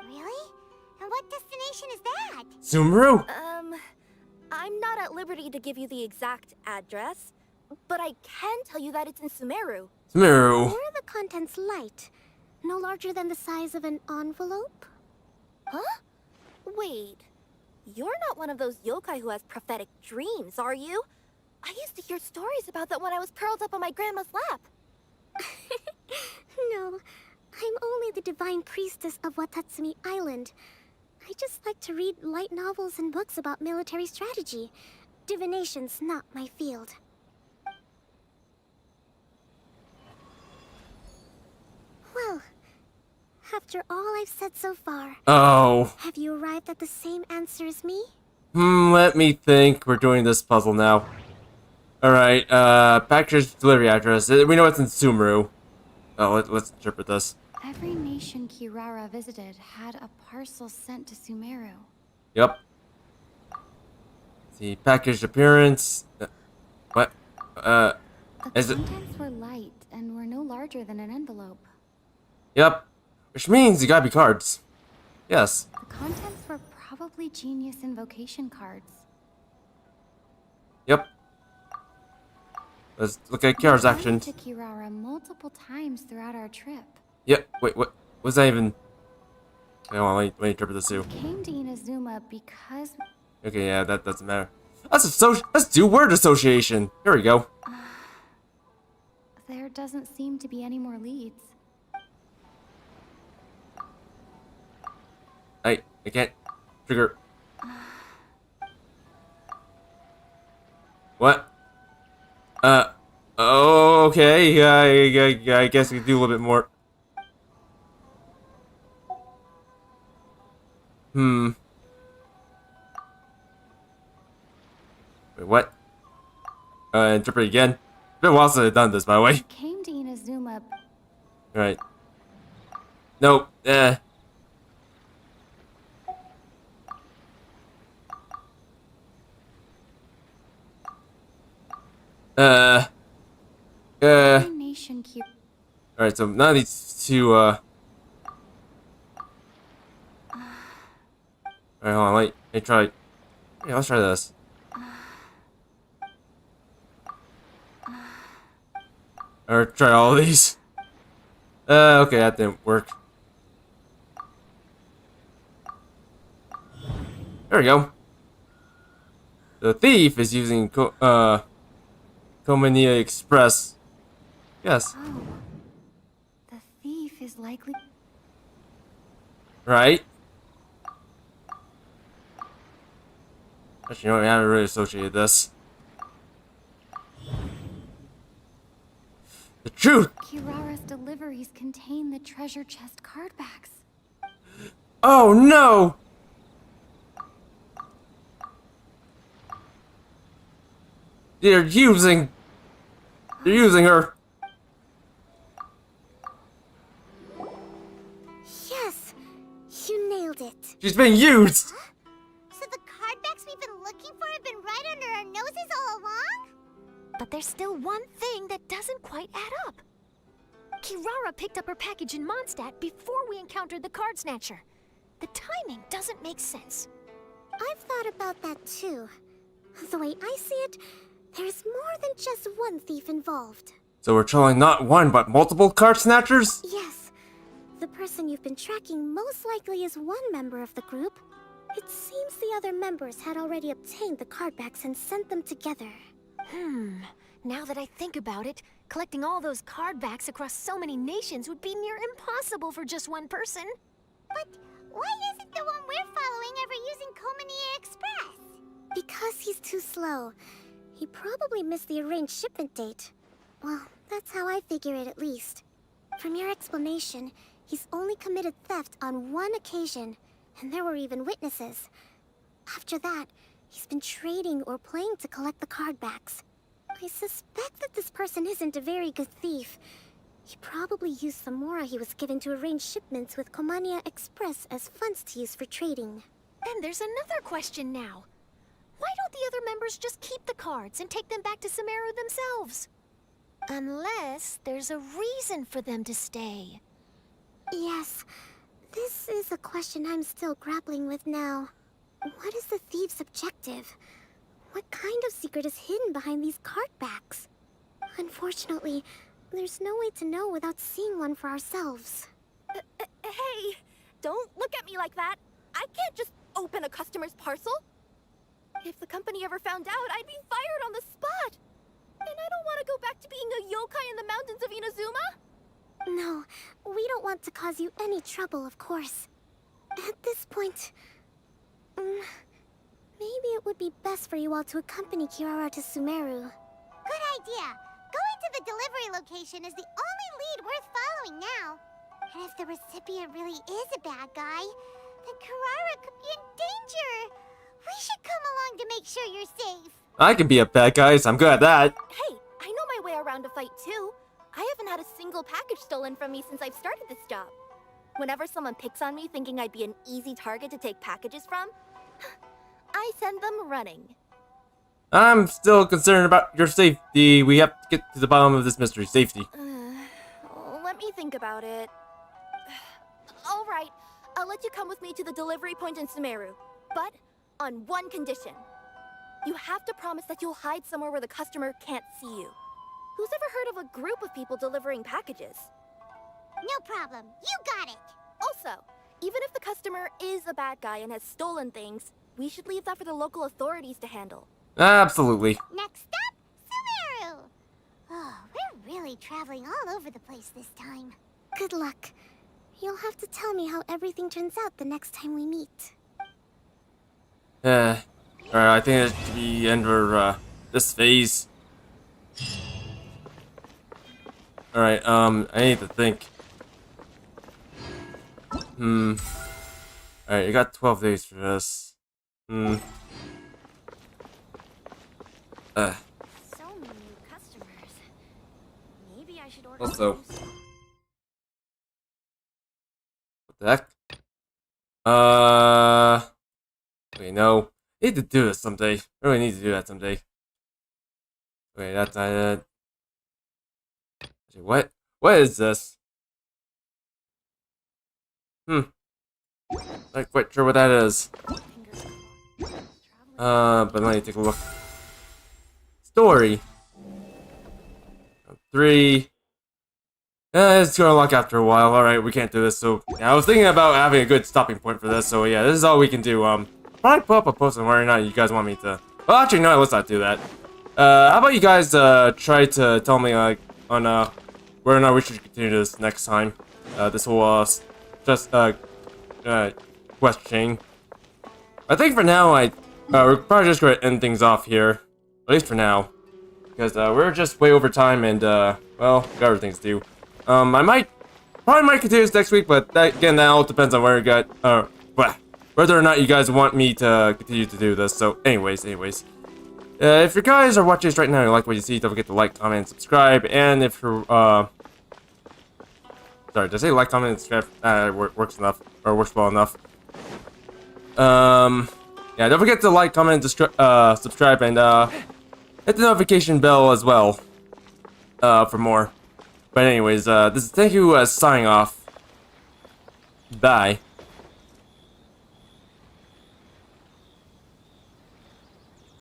Really? And what destination is that? Sumeru? I'm not at liberty to give you the exact address, but I can tell you that it's in Sumeru. Sumeru. Were the contents light? No larger than the size of an envelope? Huh? Wait. You're not one of those yokai who has prophetic dreams, are you? I used to hear stories about that when I was curled up on my grandma's lap. No, I'm only the divine priestess of Watatsumi Island. I just like to read light novels and books about military strategy. Divination's not my field. Well, after all I've said so far... Oh. Have you arrived at the same answer as me? Let me think. We're doing this puzzle now. Alright, package delivery address. We know it's in Sumeru. Oh, let's interpret this. Every nation Kirara visited had a parcel sent to Sumeru. Yep. The package appearance. What? The Is it? contents were light and were no larger than an envelope. Yep. Which means you gotta be cards. Yes. The contents were probably Genius Invocation cards. Yep. Let's look at Kiara's action. We went to Kirara multiple times throughout our trip. Yep. Wait, what was that even? Hang on, let me interpret this too. Came to Inazuma because... Okay, yeah, that doesn't matter. Let's do word association. Here we go. There doesn't seem to be any more leads. I can't trigger. What? Oh, okay. I guess we can do a little bit more. Wait, what? Interpret again. It's been a while since I've done this, by the way. Came to Inazuma. Alright. Nope. Nation Q. Alright, so now these two, Alright, hold on, let me try. Yeah, let's try this. Or try all of these. Okay, that didn't work. There we go. The thief is using Komania Express. Yes. Oh. The thief is likely... Right? Actually, you know, I haven't really associated this. The truth! Kirara's deliveries contain the treasure chest card backs. Oh no! They're using her. Yes, you nailed it. She's being used. Huh? So the card backs we've been looking for have been right under our noses all along? But there's still one thing that doesn't quite add up. Kirara picked up her package in Mondstadt before we encountered the card snatcher. The timing doesn't make sense. I've thought about that too. The way I see it, there's more than just one thief involved. So we're trolling not one, but multiple card snatchers? Yes. The person you've been tracking most likely is one member of the group. It seems the other members had already obtained the card backs and sent them together. Now that I think about it, collecting all those card backs across so many nations would be near impossible for just one person. But why isn't the one we're following ever using Komania Express? Because he's too slow. He probably missed the arranged shipment date. Well, that's how I figure it at least. From your explanation, he's only committed theft on one occasion, and there were even witnesses. After that, he's been trading or playing to collect the card backs. I suspect that this person isn't a very good thief. He probably used the mora he was given to arrange shipments with Komania Express as funds to use for trading. Then there's another question now. Why don't the other members just keep the cards and take them back to Sumeru themselves? Unless there's a reason for them to stay. Yes, this is a question I'm still grappling with now. What is the thief's objective? What kind of secret is hidden behind these card backs? Unfortunately, there's no way to know without seeing one for ourselves. Hey, don't look at me like that. I can't just open a customer's parcel. If the company ever found out, I'd be fired on the spot. And I don't want to go back to being a yokai in the mountains of Inazuma. No, we don't want to cause you any trouble, of course. At this point, maybe it would be best for you all to accompany Kirara to Sumeru. Good idea. Going to the delivery location is the only lead worth following now. And if the recipient really is a bad guy, then Kirara could be in danger. We should come along to make sure you're safe. I can be a bad guy, so I'm good at that. Hey, I know my way around a fight too. I haven't had a single package stolen from me since I've started this job. Whenever someone picks on me thinking I'd be an easy target to take packages from, I send them running. I'm still concerned about your safety. We have to get to the bottom of this mystery. Safety. Let me think about it. All right, I'll let you come with me to the delivery point in Sumeru, but on one condition. You have to promise that you'll hide somewhere where the customer can't see you. Who's ever heard of a group of people delivering packages? No problem. You got it. Also, even if the customer is a bad guy and has stolen things, we should leave that for the local authorities to handle. Absolutely. Next up, Sumeru. Oh, we're really traveling all over the place this time. Good luck. You'll have to tell me how everything turns out the next time we meet. Alright, I think that should be the end for this phase. Alright, I need to think. Alright, you got 12 days for this. So many new customers. Maybe I should order Also, some new what the heck? Okay, no. I need to do this someday. I really need to do that someday. Wait, that's not it. Actually, what? What is this? Not quite sure what that is. But let me take a look. Story. 3. It's gonna lock after a while. Alright, we can't do this, so yeah, I was thinking about having a good stopping point for this, so yeah, this is all we can do. Probably put up a post on whether or not you guys want me to Well, actually, no, let's not do that. How about you guys try to tell me like on whether or not we should continue this next time. This whole questioning. I think for now, we're probably just gonna end things off here, at least for now, because we're just way over time and well, we got other things to do. I probably might continue this next week, but that all depends on where we got whether or not you guys want me to continue to do this. So, anyways. If you guys are watching this right now and you like what you see, don't forget to like, comment, and subscribe. And if you're, sorry, did I say like, comment, and subscribe? Works well enough. Yeah, don't forget to like, comment, and subscribe, and, hit the notification bell as well, for more. But anyways, thank you, signing off. Bye.